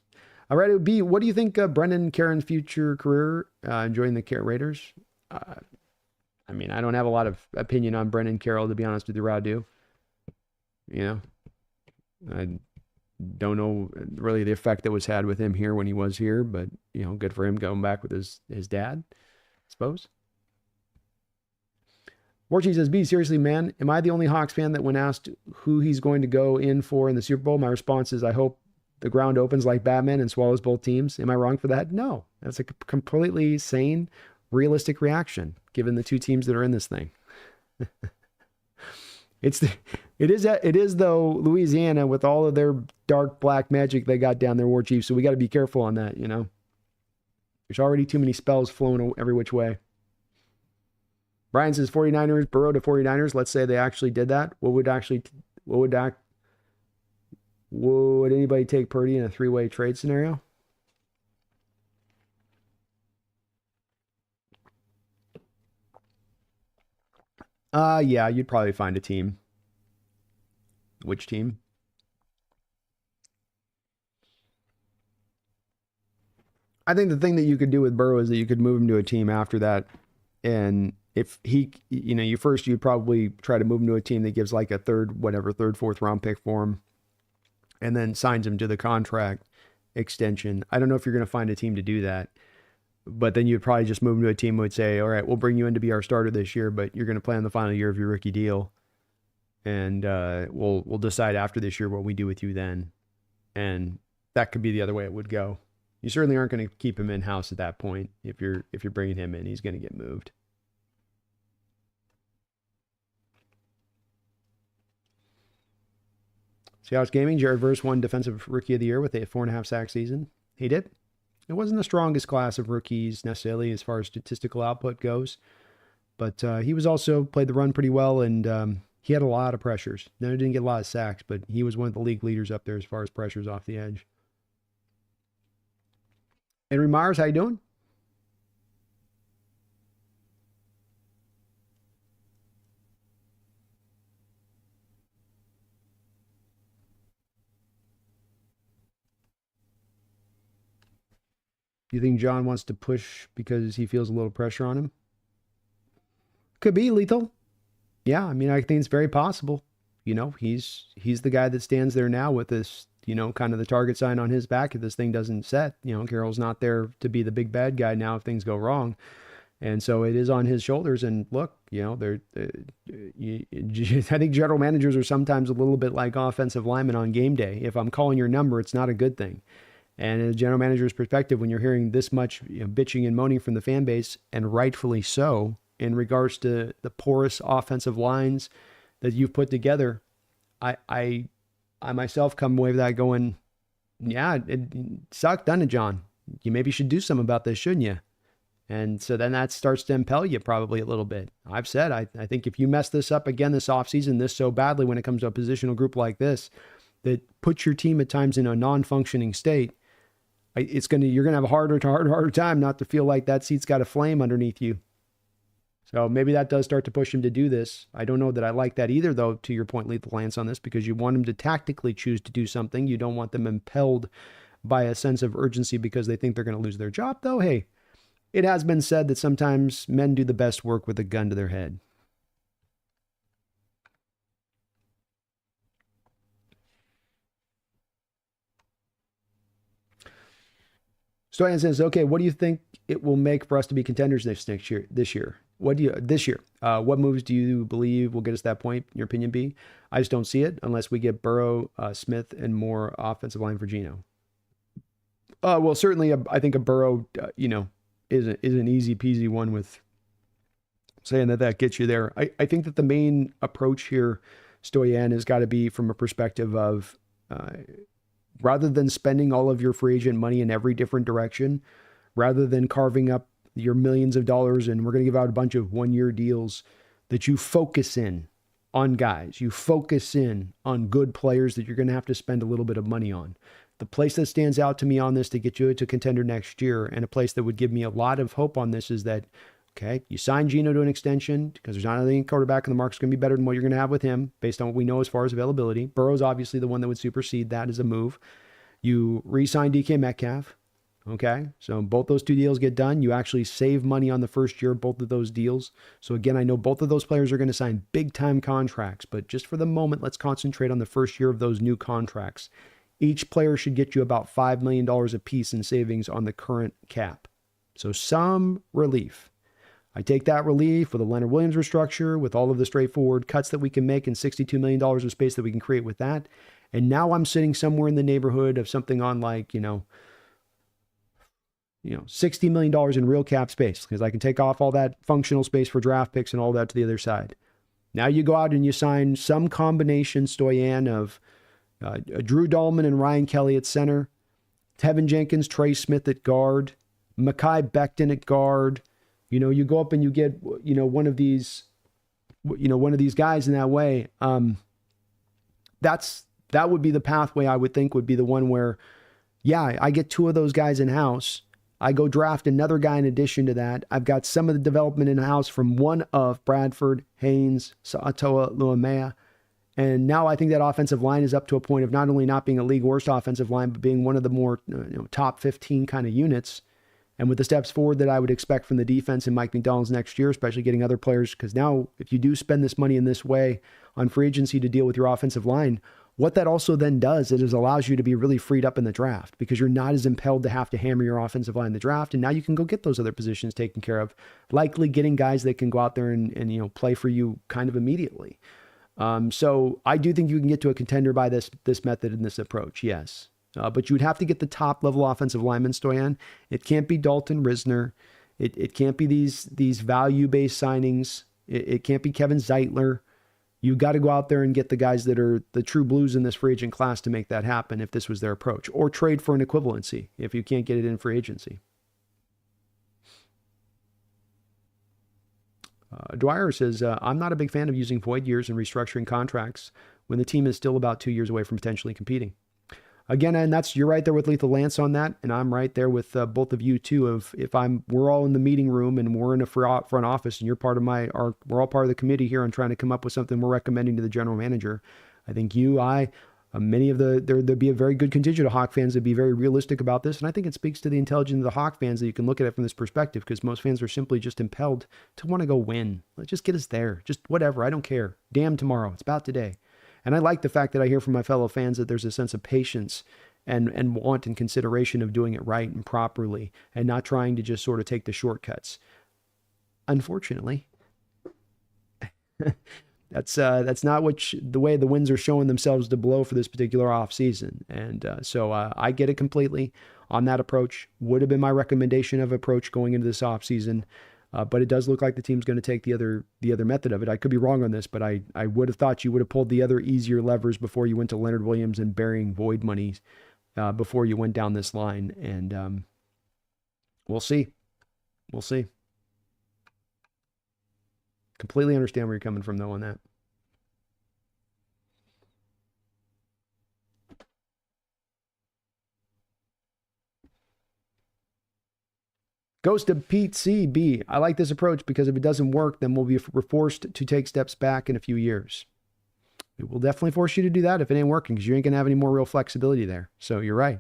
All right, it would be, what do you think Brendan Caron's future career, enjoying the Raiders? I mean, I don't have a lot of opinion on Brendan Carroll, to be honest with you, Radu. I don't know really the effect that was had with him here when he was here, but, good for him going back with his dad, I suppose. Warchi says, B, seriously, man, am I the only Hawks fan that when asked who he's going to go in for in the Super Bowl, my response is, I hope the ground opens like Batman and swallows both teams. Am I wrong for that? No, that's a completely sane, realistic reaction given the two teams that are in this thing. It is though, Louisiana, with all of their dark black magic they got down there, War Chief. So we got to be careful on that, you know. There's already too many spells flowing every which way. Brian says 49ers, Burrow to 49ers. Let's say they actually did that. Would anybody take Purdy in a 3-way trade scenario? Yeah, you'd probably find a team. Which team? I think the thing that you could do with Burrow is that you could move him to a team after that. And if he, you'd probably try to move him to a team that gives like a third, fourth round pick for him and then signs him to the contract extension. I don't know if you're going to find a team to do that, but then you'd probably just move him to a team that would say, all right, we'll bring you in to be our starter this year, but you're going to play on the final year of your rookie deal. And we'll decide after this year what we do with you then. And that could be the other way it would go. You certainly aren't going to keep him in-house at that point. If you're bringing him in, he's going to get moved. Seahawks Gaming, Jared Verse won Defensive Rookie of the Year with a 4.5 sack season. He did. It wasn't the strongest class of rookies necessarily as far as statistical output goes, but he was also played the run pretty well, and he had a lot of pressures. No, he didn't get a lot of sacks, but he was one of the league leaders up there as far as pressures off the edge. Henry Myers, how you doing? Do you think John wants to push because he feels a little pressure on him? Could be lethal. Yeah, I mean, I think it's very possible. He's the guy that stands there now with this, kind of the target sign on his back if this thing doesn't set. Carroll's not there to be the big bad guy now if things go wrong. And so it is on his shoulders. And look, I think general managers are sometimes a little bit like offensive linemen on game day. If I'm calling your number, it's not a good thing. And in a general manager's perspective, when you're hearing this much bitching and moaning from the fan base, and rightfully so, in regards to the porous offensive lines that you've put together, I myself come away with that going, yeah, it sucked, doesn't it, John? You maybe should do something about this, shouldn't you? And so then that starts to impel you probably a little bit. I've said, I think if you mess this up again this offseason, this so badly when it comes to a positional group like this, that puts your team at times in a non-functioning state, you're going to have a harder time not to feel like that seat's got a flame underneath you. So maybe that does start to push him to do this. I don't know that I like that either, though, to your point, Lethal Lance, on this, because you want him to tactically choose to do something. You don't want them impelled by a sense of urgency because they think they're going to lose their job, though. Hey, it has been said that sometimes men do the best work with a gun to their head. Stoyan says, okay, what do you think it will make for us to be contenders this year? What moves do you believe will get us that point, in your opinion, B? I just don't see it unless we get Burrow, Smith, and more offensive line for Geno. Well, certainly, I think a Burrow, is an easy peasy one with saying that gets you there. I think that the main approach here, Stoyan, has got to be from a perspective of rather than spending all of your free agent money in every different direction, rather than carving up your millions of dollars and we're going to give out a bunch of one-year deals, that you focus in on guys. You focus in on good players that you're going to have to spend a little bit of money on. The place that stands out to me on this to get you to contender next year, and a place that would give me a lot of hope on this, is that, okay, you sign Geno to an extension because there's not anything quarterback in the market's going to be better than what you're going to have with him based on what we know as far as availability. Burrow's obviously the one that would supersede that as a move. You re-sign DK Metcalf. Okay, so both those two deals get done. You actually save money on the first year of both of those deals. So again, I know both of those players are going to sign big-time contracts, but just for the moment, let's concentrate on the first year of those new contracts. Each player should get you about $5 million a piece in savings on the current cap. So some relief. I take that relief with a Leonard Williams restructure, with all of the straightforward cuts that we can make, and $62 million of space that we can create with that. And now I'm sitting somewhere in the neighborhood of something on like, $60 million in real cap space, because I can take off all that functional space for draft picks and all that to the other side. Now you go out and you sign some combination, Stoyan, of Drew Dahlman and Ryan Kelly at center, Tevin Jenkins, Trey Smith at guard, Mekhi Becton at guard. You go up and you get, one of these guys in that way. That would be the pathway I would think would be the one where, yeah, I get 2 of those guys in-house. I go draft another guy in addition to that. I've got some of the development in-house from one of Bradford, Haynes, Sa'atoa, Luamea. And now I think that offensive line is up to a point of not only not being a league worst offensive line, but being one of the more top 15 kind of units. And with the steps forward that I would expect from the defense and Mike McDonald's next year, especially getting other players, because now if you do spend this money in this way on free agency to deal with your offensive line, what that also then does is it allows you to be really freed up in the draft because you're not as impelled to have to hammer your offensive line in the draft. And now you can go get those other positions taken care of, likely getting guys that can go out there and play for you kind of immediately. So I do think you can get to a contender by this method and this approach, yes. But you would have to get the top level offensive lineman, Stoyan. It can't be Dalton Risner. It can't be these value-based signings. It can't be Kevin Zeitler. You got to go out there and get the guys that are the true blues in this free agent class to make that happen if this was their approach, or trade for an equivalency if you can't get it in free agency. Dwyer says, I'm not a big fan of using void years and restructuring contracts when the team is still about 2 years away from potentially competing. Again, and you're right there with Lethal Lance on that, and I'm right there with both of you too. We're all in the meeting room and we're in a front office, and you're part of we're all part of the committee here on trying to come up with something we're recommending to the general manager. I think many of there'd be a very good contingent of Hawk fans that'd be very realistic about this, and I think it speaks to the intelligence of the Hawk fans that you can look at it from this perspective, because most fans are simply just impelled to want to go win. Let's just get us there. Just whatever. I don't care. Damn tomorrow. It's about today. And I like the fact that I hear from my fellow fans that there's a sense of patience and want and consideration of doing it right and properly and not trying to just sort of take the shortcuts. Unfortunately, that's not the way the winds are showing themselves to blow for this particular offseason. And so I get it completely on that approach. Would have been my recommendation of approach going into this offseason. But it does look like the team's going to take the other method of it. I could be wrong on this, but I would have thought you would have pulled the other easier levers before you went to Leonard Williams and burying void money before you went down this line. And we'll see. We'll see. Completely understand where you're coming from, though, on that. Ghost of Pete CB. I like this approach because if it doesn't work, then we're forced to take steps back in a few years. It will definitely force you to do that if it ain't working, because you ain't going to have any more real flexibility there. So you're right.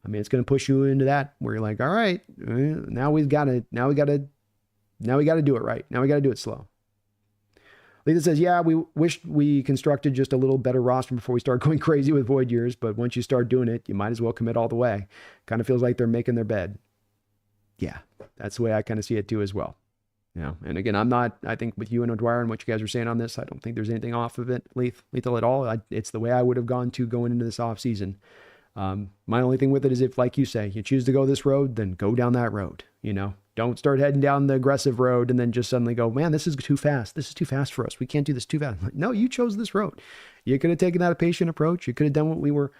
I mean, it's going to push you into that where you're like, all right, now we got to do it right. Now we got to do it slow. Lita says, yeah, we wish we constructed just a little better roster before we start going crazy with void years. But once you start doing it, you might as well commit all the way. Kind of feels like they're making their bed. Yeah, that's the way I kind of see it too as well. Yeah, and again, I think with you and O'Dwyer and what you guys are saying on this, I don't think there's anything off of it, Lethal going at all. It's the way I would have going into this offseason. My only thing with it is if, like you say, you choose to go this road, then go down that road. Don't start heading down the aggressive road and then just suddenly go, man, this is too fast. This is too fast for us. We can't do this too fast. No, you chose this road. You could have taken that patient approach. You could have done what we were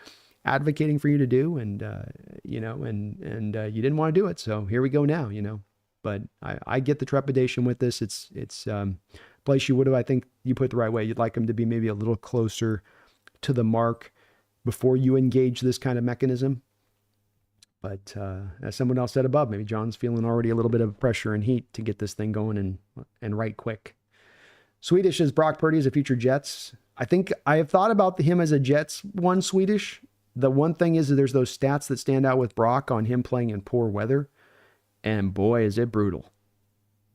advocating for you to do, and you didn't want to do it. So here we go now, But I get the trepidation with this. It's place you would have, I think you put it the right way. You'd like them to be maybe a little closer to the mark before you engage this kind of mechanism. But as someone else said above, maybe John's feeling already a little bit of pressure and heat to get this thing going and right quick. Swedish is Brock Purdy as a future Jets. I think I have thought about him as a Jets one, Swedish. The one thing is that there's those stats that stand out with Brock on him playing in poor weather. And boy, is it brutal.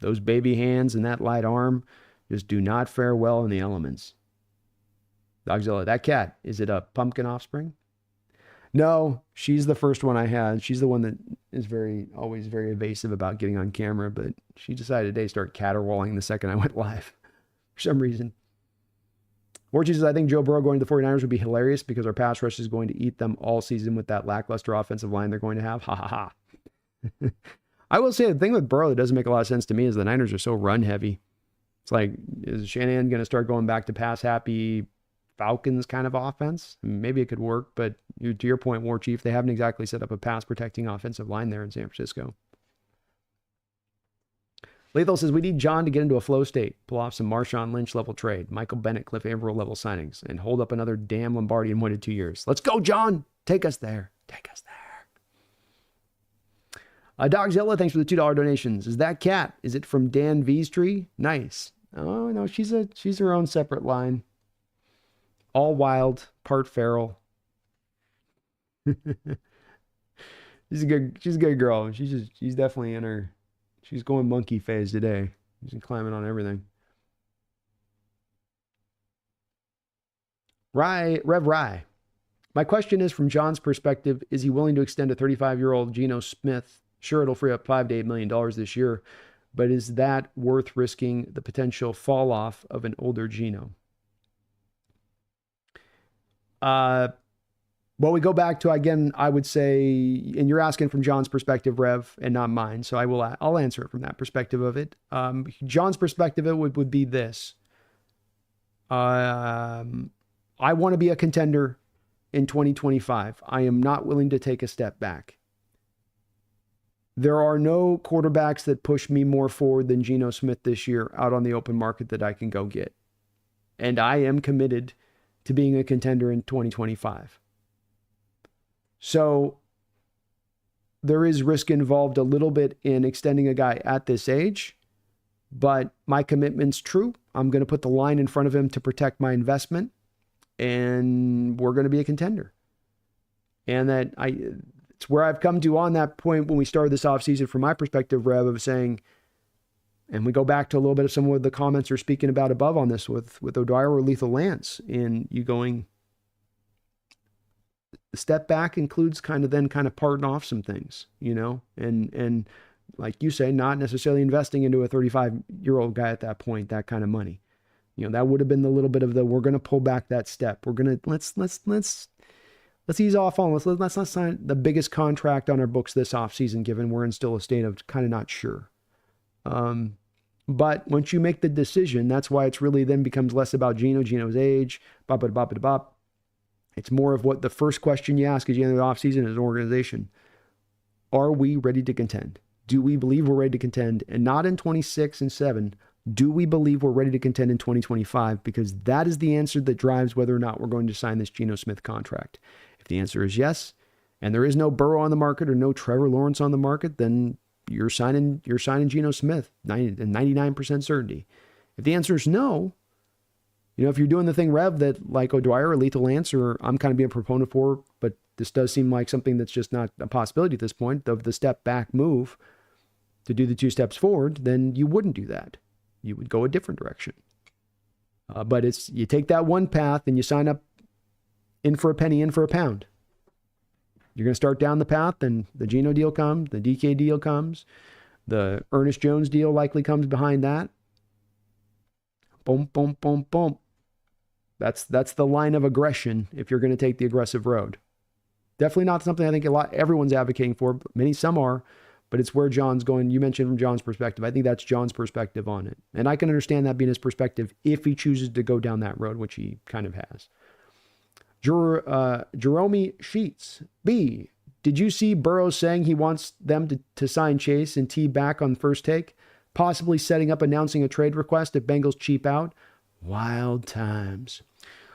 Those baby hands and that light arm just do not fare well in the elements. Dogzilla, that cat, is it a pumpkin offspring? No, she's the first one I had. She's the one that is always very evasive about getting on camera, but she decided today to start caterwauling the second I went live for some reason. Orchie says, I think Joe Burrow going to the 49ers would be hilarious because our pass rush is going to eat them all season with that lackluster offensive line they're going to have. Ha ha ha. I will say the thing with Burrow that doesn't make a lot of sense to me is the Niners are so run heavy. It's like, is Shanahan going to start going back to pass-happy Falcons kind of offense? Maybe it could work, but to your point, War Chief, they haven't exactly set up a pass-protecting offensive line there in San Francisco. Lethal says, we need John to get into a flow state, pull off some Marshawn Lynch-level trade, Michael Bennett, Cliff Averill-level signings, and hold up another damn Lombardi in 1 to 2 years. Let's go, John! Take us there. Take us there. Dogzilla, thanks for the $2 donations. Is that cat? Is it from Dan V's tree? Nice. Oh, no, she's her own separate line. All wild, part feral. She's a good girl. She's definitely in her, she's going monkey phase today. She's climbing on everything. Rev Rye. My question is, from John's perspective, is he willing to extend a 35-year-old Geno Smith? Sure, it'll free up $5 to $8 million this year, but is that worth risking the potential fall off of an older Geno? Well, we go back to, again, I would say, and you're asking from John's perspective, Rev, and not mine, so I'll answer it from that perspective of it. John's perspective of it would be this. I want to be a contender in 2025. I am not willing to take a step back. There are no quarterbacks that push me more forward than Geno Smith this year out on the open market that I can go get. And I am committed to being a contender in 2025. So there is risk involved a little bit in extending a guy at this age, but my commitment's true. I'm going to put the line in front of him to protect my investment, and we're going to be a contender. And it's where I've come to on that point when we started this offseason, from my perspective, Rev, of saying, and we go back to a little bit of some of the comments you're speaking about above on this with O'Dwyer or Lethal Lance, and you going, the step back includes kind of parting off some things, and like you say, not necessarily investing into a 35-year-old guy at that point, that kind of money. That would have been the little bit of we're going to pull back that step. We're going to, let's ease off on, let's not sign the biggest contract on our books this offseason, given we're in still a state of kind of not sure. But once you make the decision, that's why it's really then becomes less about Geno's age, bop. It's more of what the first question you ask as you enter the offseason as an organization. Are we ready to contend? Do we believe we're ready to contend? And not in 26 and 7. Do we believe we're ready to contend in 2025? Because that is the answer that drives whether or not we're going to sign this Geno Smith contract. If the answer is yes, and there is no Burrow on the market or no Trevor Lawrence on the market, then you're signing Geno Smith, 99% certainty. If the answer is no, if you're doing the thing, Rev, that like O'Dwyer or Lethal Lance, or I'm kind of being a proponent for, but this does seem like something that's just not a possibility at this point, of the step back move to do the 2 steps forward, then you wouldn't do that. You would go a different direction. But you take that one path and you sign up in for a penny, in for a pound. You're going to start down the path, and the Geno deal comes, the DK deal comes, the Ernest Jones deal likely comes behind that. Boom, boom, boom, boom. That's the line of aggression if you're going to take the aggressive road. Definitely not something I think everyone's advocating for. Some are, but it's where John's going. You mentioned from John's perspective. I think that's John's perspective on it. And I can understand that being his perspective if he chooses to go down that road, which he kind of has. Jerome Sheets. B, did you see Burrow saying he wants them to sign Chase and T back on first take? Possibly setting up announcing a trade request if Bengals cheap out? Wild times.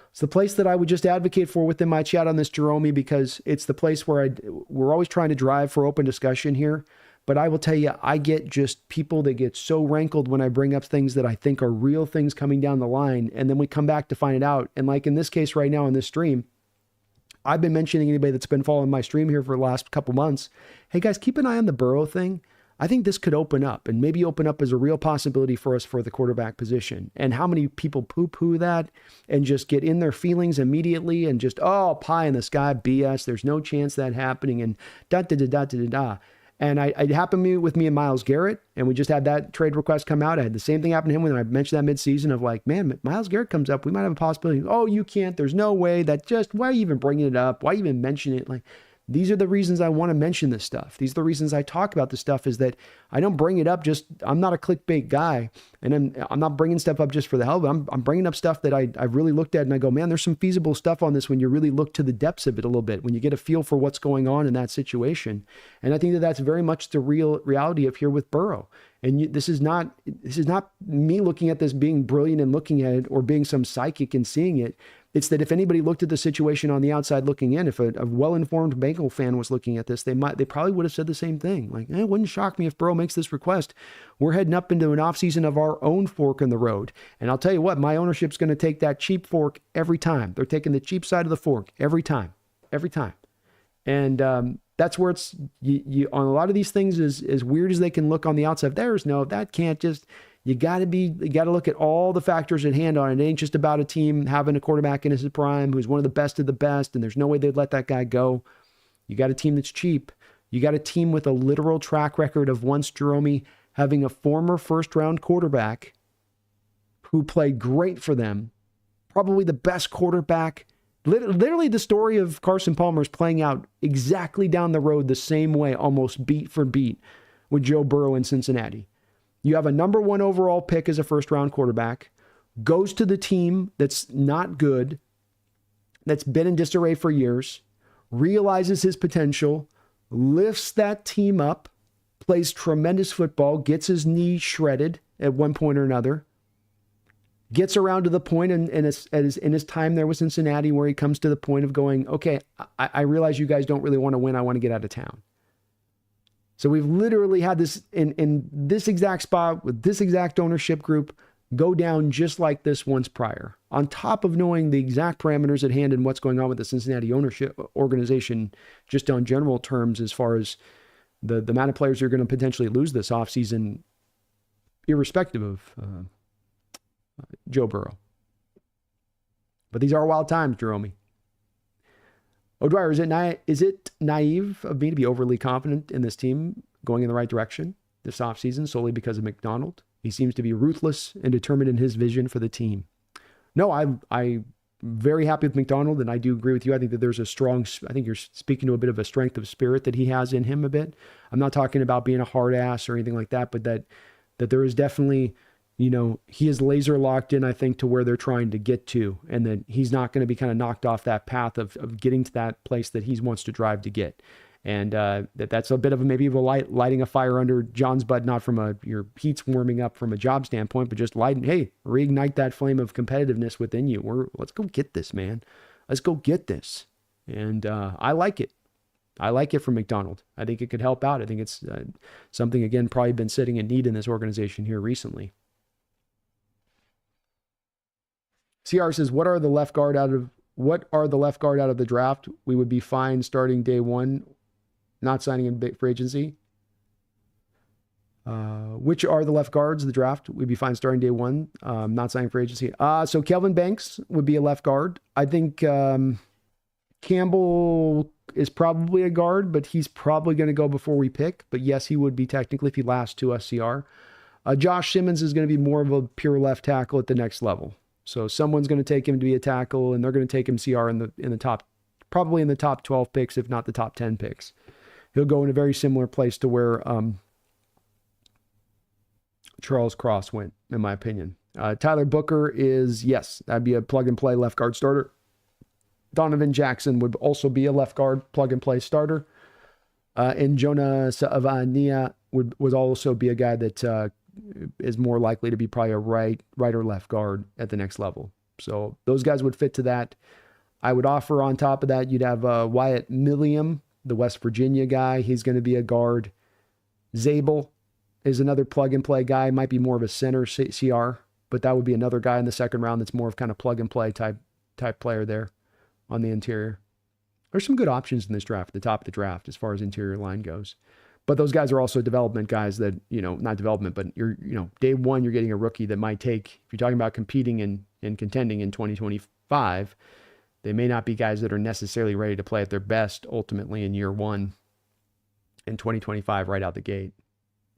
It's the place that I would just advocate for within my chat on this, Jerome, because it's the place where we're always trying to drive for open discussion here. But I will tell you, I get just people that get so rankled when I bring up things that I think are real things coming down the line. And then we come back to find it out. And like in this case right now in this stream, I've been mentioning anybody that's been following my stream here for the last couple months. Hey guys, keep an eye on the Burrow thing. I think this could open up, and maybe open up as a real possibility for us for the quarterback position. And how many people poo-poo that and just get in their feelings immediately and just, pie in the sky, BS. There's no chance that happening, and da-da-da-da-da-da. And it happened with me and Myles Garrett, and we just had that trade request come out. I had the same thing happen to him when I mentioned that midseason of like, man, Myles Garrett comes up, we might have a possibility. Oh, you can't. There's no way. Why are you even bringing it up? Why even mention it? Like, These are the reasons I want to mention this stuff. These are the reasons I talk about this stuff, is that I don't bring it up I'm not a clickbait guy, and I'm not bringing stuff up just for the hell of it. I'm bringing up stuff that I've really looked at and I go, man, there's some feasible stuff on this when you really look to the depths of it a little bit, when you get a feel for what's going on in that situation. And I think that that's very much the reality of here with Burrow. And this is not me looking at this being brilliant and looking at it, or being some psychic and seeing it. It's that if anybody looked at the situation on the outside looking in, if a well-informed Bengal fan was looking at this, they probably would have said the same thing. Like, it wouldn't shock me if Burrow makes this request. We're heading up into an offseason of our own fork in the road. And I'll tell you what, my ownership's going to take that cheap fork every time. They're taking the cheap side of the fork every time. And that's where it's, you on a lot of these things, as weird as they can look on the outside, that can't just, you got to look at all the factors at hand on it. It ain't just about a team having a quarterback in his prime who's one of the best of the best, and there's no way they'd let that guy go. You got a team that's cheap. You got a team with a literal track record of once Jerome having a former first-round quarterback who played great for them, probably the best quarterback. Literally the story of Carson Palmer is playing out exactly down the road the same way, almost beat for beat, with Joe Burrow in Cincinnati. You have a number 1 overall pick as a first-round quarterback, goes to the team that's not good, that's been in disarray for years, realizes his potential, lifts that team up, plays tremendous football, gets his knee shredded at one point or another, gets around to the point in his time there with Cincinnati where he comes to the point of going, okay, I realize you guys don't really want to win. I want to get out of town. So we've literally had this in this exact spot with this exact ownership group go down just like this once prior, on top of knowing the exact parameters at hand and what's going on with the Cincinnati ownership organization, just on general terms, as far as the amount of players you're going to potentially lose this offseason, irrespective of Joe Burrow. But these are wild times, Jerome. O'Dwyer, is it naive of me to be overly confident in this team going in the right direction this offseason solely because of McDonald? He seems to be ruthless and determined in his vision for the team. No, I'm very happy with McDonald, and I do agree with you. I think that there's I think you're speaking to a bit of a strength of spirit that he has in him a bit. I'm not talking about being a hard ass or anything like that, but that there is definitely, he is laser locked in, I think, to where they're trying to get to, and that he's not going to be kind of knocked off that path of getting to that place that he wants to drive to get. And that's a bit of maybe lighting a fire under John's butt, not from your heat's warming up from a job standpoint, but just reignite that flame of competitiveness within you. Let's go get this, man. Let's go get this. And I like it. I like it from McDonald. I think it could help out. I think it's something, again, probably been sitting in need in this organization here recently. CR says, what are the left guard out of the draft? We would be fine starting day one, not signing in free agency. Which are the left guards of the draft? We'd be fine starting day one, not signing free agency. So Kelvin Banks would be a left guard. I think Campbell is probably a guard, but he's probably going to go before we pick. But yes, he would be technically if he lasts to us, CR. Josh Simmons is going to be more of a pure left tackle at the next level. So someone's going to take him to be a tackle, and they're going to take him CR in the top, probably in the top 12 picks, if not the top 10 picks. He'll go in a very similar place to where Charles Cross went, in my opinion. Tyler Booker is, yes, that'd be a plug-and-play left guard starter. Donovan Jackson would also be a left guard plug-and-play starter. And Jonah Savania would also be a guy that is more likely to be probably a right or left guard at the next level. So those guys would fit to that. I would offer on top of that, you'd have Wyatt Milliam, the West Virginia guy. He's going to be a guard. Zabel is another plug-and-play guy. Might be more of a center CR, but that would be another guy in the second round that's more of kind of plug-and-play type player there on the interior. There's some good options in this draft, at the top of the draft, as far as interior line goes. But those guys are also development guys that, not development, but day one, you're getting a rookie that might take, if you're talking about competing and contending in 2025, they may not be guys that are necessarily ready to play at their best ultimately in year one in 2025 right out the gate.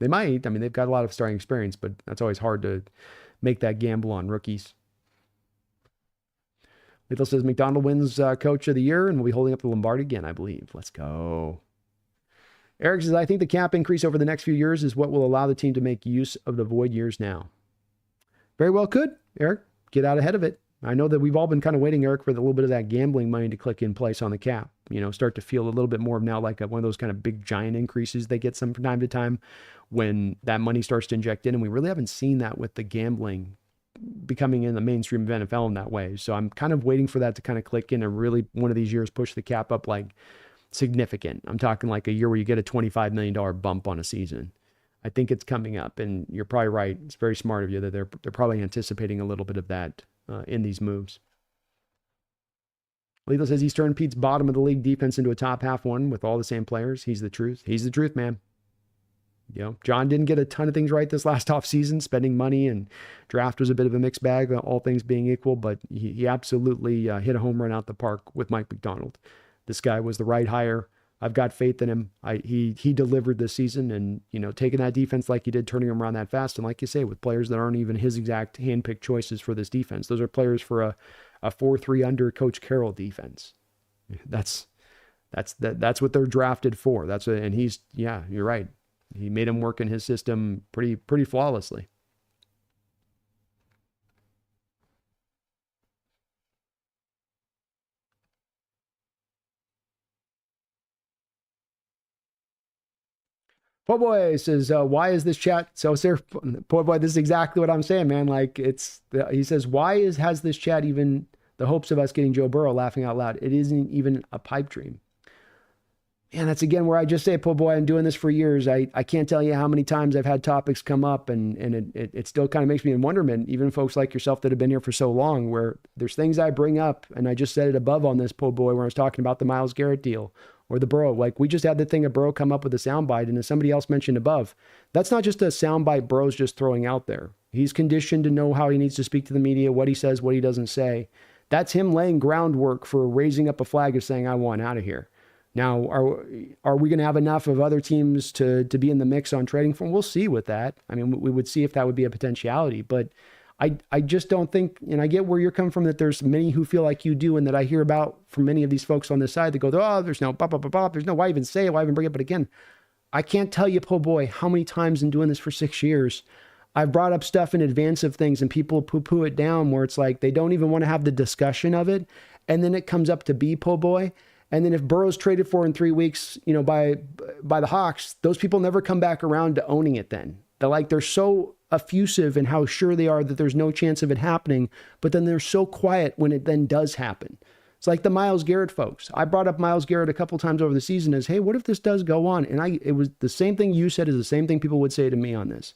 They might. I mean, they've got a lot of starting experience, but that's always hard to make that gamble on rookies. Lethal says McDonald wins coach of the year and will be holding up the Lombardi again, I believe. Let's go. Eric says, I think the cap increase over the next few years is what will allow the team to make use of the void years now. Very well could, Eric. Get out ahead of it. I know that we've all been kind of waiting, Eric, for the little bit of that gambling money to click in place on the cap. Start to feel a little bit more of now like one of those kind of big giant increases they get some from time to time when that money starts to inject in. And we really haven't seen that with the gambling becoming in the mainstream of NFL in that way. So I'm kind of waiting for that to kind of click in and really one of these years push the cap up like significant. I'm talking like a year where you get a $25 million bump on a season. I think it's coming up, and you're probably right. It's very smart of you that they're probably anticipating a little bit of that in these moves. Lethal says he's turned Pete's bottom of the league defense into a top half one with all the same players. He's the truth. He's the truth, man. John didn't get a ton of things right this last offseason. Spending money and draft was a bit of a mixed bag, all things being equal, but he absolutely hit a home run out the park with Mike McDonald. This guy was the right hire. I've got faith in him. He delivered this season, and taking that defense like he did, turning them around that fast, and like you say, with players that aren't even his exact handpicked choices for this defense. Those are players for a 4-3 under Coach Carroll defense. That's what they're drafted for. And he's, you're right. He made him work in his system pretty flawlessly. Po Boy says, why is this chat so sir? Po Boy, this is exactly what I'm saying, man. Like he says, has this chat even the hopes of us getting Joe Burrow? Laughing out loud. It isn't even a pipe dream. And that's again where I just say, Po Boy, I'm doing this for years. I can't tell you how many times I've had topics come up, and it still kind of makes me in wonderment, even folks like yourself that have been here for so long, where there's things I bring up, and I just said it above on this, Po Boy, where I was talking about the Myles Garrett deal. Or the Burrow, like we just had the thing of Burrow come up with a soundbite, and as somebody else mentioned above, that's not just a soundbite Burrow's just throwing out there. He's conditioned to know how he needs to speak to the media, what he says, what he doesn't say. That's him laying groundwork for raising up a flag of saying, I want out of here. Now, are we going to have enough of other teams to be in the mix on trading for him? We'll see with that. I mean, we would see if that would be a potentiality, but I just don't think, and I get where you're coming from, that there's many who feel like you do, and that I hear about from many of these folks on this side that go, oh, there's no there's no, why even say it, why even bring it? But again, I can't tell you, Po Boy, how many times in doing this for 6 years, I've brought up stuff in advance of things and people poo-poo it down where it's like they don't even want to have the discussion of it. And then it comes up to be, Po Boy. And then if Burrow's traded for in 3 weeks, by the Hawks, those people never come back around to owning it then. They're so effusive in how sure they are that there's no chance of it happening, but then they're so quiet when it then does happen. It's like the Myles Garrett folks. I brought up Myles Garrett a couple times over the season as, hey, what if this does go on? And it was the same thing you said is the same thing people would say to me on this.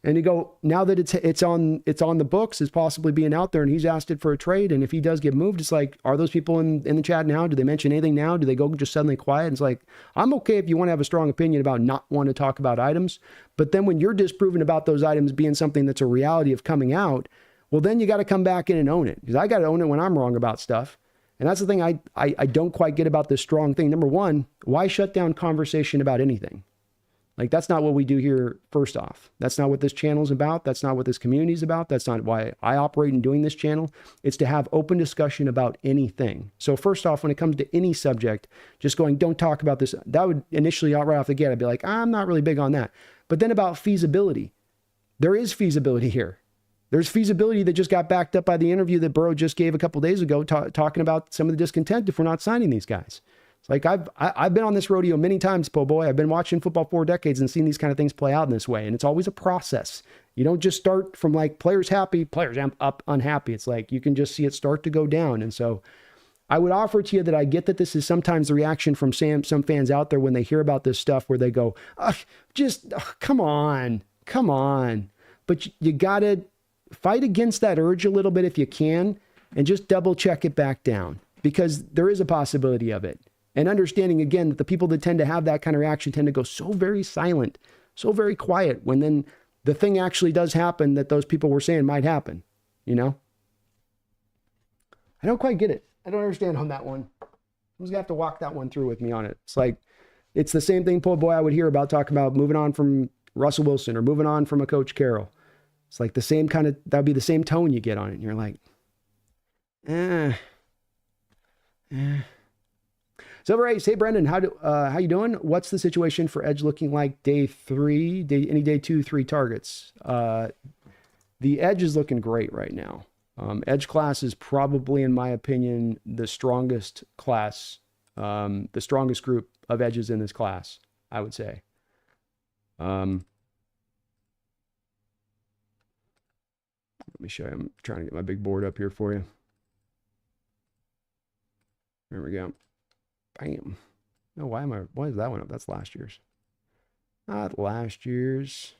And you go, now that it's on the books, it's possibly being out there, and he's asked it for a trade. And if he does get moved, it's like, are those people in the chat now? Do they mention anything now? Do they go just suddenly quiet? And it's like, I'm okay if you want to have a strong opinion about not want to talk about items. But then when you're disproven about those items being something that's a reality of coming out, well, then you got to come back in and own it. Because I got to own it when I'm wrong about stuff. And that's the thing I don't quite get about this strong thing. Number one, why shut down conversation about anything? Like, that's not what we do here, first off. That's not what this channel is about. That's not what this community is about. That's not why I operate in doing this channel. It's to have open discussion about anything. So first off, when it comes to any subject, just going, don't talk about this. That would initially, right off the gate, I'd be like, I'm not really big on that. But then about feasibility. There is feasibility here. There's feasibility that just got backed up by the interview that Burrow just gave a couple days ago, talking about some of the discontent if we're not signing these guys. Like I've been on this rodeo many times, Po Boy. I've been watching football 4 decades and seen these kind of things play out in this way. And it's always a process. You don't just start from like players happy, players up unhappy. It's like you can just see it start to go down. And so I would offer to you that I get that this is sometimes the reaction from some fans out there when they hear about this stuff where they go, come on. But you got to fight against that urge a little bit if you can, and just double check it back down, because there is a possibility of it. And understanding, again, that the people that tend to have that kind of reaction tend to go so very silent, so very quiet, when then the thing actually does happen that those people were saying might happen, I don't quite get it. I don't understand on that one. Who's going to have to walk that one through with me on it? It's like, it's the same thing, Po Boy, I would hear about talking about moving on from Russell Wilson or moving on from a Coach Carroll. It's like the same kind of, that would be the same tone you get on it. And you're like, Silver Ace, hey Brendan, how you doing? What's the situation for edge looking like day 3? Any day 2, 3 targets? The edge is looking great right now. Edge class is probably, in my opinion, the strongest class, the strongest group of edges in this class, I would say. Let me show you. I'm trying to get my big board up here for you. There we go. Bam. No, why is that one up? That's last year's. Not last year's.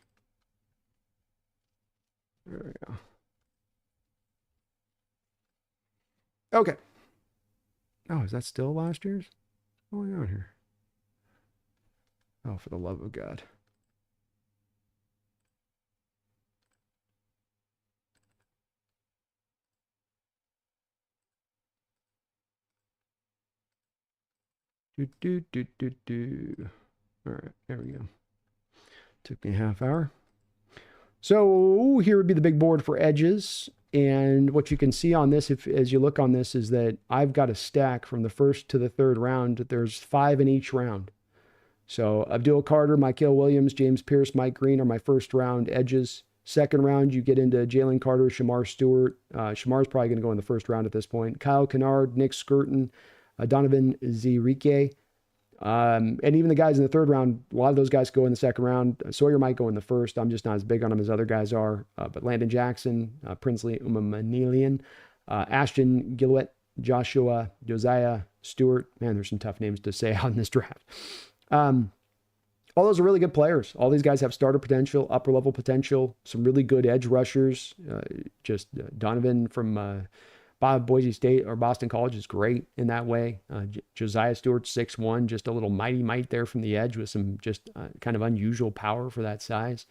There we go. Okay. Oh, is that still last year's? What's going on here? Oh, for the love of God. All right, there we go. Took me a half hour. So here would be the big board for edges. And what you can see on this, as you look on this, is that I've got a stack from the first to the third round. There's 5 in each round. So Abdul Carter, Mykel Williams, James Pierce, Mike Green are my first round edges. Second round, you get into Jalen Carter, Shamar Stewart. Shamar's probably going to go in the first round at this point. Kyle Kennard, Nick Skirton, Donovan Zirike. And even the guys in the third round, a lot of those guys go in the second round. Sawyer might go in the first. I'm just not as big on him as other guys are. But Landon Jackson, Princely Umamanilian, Ashton Gillette, Joshua, Josiah Stewart. Man, there's some tough names to say out in this draft. All those are really good players. All these guys have starter potential, upper level potential, some really good edge rushers. Donovan from Boise State or Boston College is great in that way. Josiah Stewart, 6'1", just a little mighty might there from the edge with some just kind of unusual power for that size.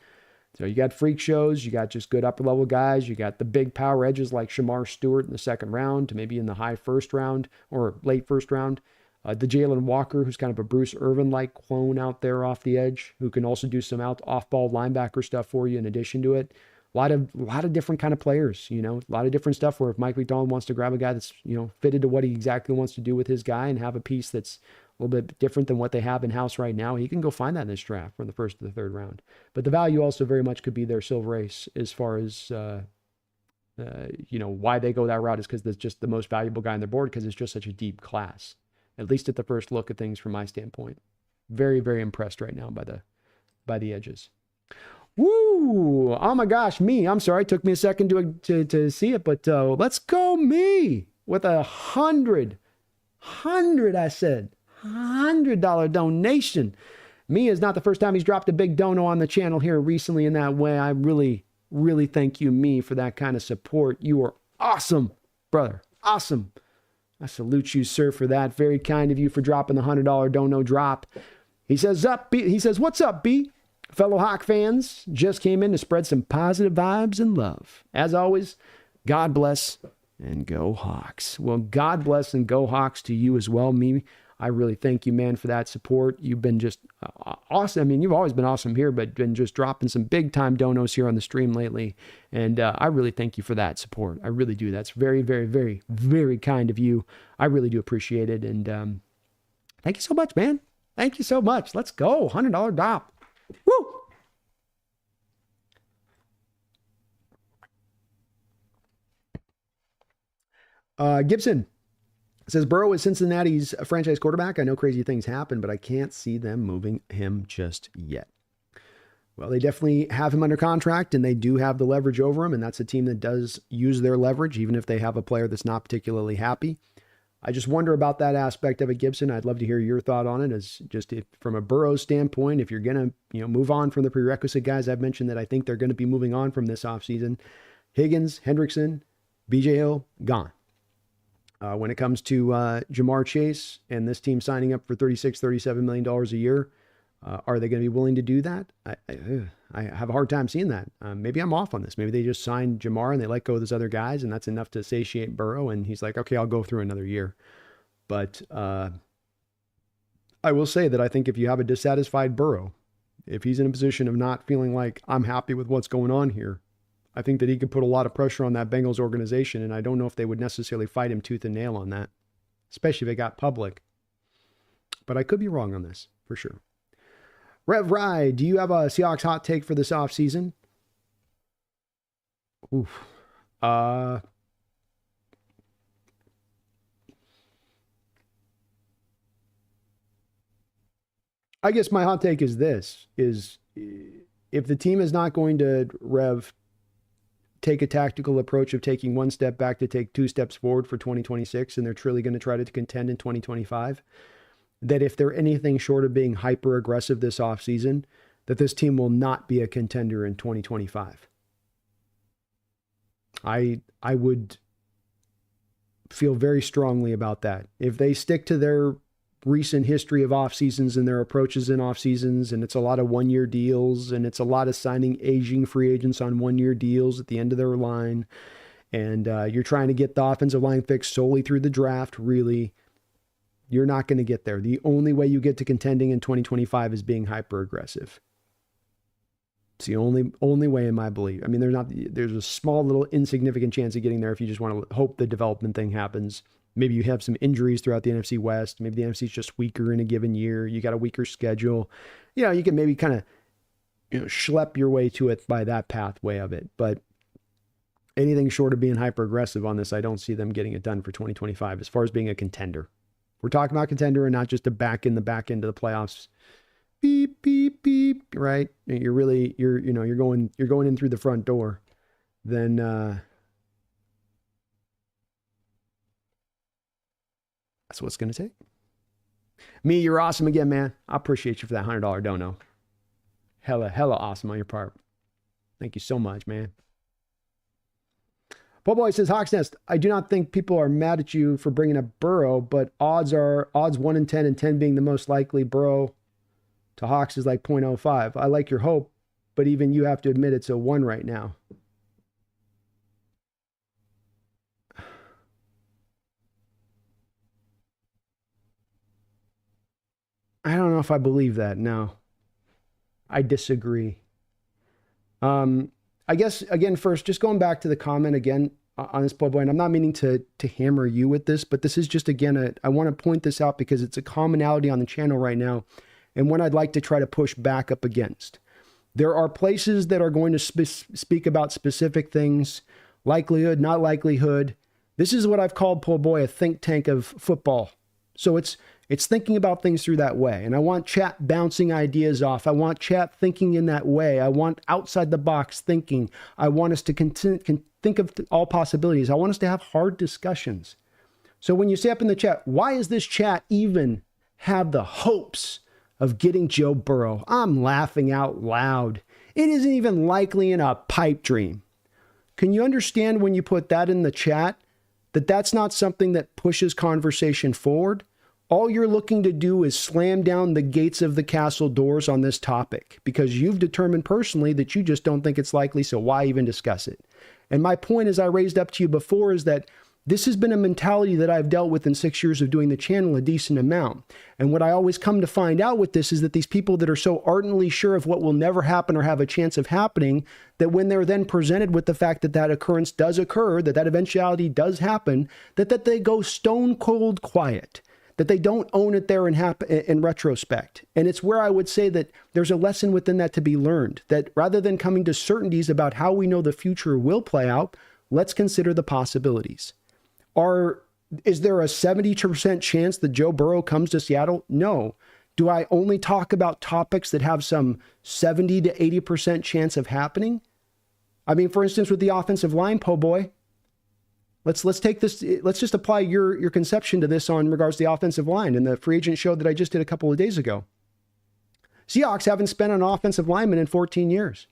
So you got freak shows, you got just good upper level guys, you got the big power edges like Shamar Stewart in the second round to maybe in the high first round or late first round. The Jalen Walker, who's kind of a Bruce Irvin-like clone out there off the edge, who can also do some off-ball linebacker stuff for you in addition to it. A lot of different kind of players, a lot of different stuff where if Mike McDonald wants to grab a guy that's, fitted to what he exactly wants to do with his guy and have a piece that's a little bit different than what they have in-house right now, he can go find that in this draft from the first to the third round. But the value also very much could be their silver ace as far as, why they go that route is because that's just the most valuable guy on their board because it's just such a deep class, at least at the first look at things from my standpoint. Very, very impressed right now by the edges. Woo! Oh my gosh, me. I'm sorry. It took me a second to see it, but let's go me with 100, I said. $100 donation. Me is not the first time he's dropped a big dono on the channel here recently in that way. I really, really thank you, me, for that kind of support. You are awesome, brother. Awesome. I salute you, sir, for that. Very kind of you for dropping the $100 dono drop. He says, what's up, B? Fellow Hawk fans, just came in to spread some positive vibes and love. As always, God bless and go Hawks. Well, God bless and go Hawks to you as well, me. I really thank you, man, for that support. You've been just awesome. I mean, you've always been awesome here, but been just dropping some big-time donos here on the stream lately. And I really thank you for that support. I really do. That's very, very, very, very kind of you. I really do appreciate it. And thank you so much, man. Thank you so much. Let's go. $100 drop. Woo! Gibson says, Burrow is Cincinnati's franchise quarterback. I know crazy things happen, but I can't see them moving him just yet. Well, they definitely have him under contract, and they do have the leverage over him, and that's a team that does use their leverage, even if they have a player that's not particularly happy. I just wonder about that aspect of it, Gibson. I'd love to hear your thought on it as just from a Burrow standpoint, if you're going to move on from the prerequisite guys I've mentioned that I think they're going to be moving on from this offseason. Higgins, Hendrickson, BJ Hill, gone. When it comes to Jamar Chase and this team signing up for $36, $37 million a year, are they going to be willing to do that? I have a hard time seeing that. Maybe I'm off on this. Maybe they just signed Jamar and they let go of those other guys, and that's enough to satiate Burrow. And he's like, okay, I'll go through another year. But I will say that I think if you have a dissatisfied Burrow, if he's in a position of not feeling like I'm happy with what's going on here, I think that he could put a lot of pressure on that Bengals organization. And I don't know if they would necessarily fight him tooth and nail on that. especially if it got public. But I could be wrong on this, for sure. Rev Rye, do you have a Seahawks hot take for this offseason? Oof. I guess my hot take is this, is if the team is not going to, Rev, take a tactical approach of taking one step back to take two steps forward for 2026, and they're truly going to try to contend in 2025, that if they're anything short of being hyper aggressive this offseason, that this team will not be a contender in 2025. I would feel very strongly about that. If they stick to their recent history of off seasons and their approaches in off seasons, and it's a lot of 1-year deals, and it's a lot of signing aging free agents on 1-year deals at the end of their line, and you're trying to get the offensive line fixed solely through the draft, really, you're not going to get there. The only way you get to contending in 2025 is being hyper aggressive. It's the only way in my belief. I mean, there's a small little insignificant chance of getting there if you just want to hope the development thing happens. Maybe you have some injuries throughout the NFC West. Maybe the NFC is just weaker in a given year. You got a weaker schedule. You can maybe kind of, schlep your way to it by that pathway of it. But anything short of being hyper aggressive on this, I don't see them getting it done for 2025 as far as being a contender. We're talking about contender and not just a back end of the playoffs. Beep, beep, beep, right? You're going in through the front door. Then that's what it's going to take. Me, you're awesome again, man. I appreciate you for that $100 dono. Hella awesome on your part. Thank you so much, man. Paul Boy says, Hawks Nest, I do not think people are mad at you for bringing up Burrow, but odds 1 in 10 and 10 being the most likely. Burrow to Hawks is like 0.05. I like your hope, but even you have to admit it's a 1 right now. I don't know if I believe that. No, I disagree. I guess, again, first, just going back to the comment again on this Paul Boy, and I'm not meaning to hammer you with this, but this is just, again, I want to point this out because it's a commonality on the channel right now and one I'd like to try to push back up against. There are places that are going to speak about specific things, likelihood, not likelihood. This is what I've called, Paul Boy, a think tank of football. So it's thinking about things through that way. And I want chat bouncing ideas off. I want chat thinking in that way. I want outside the box thinking. I want us to think of all possibilities. I want us to have hard discussions. So when you say up in the chat, why is this chat even have the hopes of getting Joe Burrow? I'm laughing out loud. It isn't even likely in a pipe dream. Can you understand when you put that in the chat that that's not something that pushes conversation forward? All you're looking to do is slam down the gates of the castle doors on this topic because you've determined personally that you just don't think it's likely, so why even discuss it? And my point, as I raised up to you before, is that this has been a mentality that I've dealt with in 6 years of doing the channel a decent amount. And what I always come to find out with this is that these people that are so ardently sure of what will never happen or have a chance of happening, that when they're then presented with the fact that that occurrence does occur, that eventuality does happen, that they go stone cold quiet, that they don't own it there in retrospect. And it's where I would say that there's a lesson within that to be learned, that rather than coming to certainties about how we know the future will play out, let's consider the possibilities. Is there a 70% chance that Joe Burrow comes to Seattle? No. Do I only talk about topics that have some 70 to 80% chance of happening? I mean, for instance, with the offensive line, po' boy, let's take this. Let's just apply your conception to this on regards to the offensive line and the free agent show that I just did a couple of days ago. Seahawks haven't spent an offensive lineman in 14 years.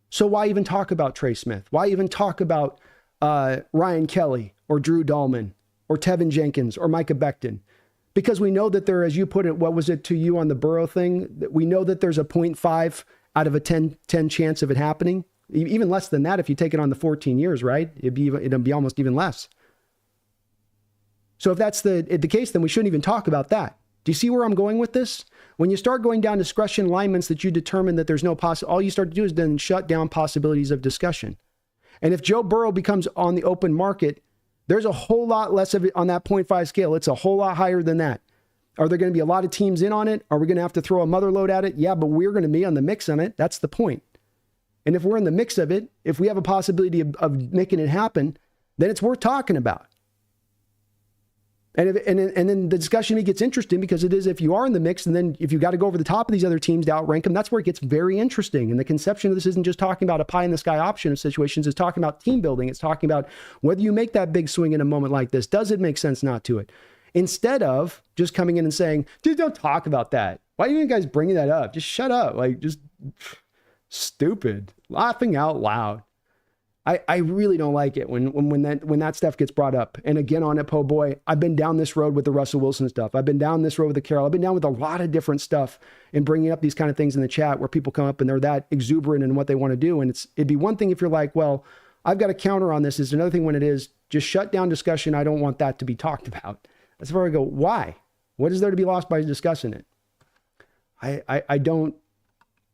So why even talk about Trey Smith? Why even talk about Ryan Kelly or Drew Dahlman or Tevin Jenkins or Micah Becton? Because we know that there, as you put it, what was it to you on the Burrow thing? That we know that there's a 0.5 out of a 10 chance of it happening. Even less than that if you take it on the 14 years, right? It'd be almost even less. So if that's the case, then we shouldn't even talk about that. Do you see where I'm going with this? When you start going down discussion alignments that you determine that there's no all you start to do is then shut down possibilities of discussion. And if Joe Burrow becomes on the open market, There's a whole lot less of it on that 0.5 scale. It's a whole lot higher than that. Are there going to be a lot of teams in on it? Are we going to have to throw a mother load at it? Yeah, but we're going to be on the mix on it. That's the point. And if we're in the mix of it, if we have a possibility of making it happen, then it's worth talking about. And then the discussion gets interesting, because it is if you are in the mix, and then if you got to go over the top of these other teams to outrank them, that's where it gets very interesting. And the conception of this isn't just talking about a pie in the sky option of situations. It's talking about team building. It's talking about whether you make that big swing in a moment like this. Does it make sense not to it? Instead of just coming in and saying, dude, don't talk about that. Why are you guys bringing that up? Just shut up. Like, just stupid. Laughing out loud. I really don't like it when that stuff gets brought up. And again, on it, po' boy, I've been down this road with the Russell Wilson stuff. I've been down this road with the Carroll. I've been down with a lot of different stuff and bringing up these kind of things in the chat where people come up and they're that exuberant in what they want to do. And it'd be one thing if you're like, well, I've got a counter on this. It's another thing when it is just shut down discussion. I don't want that to be talked about. That's where I go, why? What is there to be lost by discussing it? I don't,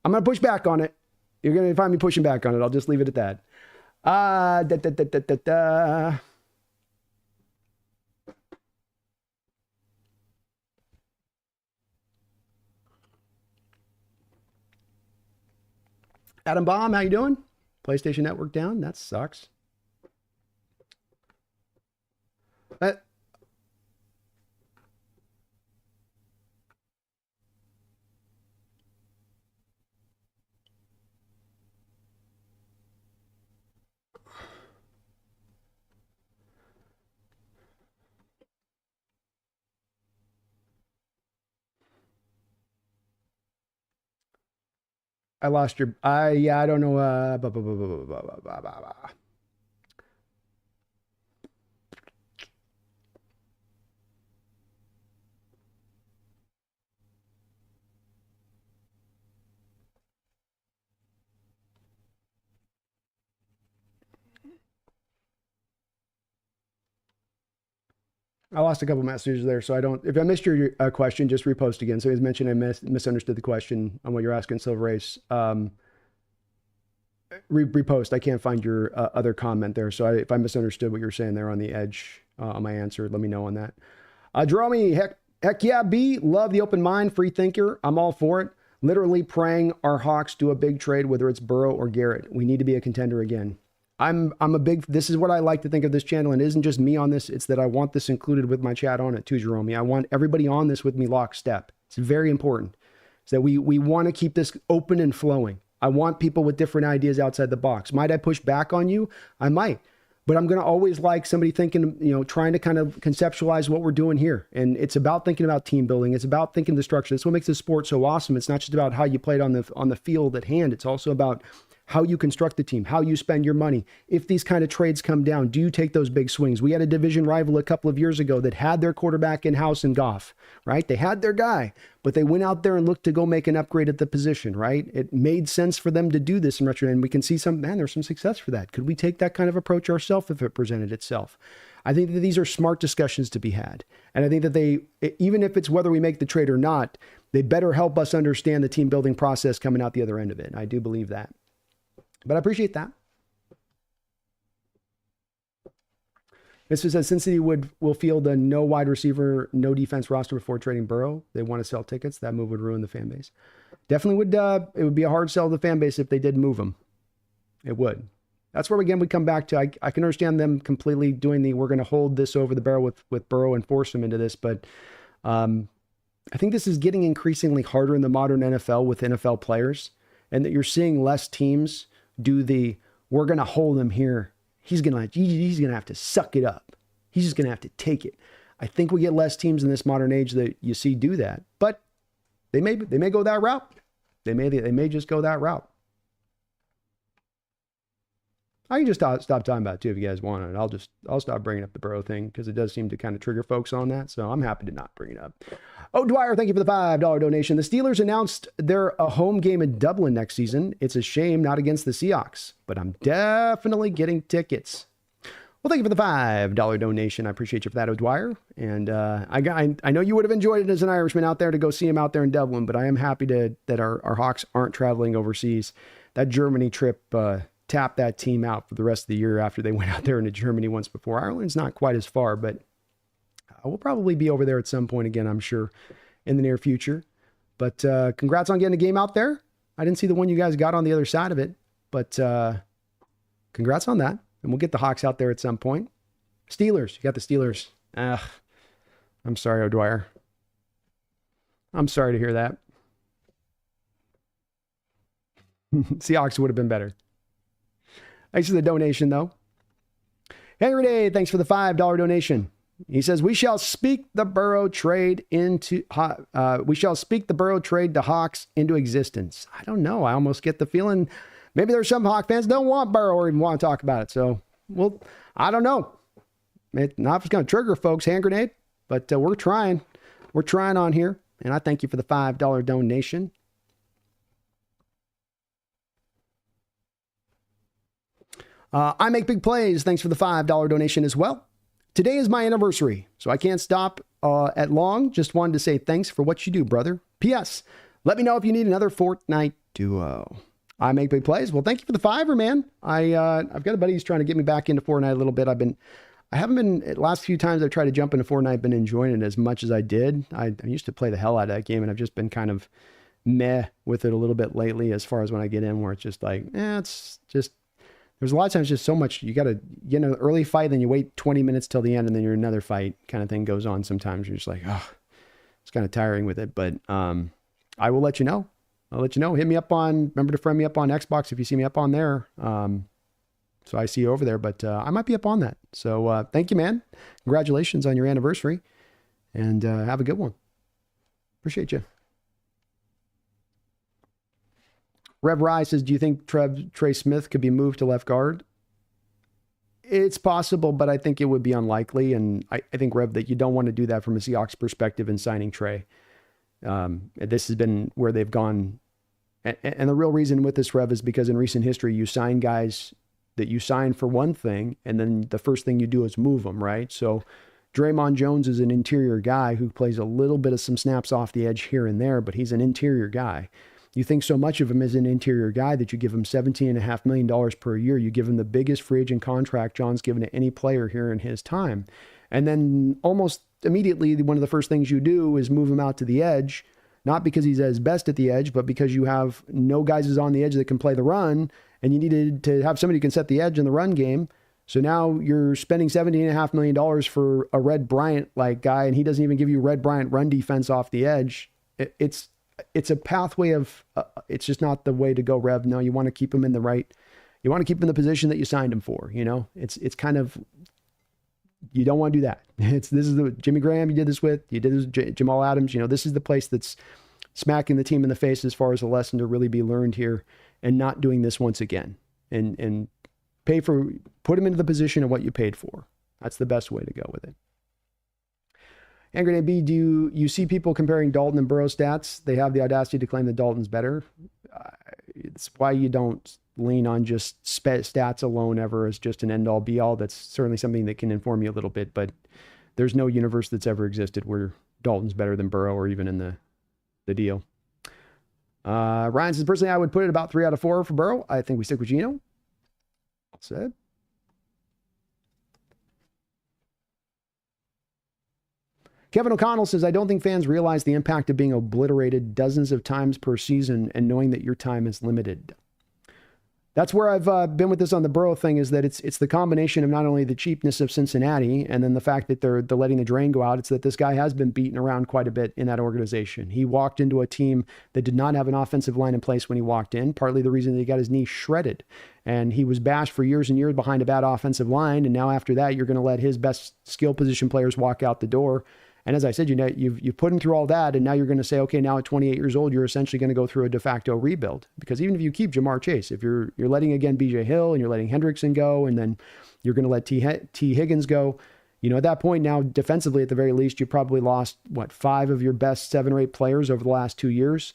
I'm going to push back on it. You're going to find me pushing back on it. I'll just leave it at that. Adam Baum, how you doing? PlayStation Network down? That sucks. I lost your, yeah, I don't know. I lost a couple messages there, so I don't. If I missed your question, just repost again. So as mentioned, I misunderstood the question on what you're asking, Silver Race. Repost. I can't find your other comment there. So if I misunderstood what you're saying there on the edge on my answer, let me know on that. Jerome, heck yeah, B. Love the open mind, free thinker. I'm all for it. Literally praying our Hawks do a big trade, whether it's Burrow or Garrett. We need to be a contender again. I'm a big, this is what I like to think of this channel, and it isn't just me on this, it's that I want this included with my chat on it too, Jerome. I want everybody on this with me lockstep. It's very important. So that we want to keep this open and flowing. I want people with different ideas outside the box. Might I push back on you? I might. But I'm going to always like somebody thinking, trying to kind of conceptualize what we're doing here. And it's about thinking about team building. It's about thinking the structure. That's what makes this sport so awesome. It's not just about how you play it on the field at hand. It's also about how you construct the team, how you spend your money. If these kind of trades come down, do you take those big swings? We had a division rival a couple of years ago that had their quarterback in-house in Goff, right? They had their guy, but they went out there and looked to go make an upgrade at the position, right? It made sense for them to do this in retro, and we can see there's some success for that. Could we take that kind of approach ourselves if it presented itself? I think that these are smart discussions to be had. And I think that they, even if it's whether we make the trade or not, they better help us understand the team building process coming out the other end of it. I do believe that. But I appreciate that. Mr. says Cincinnati will field a no wide receiver, no defense roster before trading Burrow. They want to sell tickets. That move would ruin the fan base. Definitely would. It would be a hard sell to the fan base if they did move him. It would. That's where again we come back to. I can understand them completely doing we're going to hold this over the barrel with Burrow and force him into this, but I think this is getting increasingly harder in the modern NFL with NFL players, and that you're seeing less teams do we're going to hold him here. He's going to have to suck it up. He's just going to have to take it. I think we get less teams in this modern age that you see do that, but they may go that route. They may just go that route. I can just stop talking about it too if you guys want it. I'll stop bringing up the Burrow thing because it does seem to kind of trigger folks on that. So I'm happy to not bring it up. Oh, Dwyer, thank you for the $5 donation. The Steelers announced they're a home game in Dublin next season. It's a shame not against the Seahawks, but I'm definitely getting tickets. Well, thank you for the $5 donation. I appreciate you for that, O'Dwyer. And I know you would have enjoyed it as an Irishman out there to go see him out there in Dublin, but I am happy that our Hawks aren't traveling overseas. That Germany trip tap that team out for the rest of the year after they went out there into Germany once before. Ireland's not quite as far, but we'll probably be over there at some point again, I'm sure, in the near future. But congrats on getting a game out there. I didn't see the one you guys got on the other side of it, but congrats on that. And we'll get the Hawks out there at some point. Steelers, you got the Steelers. I'm sorry, O'Dwyer. I'm sorry to hear that. Seahawks would have been better. Thanks for the donation, though. Henry Day, thanks for the $5 donation. He says, we shall speak the Burrow trade to Hawks into existence. I don't know. I almost get the feeling maybe there's some Hawk fans don't want Burrow or even want to talk about it. So, well, I don't know. Not if it's going to trigger folks, hand grenade, but we're trying. We're trying on here. And I thank you for the $5 donation. I make big plays. Thanks for the $5 donation as well. Today is my anniversary, so I can't stop at long. Just wanted to say thanks for what you do, brother. P.S. Let me know if you need another Fortnite duo. I make big plays. Well, thank you for the $5, man. I've got a buddy who's trying to get me back into Fortnite a little bit. I haven't been, the last few times I've tried to jump into Fortnite, been enjoying it as much as I did. I used to play the hell out of that game, and I've just been kind of meh with it a little bit lately as far as when I get in, where it's just like, it's just, there's a lot of times just so much, you got to get an early fight, then you wait 20 minutes till the end, and then you're another fight kind of thing goes on. Sometimes you're just like, oh, it's kind of tiring with it, but I will let you know. I'll let you know. Hit me up remember to friend me up on Xbox if you see me up on there. So I see you over there, but I might be up on that. So thank you, man. Congratulations on your anniversary, and have a good one. Appreciate you. Rev Rye says, do you think Trey Smith could be moved to left guard? It's possible, but I think it would be unlikely. And I think, Rev, that you don't want to do that from a Seahawks perspective in signing Trey. This has been where they've gone. And the real reason with this, Rev, is because in recent history, you sign guys that you sign for one thing, and then the first thing you do is move them, right? So Draymond Jones is an interior guy who plays a little bit of some snaps off the edge here and there, but he's an interior guy. You think so much of him as an interior guy that you give him $17.5 million per year. You give him the biggest free agent contract John's given to any player here in his time. And then almost immediately, one of the first things you do is move him out to the edge, not because he's at his best at the edge, but because you have no guys on the edge that can play the run, and you needed to have somebody who can set the edge in the run game. So now you're spending $17.5 million for a Red Bryant-like guy, and he doesn't even give you Red Bryant run defense off the edge. It's a pathway of, it's just not the way to go, Rev. No, you want to keep him in the right, you want to keep him in the position that you signed him for, you know? It's kind of, you don't want to do that. This is the Jimmy Graham you did this with, you did this with Jamal Adams, you know, this is the place that's smacking the team in the face as far as a lesson to really be learned here, and not doing this once again, and put him into the position of what you paid for. That's the best way to go with it. Angry B, do you see people comparing Dalton and Burrow stats? They have the audacity to claim that Dalton's better. It's why you don't lean on just stats alone ever as just an end-all be-all. That's certainly something that can inform you a little bit, but there's no universe that's ever existed where Dalton's better than Burrow or even in the deal. Ryan says, personally, I would put it about 3 out of 4 for Burrow. I think we stick with Geno. All said. Kevin O'Connell says, I don't think fans realize the impact of being obliterated dozens of times per season and knowing that your time is limited. That's where I've been with this on the Burrow thing, is that it's the combination of not only the cheapness of Cincinnati and then the fact that they're letting the drain go out. It's that this guy has been beaten around quite a bit in that organization. He walked into a team that did not have an offensive line in place when he walked in, partly the reason that he got his knee shredded. And he was bashed for years and years behind a bad offensive line. And now after that, you're going to let his best skill position players walk out the door. And as I said, you know, you've put him through all that, and now you're going to say, okay, now at 28 years old, you're essentially going to go through a de facto rebuild. Because even if you keep Jamar Chase, if you're letting again BJ Hill and you're letting Hendrickson go, and then you're going to let T Higgins go, you know, at that point now, defensively at the very least, you probably lost 5 of your best 7 or 8 players over the last 2 years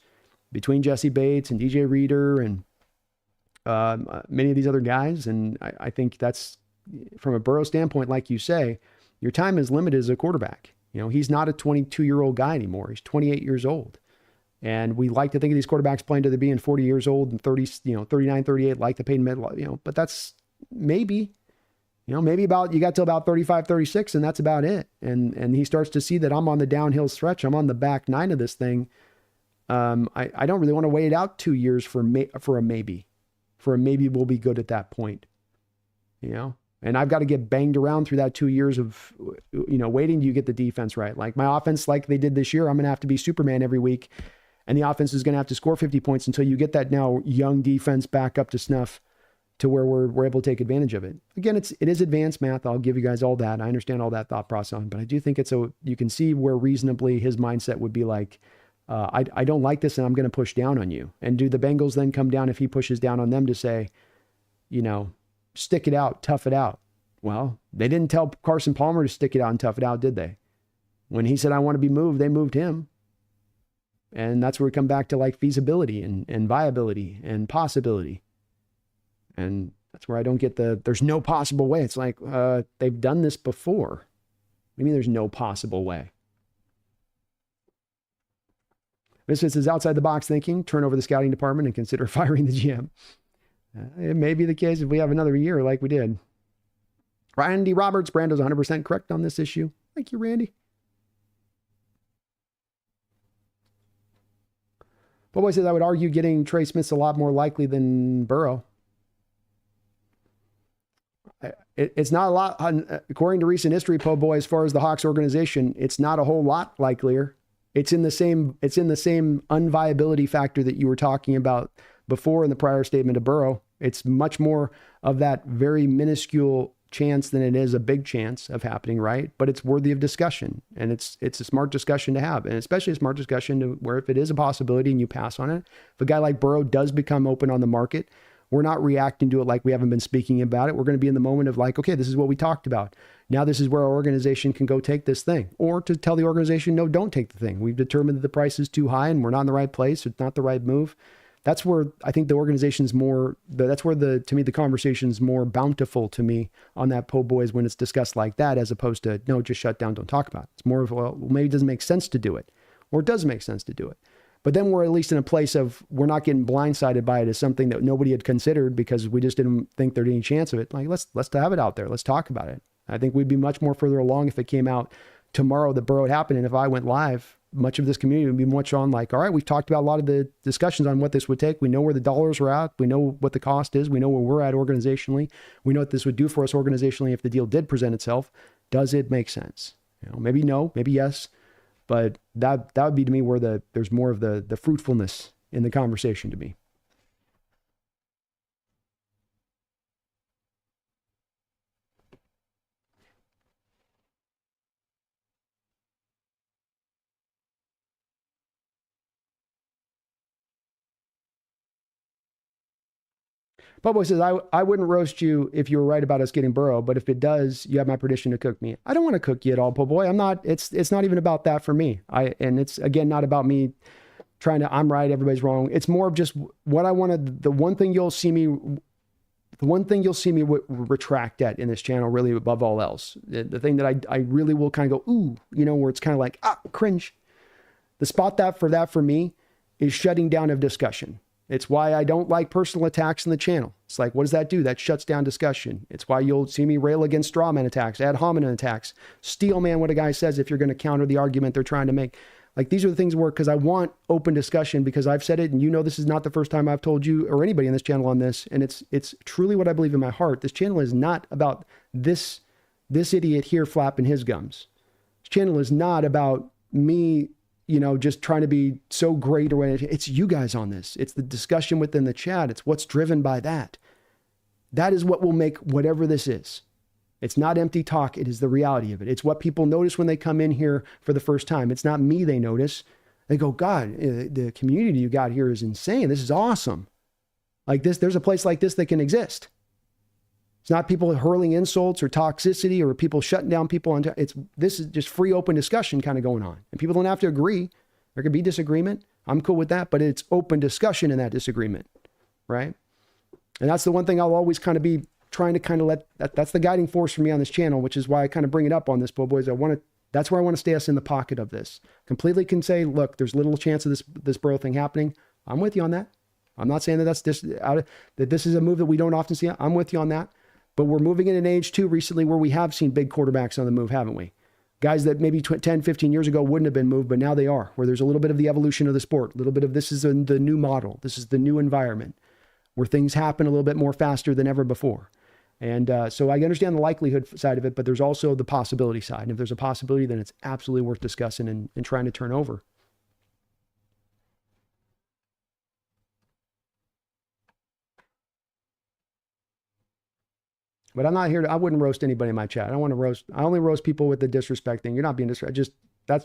between Jesse Bates and DJ Reader and many of these other guys. And I think that's, from a Burrow standpoint, like you say, your time is limited as a quarterback. You know, he's not a 22-year-old guy anymore. He's 28 years old. And we like to think of these quarterbacks playing to they're being 40 years old and 30, 39, 38, like the Peyton Manning, but that's maybe, maybe about, you got till about 35, 36, and that's about it. And he starts to see that I'm on the downhill stretch. I'm on the back nine of this thing. I don't really want to wait it out 2 years for a maybe. For a maybe we'll be good at that point, And I've got to get banged around through that 2 years of, waiting till you get the defense right. Like my offense, like they did this year, I'm going to have to be Superman every week. And the offense is going to have to score 50 points until you get that now young defense back up to snuff to where we're able to take advantage of it. Again, it is advanced math. I'll give you guys all that. I understand all that thought process, but I do think you can see where reasonably his mindset would be like, I don't like this and I'm going to push down on you. And do the Bengals then come down if he pushes down on them to say, stick it out, tough it out? Well, they didn't tell Carson Palmer to stick it out and tough it out, did they? When he said, I want to be moved, they moved him. And that's where we come back to like feasibility and viability and possibility. And that's where I don't get there's no possible way. It's like, they've done this before. I mean, there's no possible way. Misfits is outside the box thinking, turn over the scouting department and consider firing the GM. It may be the case if we have another year like we did. Randy Roberts, Brando's 100% correct on this issue. Thank you, Randy. Boy says, I would argue getting Trey Smith's a lot more likely than Burrow. It's not a lot, according to recent history, Po Boy, as far as the Hawks organization, it's not a whole lot likelier. It's in the same unviability factor that you were talking about before in the prior statement of Burrow. It's much more of that very minuscule chance than it is a big chance of happening, right? But it's worthy of discussion, and it's a smart discussion to have, and especially a smart discussion to where if it is a possibility and you pass on it, if a guy like Burrow does become open on the market, we're not reacting to it like we haven't been speaking about it. We're going to be in the moment of like, okay, this is what we talked about. Now this is where our organization can go take this thing, or to tell the organization, no, don't take the thing. We've determined that the price is too high and we're not in the right place. It's not the right move. That's where I think the organization's more, that's where to me, the conversation's more bountiful to me on that Po Boys when it's discussed like that, as opposed to, no, just shut down, don't talk about it. It's more of, well, maybe it doesn't make sense to do it, or it does make sense to do it. But then we're at least in a place of, we're not getting blindsided by it as something that nobody had considered because we just didn't think there'd any chance of it. Like, let's have it out there. Let's talk about it. I think we'd be much more further along if it came out tomorrow that Burrow had happened. And if I went live, much of this community would be much on like, all right, we've talked about a lot of the discussions on what this would take. We know where the dollars are at. We know what the cost is. We know where we're at organizationally. We know what this would do for us organizationally if the deal did present itself. Does it make sense? Maybe no, maybe yes. But that would be to me where there's more of the fruitfulness in the conversation to me. Bubba says, I wouldn't roast you if you were right about us getting Burrow, but if it does, you have my permission to cook me. I don't want to cook you at all, Po Boy. I'm not, it's not even about that for me. And it's, again, not about me trying to, I'm right, everybody's wrong. It's more of just what I wanted. The one thing you'll see me retract at in this channel, really above all else, the thing that I really will kind of go, ooh, where it's kind of like, cringe. The spot for me is shutting down of discussion. It's why I don't like personal attacks in the channel. It's like, what does that do? That shuts down discussion. It's why you'll see me rail against straw man attacks, ad hominem attacks, steel man what a guy says if you're going to counter the argument they're trying to make. Like, these are the things where, because I want open discussion, because I've said it, and this is not the first time I've told you or anybody in this channel on this, and it's truly what I believe in my heart. This channel is not about this idiot here flapping his gums. This channel is not about me just trying to be so great or anything. It's you guys on this. It's the discussion within the chat. It's what's driven by that. That is what will make whatever this is. It's not empty talk. It is the reality of it. It's what people notice when they come in here for the first time. It's not me they notice. They go, God, the community you got here is insane. This is awesome. Like this, there's a place like this that can exist. It's not people hurling insults or toxicity or people shutting down people. This is just free, open discussion kind of going on. And people don't have to agree. There could be disagreement. I'm cool with that, but it's open discussion in that disagreement, right? And that's the one thing I'll always kind of be trying to kind of that's the guiding force for me on this channel, which is why I kind of bring it up on this, Po Boys. I want to That's where I want to stay us in the pocket of this. Completely can say, look, there's little chance of this Burrow thing happening. I'm with you on that. I'm not saying that that this is a move that we don't often see. I'm with you on that. But we're moving in an age too recently where we have seen big quarterbacks on the move, haven't we? Guys that maybe 10, 15 years ago wouldn't have been moved, but now they are, where there's a little bit of the evolution of the sport, a little bit of this is the new model. This is the new environment where things happen a little bit more faster than ever before. And so I understand the likelihood side of it, but there's also the possibility side. And if there's a possibility, then it's absolutely worth discussing and trying to turn over. But I'm not here I wouldn't roast anybody in my chat. I don't want to roast. I only roast people with the disrespect thing. You're not being disrespectful. I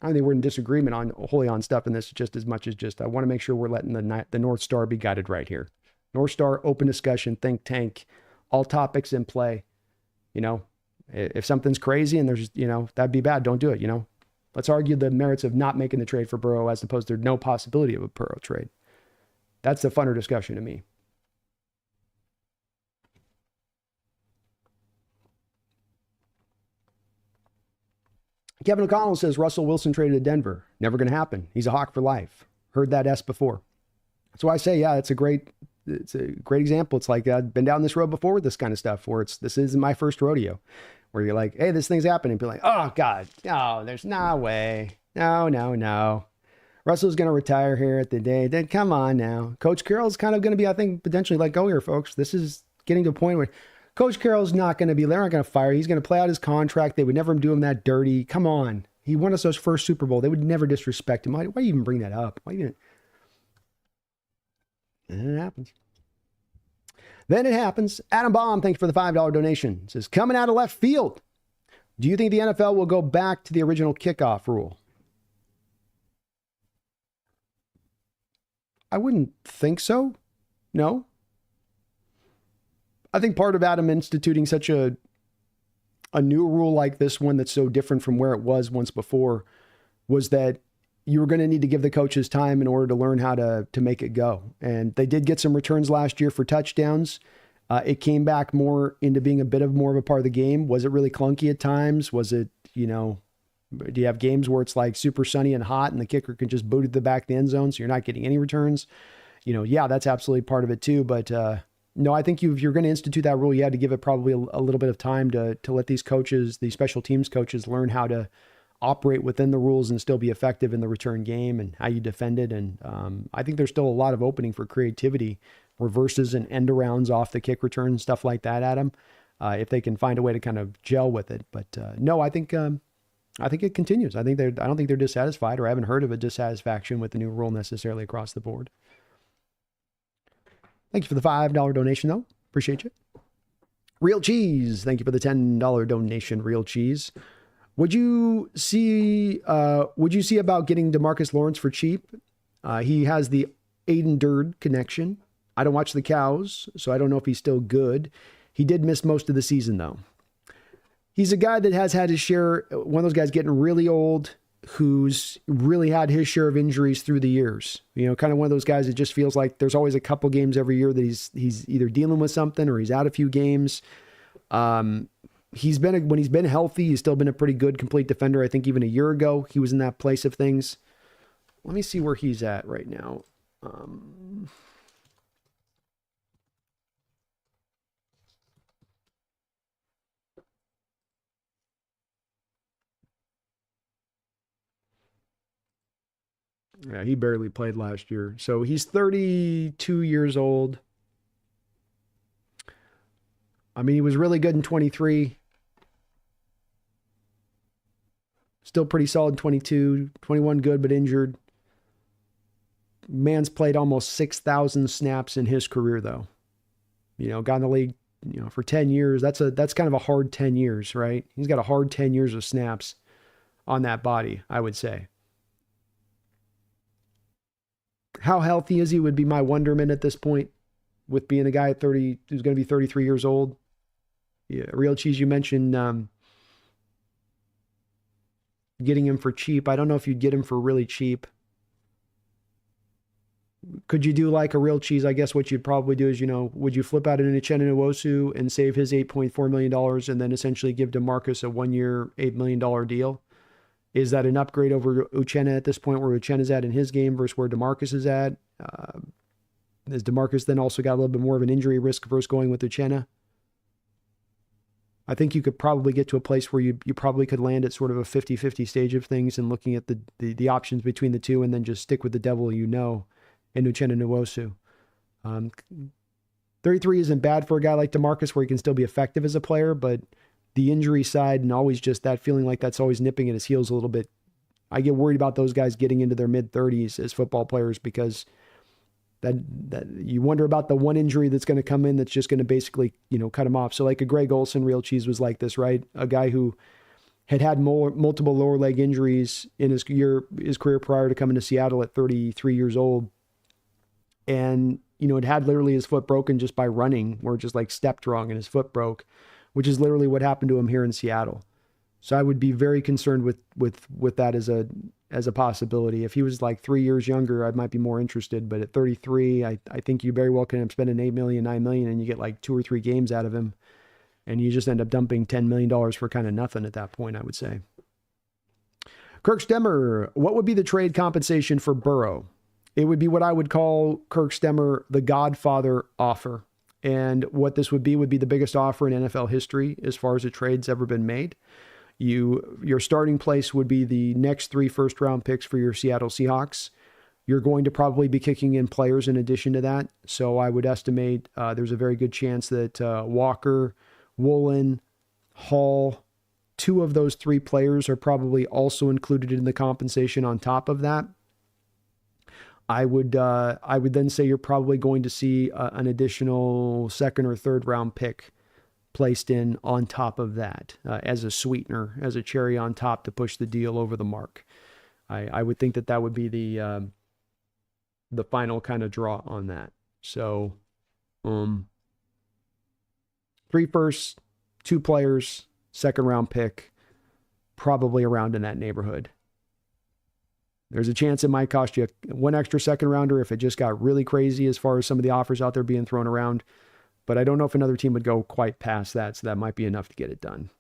don't think we're in disagreement on wholly on stuff in this just as much as I want to make sure we're letting the North Star be guided right here. North Star, open discussion, think tank, all topics in play. If something's crazy and there's, that'd be bad. Don't do it. Let's argue the merits of not making the trade for Burrow as opposed to no possibility of a Burrow trade. That's the funner discussion to me. Kevin O'Connell says Russell Wilson traded to Denver. Never going to happen. He's a Hawk for life. Heard that S before. That's why I say, yeah, it's a great example. It's like I've been down this road before with this kind of stuff where this isn't my first rodeo where you're like, hey, this thing's happening. Be like, oh God, no, there's no way. No. Russell's going to retire here at the day. Then come on now. Coach Carroll's kind of going to be, I think, potentially let go here, folks. This is getting to a point where Coach Carroll's not going to be, they're not going to fire. He's going to play out his contract. They would never do him that dirty. Come on. He won us those first Super Bowl. They would never disrespect him. Why do you even bring that up? And it happens. Then it happens. Adam Baum, thanks for the $5 donation. Says, coming out of left field. Do you think the NFL will go back to the original kickoff rule? I wouldn't think so. No. I think part of Adam instituting such a new rule like this one that's so different from where it was once before was that you were going to need to give the coaches time in order to learn how to make it go. And they did get some returns last year for touchdowns. It came back more into being a bit of more of a part of the game. Was it really clunky at times? Was it, do you have games where it's like super sunny and hot and the kicker can just boot at the back of the end zone so you're not getting any returns? Yeah, that's absolutely part of it too. But no, I think if you're going to institute that rule, you had to give it probably a little bit of time to let these coaches, these special teams coaches, learn how to operate within the rules and still be effective in the return game and how you defend it. And I think there's still a lot of opening for creativity, reverses and end arounds off the kick return, stuff like that, Adam, if they can find a way to kind of gel with it. But no, I think it continues. I don't think they're dissatisfied, or I haven't heard of a dissatisfaction with the new rule necessarily across the board. Thank you for the $5 donation, though. Appreciate you. Real Cheese, thank you for the $10 donation, Real Cheese. Would you see about getting DeMarcus Lawrence for cheap? He has the Aiden Durd connection. I don't watch the Cows, so I don't know if he's still good. He did miss most of the season, though. He's a guy that has had his share, one of those guys getting really old, who's really had his share of injuries through the years. Kind of one of those guys that just feels like there's always a couple games every year that he's either dealing with something or he's out a few games. When he's been healthy, he's still been a pretty good complete defender. I think even a year ago, he was in that place of things. Let me see where he's at right now. Yeah, he barely played last year. So he's 32 years old. I mean, he was really good in 23. Still pretty solid in 22. 21 good, but injured. Man's played almost 6,000 snaps in his career, though. Got in the league, for 10 years. That's kind of a hard 10 years, right? He's got a hard 10 years of snaps on that body, I would say. How healthy is he would be my wonderment at this point, with being a guy at 30 who's going to be 33 years old. Yeah, Real Cheese, you mentioned getting him for cheap. I don't know if you'd get him for really cheap. could you do like a real cheese? I guess what you'd probably do is, would you flip out an Uchenna Nwosu and save his $8.4 million and then essentially give DeMarcus a 1-year, $8 million deal? Is that an upgrade over Uchenna at this point, where Uchenna's at in his game versus where DeMarcus is at? Has DeMarcus then also got a little bit more of an injury risk versus going with Uchenna? I think you could probably get to a place where you probably could land at sort of a 50-50 stage of things and looking at the options between the two, and then just stick with the devil in Uchenna Nwosu. 33 isn't bad for a guy like DeMarcus, where he can still be effective as a player, but the injury side and always just that feeling like that's always nipping at his heels a little bit. I get worried about those guys getting into their mid-30s as football players, because that you wonder about the one injury that's going to come in that's just going to basically, cut him off. So like a Greg Olsen, real cheese, was like this, right? A guy who had multiple lower leg injuries in his career prior to coming to Seattle at 33 years old. And, it had literally his foot broken just by running, where just like stepped wrong and his foot broke, which is literally what happened to him here in Seattle. So I would be very concerned with that as a possibility. If he was like 3 years younger, I might be more interested. But at 33, I think you very well can end up spending $8 million, $9 million, and you get like 2 or 3 games out of him, and you just end up dumping $10 million for kind of nothing at that point, I would say. Kirk Stemmer, what would be the trade compensation for Burrow? It would be what I would call, Kirk Stemmer, the Godfather offer. And what this would be the biggest offer in NFL history as far as a trade's ever been made. Your starting place would be the next 3 first-round picks for your Seattle Seahawks. You're going to probably be kicking in players in addition to that. So I would estimate there's a very good chance that Walker, Woolen, Hall, 2 of those 3 players are probably also included in the compensation on top of that. I would then say you're probably going to see an additional 2nd or 3rd round pick placed in on top of that as a sweetener, as a cherry on top to push the deal over the mark. I would think that would be the final kind of draw on that. So 3 firsts, 2 players, 2nd round pick, probably around in that neighborhood. There's a chance it might cost you 1 extra 2nd rounder if it just got really crazy as far as some of the offers out there being thrown around. But I don't know if another team would go quite past that, so that might be enough to get it done.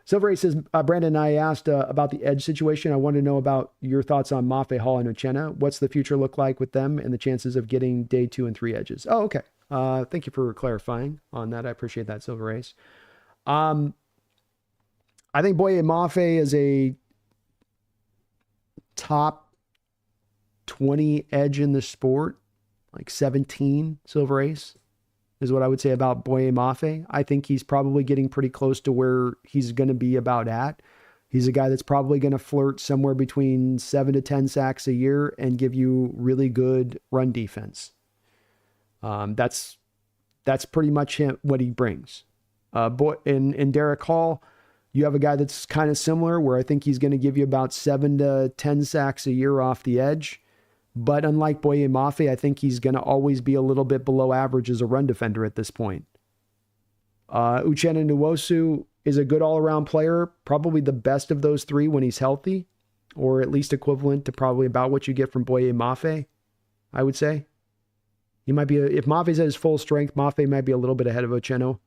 Silver Ray says, Brandon and I asked about the edge situation. I want to know about your thoughts on Mafe, Hall, and Uchenna. What's the future look like with them and the chances of getting day 2 and 3 edges? Oh, okay. Thank you for clarifying on that. I appreciate that, Silver Rays. I think Boye Mafe is a top 20 edge in the sport, like 17 Silver Ace is what I would say about Boye Mafe. I think he's probably getting pretty close to where he's going to be about at. He's a guy that's probably going to flirt somewhere between 7 to 10 sacks a year and give you really good run defense. That's pretty much what he brings. In Derek Hall, you have a guy that's kind of similar, where I think he's going to give you about 7 to 10 sacks a year off the edge. But unlike Boye Mafe, I think he's going to always be a little bit below average as a run defender at this point. Uchenna Nwosu is a good all-around player, probably the best of those 3 when he's healthy, or at least equivalent to probably about what you get from Boye Mafe, I would say. He might be, if Mafe's at his full strength, Mafe might be a little bit ahead of Uchenna.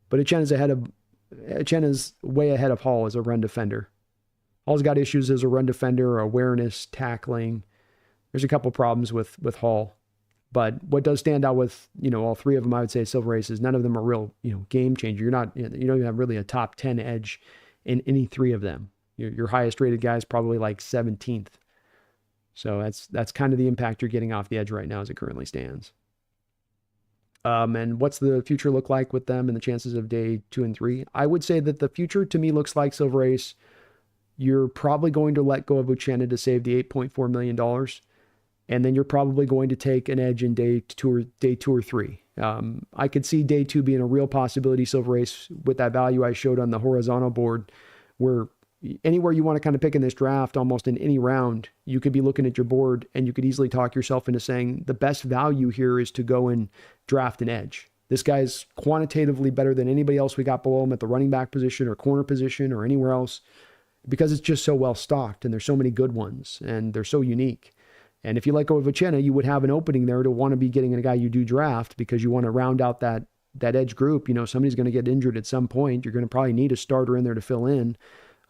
But Uchenna's way ahead of Hall as a run defender. Hall's got issues as a run defender, awareness, tackling. There's a couple problems with Hall. But what does stand out with, all 3 of them, I would say, Silver Ace, is none of them are real, game changer. You don't even have really a top 10 edge in any 3 of them. Your highest rated guy is probably like 17th. So that's kind of the impact you're getting off the edge right now as it currently stands. And what's the future look like with them and the chances of day 2 and 3? I would say that the future to me looks like, Silver Ace, you're probably going to let go of Uchenna to save the $8.4 million. And then you're probably going to take an edge in day 2 or 3. I could see day 2 being a real possibility, Silver Ace, with that value I showed on the horizontal board, where anywhere you want to kind of pick in this draft, almost in any round, you could be looking at your board and you could easily talk yourself into saying the best value here is to go and draft an edge. This guy's quantitatively better than anybody else we got below him at the running back position or corner position or anywhere else, because it's just so well stocked and there's so many good ones and they're so unique. And if you let go of Uchenna, you would have an opening there to want to be getting a guy you do draft because you want to round out that edge group. Somebody's going to get injured at some point. You're going to probably need a starter in there to fill in.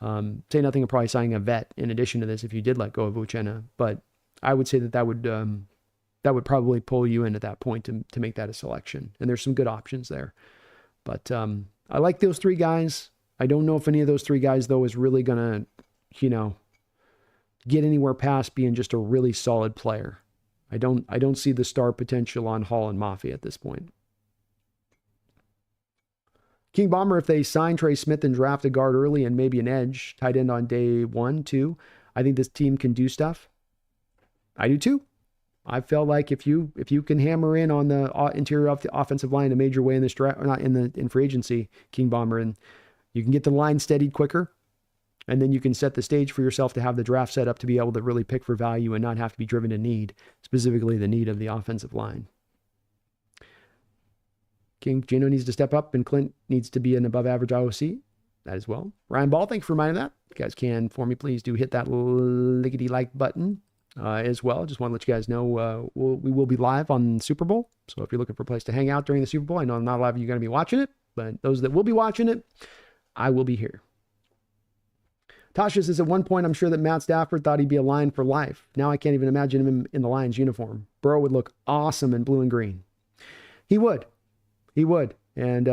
Say nothing of probably signing a vet in addition to this if you did let go of Uchenna. But I would say that would probably pull you in at that point to make that a selection. And there's some good options there. But I like those three guys. I don't know if any of those three guys, though, is really going to, get anywhere past being just a really solid player. I don't see the star potential on Hall and Mafi at this point. King Bomber, if they sign Trey Smith and draft a guard early and maybe an edge, tight end on day 1, 2, I think this team can do stuff. I do too. I felt like if you can hammer in on the interior of the offensive line in a major way in this draft, or not in free agency, King Bomber, and you can get the line steadied quicker, and then you can set the stage for yourself to have the draft set up to be able to really pick for value and not have to be driven to need, specifically the need of the offensive line. King Gino needs to step up, and Clint needs to be an above average IOC. That as well. Ryan Ball, thanks for reminding that. If you guys can, for me, please do hit that lickety like button as well. Just want to let you guys know we will be live on Super Bowl. So if you're looking for a place to hang out during the Super Bowl, I know not a lot of you are going to be watching it, but those that will be watching it, I will be here. Tasha says, at one point, I'm sure that Matt Stafford thought he'd be a Lion for life. Now I can't even imagine him in the Lions uniform. Burrow would look awesome in blue and green. He would. And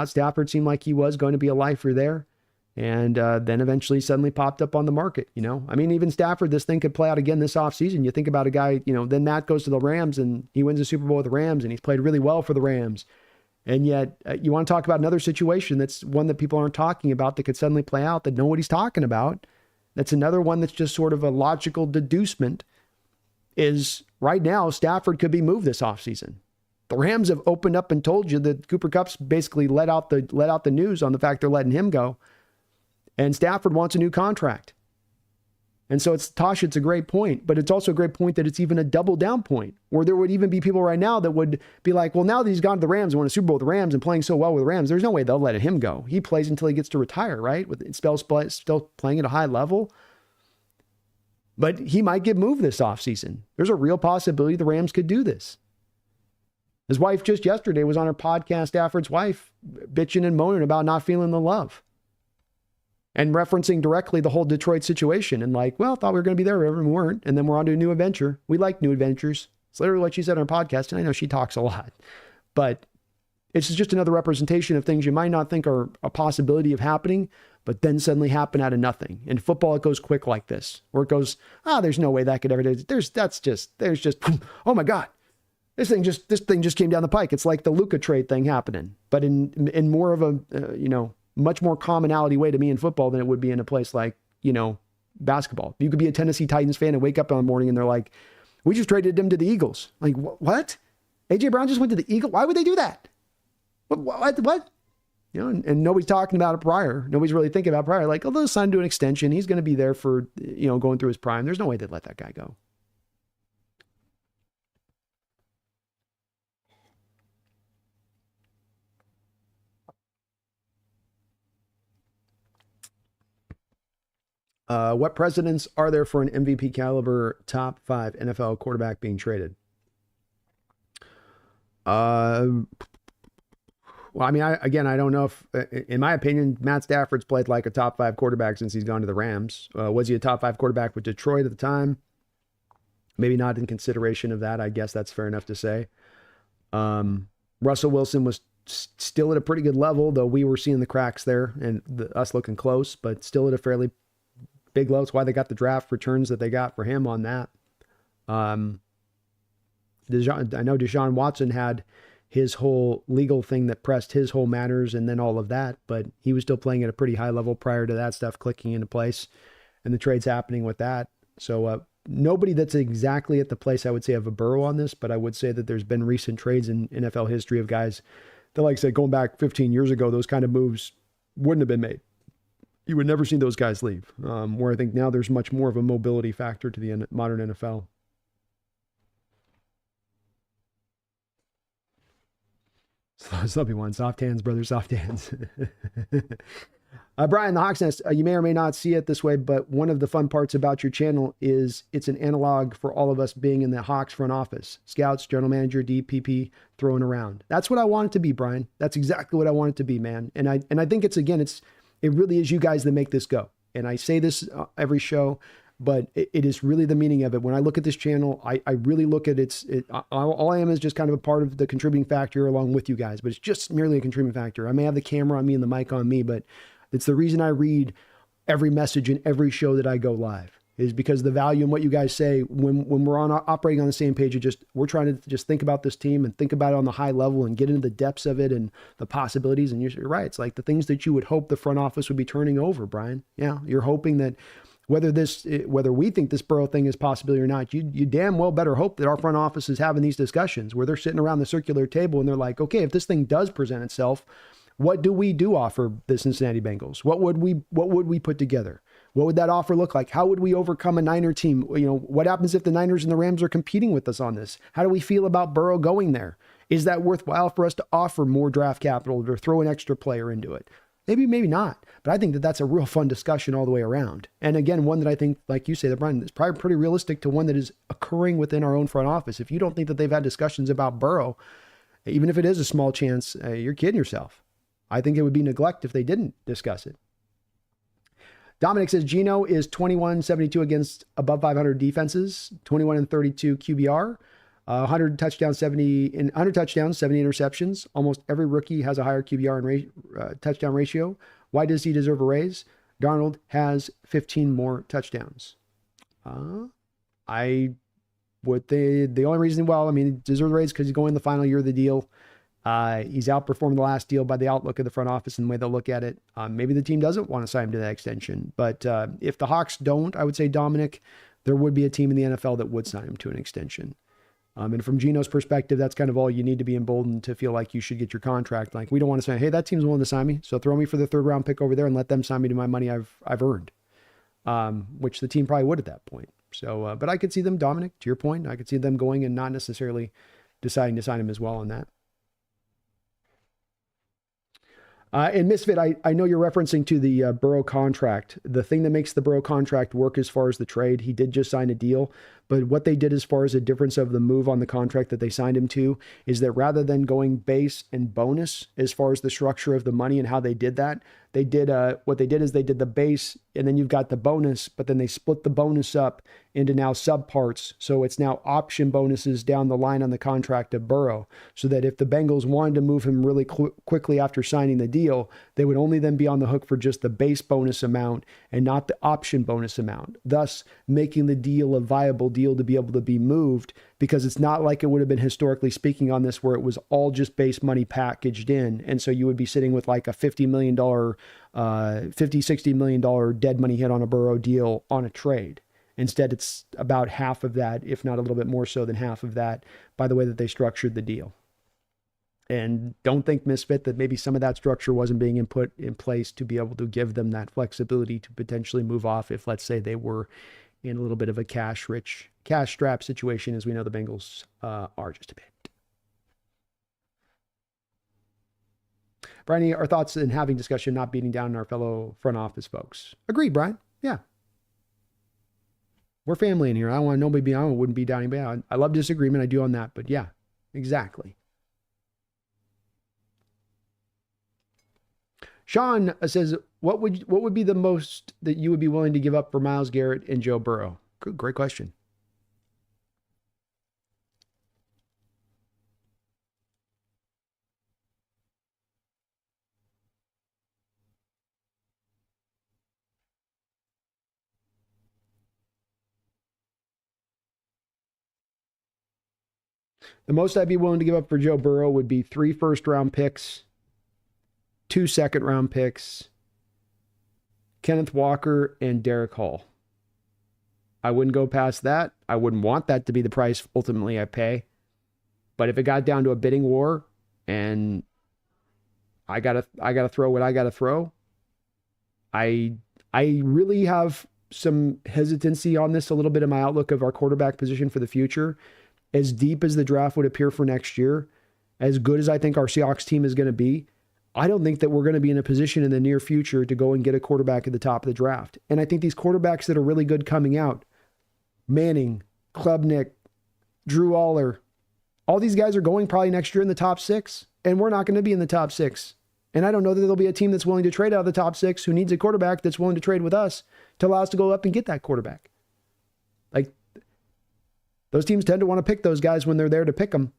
Stafford seemed like he was going to be a lifer there. And then eventually suddenly popped up on the market, I mean, even Stafford, this thing could play out again this offseason. You think about a guy, then Matt goes to the Rams and he wins the Super Bowl with the Rams and he's played really well for the Rams. And yet you want to talk about another situation that's one that people aren't talking about that could suddenly play out that nobody's talking about. That's another one that's just sort of a logical deducement is right now Stafford could be moved this offseason. The Rams have opened up and told you that Cooper Kupp's basically let out the news on the fact they're letting him go. And Stafford wants a new contract. And so it's a great point, but it's also a great point that it's even a double down point where there would even be people right now that would be like, well, now that he's gone to the Rams and won a Super Bowl with the Rams and playing so well with the Rams, there's no way they'll let him go. He plays until he gets to retire, right? Still playing at a high level. But he might get moved this offseason. There's a real possibility the Rams could do this. His wife just yesterday was on her podcast, Stafford's wife, bitching and moaning about not feeling the love. And referencing directly the whole Detroit situation and thought we were going to be there, and we weren't. And then we're on to a new adventure. We like new adventures. It's literally what she said on her podcast. And I know she talks a lot, but it's just another representation of things you might not think are a possibility of happening, but then suddenly happen out of nothing. In football, it goes quick like this, where it goes, there's no way that could ever do. There's just, oh my God, this thing just came down the pike. It's like the Luka trade thing happening, but in more of a, much more commonality way to me in football than it would be in a place like, basketball. You could be a Tennessee Titans fan and wake up in the morning and they're like, we just traded him to the Eagles. Like, what? AJ Brown just went to the Eagles? Why would they do that? What? And nobody's talking about it prior. Nobody's really thinking about it prior. Like, they'll sign him to an extension. He's going to be there for, going through his prime. There's no way they'd let that guy go. What precedents are there for an MVP caliber top 5 NFL quarterback being traded? Well, I mean, I don't know if, in my opinion, Matt Stafford's played like a top 5 quarterback since he's gone to the Rams. Was he a top 5 quarterback with Detroit at the time? Maybe not in consideration of that. I guess that's fair enough to say. Russell Wilson was still at a pretty good level, though we were seeing the cracks there and us looking close, but still at a fairly big level. That's why they got the draft returns that they got for him on that. I know Deshaun Watson had his whole legal thing that pressed his whole matters and then all of that, but he was still playing at a pretty high level prior to that stuff clicking into place and the trades happening with that. So nobody that's exactly at the place I would say of a Burrow on this, but I would say that there's been recent trades in NFL history of guys that, like I said, going back 15 years ago, those kind of moves wouldn't have been made. You would never see those guys leave, where I think now there's much more of a mobility factor to the modern NFL. Some people want soft hands, brother, soft hands. Brian, the Hawks Nest, you may or may not see it this way, but one of the fun parts about your channel is it's an analog for all of us being in the Hawks front office. Scouts, general manager, DPP, throwing around. That's what I want it to be, Brian. That's exactly what I want it to be, man. And I think it really is you guys that make this go. And I say this every show, but it is really the meaning of it. When I look at this channel, I really look at all I am is just kind of a part of the contributing factor along with you guys, but it's just merely a contributing factor. I may have the camera on me and the mic on me, but it's the reason I read every message in every show that I go live is because the value in what you guys say when we're operating on the same page, we're trying to just think about this team and think about it on the high level and get into the depths of it and the possibilities. And you're right. It's like the things that you would hope the front office would be turning over, Brian. Yeah. You're hoping that whether we think this Burrow thing is possibility or not, you damn well better hope that our front office is having these discussions where they're sitting around the circular table and they're like, okay, if this thing does present itself, what do we do offer the Cincinnati Bengals? What would we put together? What would that offer look like? How would we overcome a Niner team? What happens if the Niners and the Rams are competing with us on this? How do we feel about Burrow going there? Is that worthwhile for us to offer more draft capital or throw an extra player into it? Maybe not. But I think that that's a real fun discussion all the way around. And again, one that I think, like you say, that Brian, is probably pretty realistic to one that is occurring within our own front office. If you don't think that they've had discussions about Burrow, even if it is a small chance, you're kidding yourself. I think it would be neglect if they didn't discuss it. Dominic says Geno is 21-72 against above 500 defenses, 21-32 QBR, 100 touchdowns, 70 interceptions. Almost every rookie has a higher QBR and touchdown ratio. Why does he deserve a raise? Darnold has 15 more touchdowns. I would think the only reason, he deserves a raise because he's going in the final year of the deal. He's outperformed the last deal by the outlook of the front office and the way they'll look at it. Maybe the team doesn't want to sign him to that extension, but if the Hawks don't, I would say, Dominic, there would be a team in the NFL that would sign him to an extension. And from Geno's perspective, that's kind of all you need to be emboldened to feel like you should get your contract. Like, we don't want to say, hey, that team's willing to sign me, so throw me for the 3rd round pick over there and let them sign me to my money I've earned, which the team probably would at that point. So, but I could see them, Dominic, to your point, I could see them going and not necessarily deciding to sign him as well on that. And Misfit, I know you're referencing to the Burrow contract. The thing that makes the Burrow contract work as far as the trade, he did just sign a deal, but what they did as far as a difference of the move on the contract that they signed him to is that rather than going base and bonus as far as the structure of the money and how they did that, they did the base and then you've got the bonus, but then they split the bonus up into now subparts. So it's now option bonuses down the line on the contract of Burrow, so that if the Bengals wanted to move him really quickly after signing the deal, they would only then be on the hook for just the base bonus amount and not the option bonus amount, thus making the deal a viable deal to be able to be moved, because it's not like it would have been historically speaking on this where it was all just base money packaged in. And so you would be sitting with like a $50 million, $60 million dead money hit on a Burrow deal on a trade. Instead, it's about half of that, if not a little bit more so than half of that, by the way that they structured the deal. And don't think, Misfit, that maybe some of that structure wasn't being put in place to be able to give them that flexibility to potentially move off if, let's say, they were in a little bit of a cash strap situation, as we know the Bengals are just a bit. Brian, our thoughts in having discussion, not beating down our fellow front office folks. Agreed, Brian. Yeah. We're family in here. I don't want nobody be on. I wouldn't be down anybody. I love disagreement. I do on that, but yeah, exactly. Sean says, what would be the most that you would be willing to give up for Myles Garrett and Joe Burrow? Great question. The most I'd be willing to give up for Joe Burrow would be 3 first-round picks, 2 second-round picks, Kenneth Walker, and Derek Hall. I wouldn't go past that. I wouldn't want that to be the price ultimately I pay. But if it got down to a bidding war and I gotta throw what I gotta throw, I really have some hesitancy on this a little bit in my outlook of our quarterback position for the future. As deep as the draft would appear for next year, as good as I think our Seahawks team is going to be, I don't think that we're going to be in a position in the near future to go and get a quarterback at the top of the draft. And I think these quarterbacks that are really good coming out, Manning, Klubnik, Drew Aller, all these guys are going probably next year in the top 6, and we're not going to be in the top 6. And I don't know that there'll be a team that's willing to trade out of the top 6 who needs a quarterback that's willing to trade with us to allow us to go up and get that quarterback. Like, those teams tend to want to pick those guys when they're there to pick them,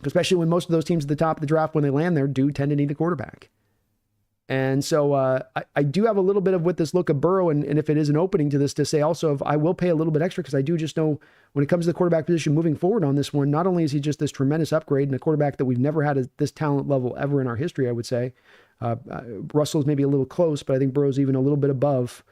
especially when most of those teams at the top of the draft, when they land there, do tend to need a quarterback. And so I do have a little bit of with this look of Burrow, and if it is an opening to this, to say also, if I will pay a little bit extra, because I do just know when it comes to the quarterback position moving forward on this one, not only is he just this tremendous upgrade and a quarterback that we've never had at this talent level ever in our history, I would say. Russell's maybe a little close, but I think Burrow's even a little bit above.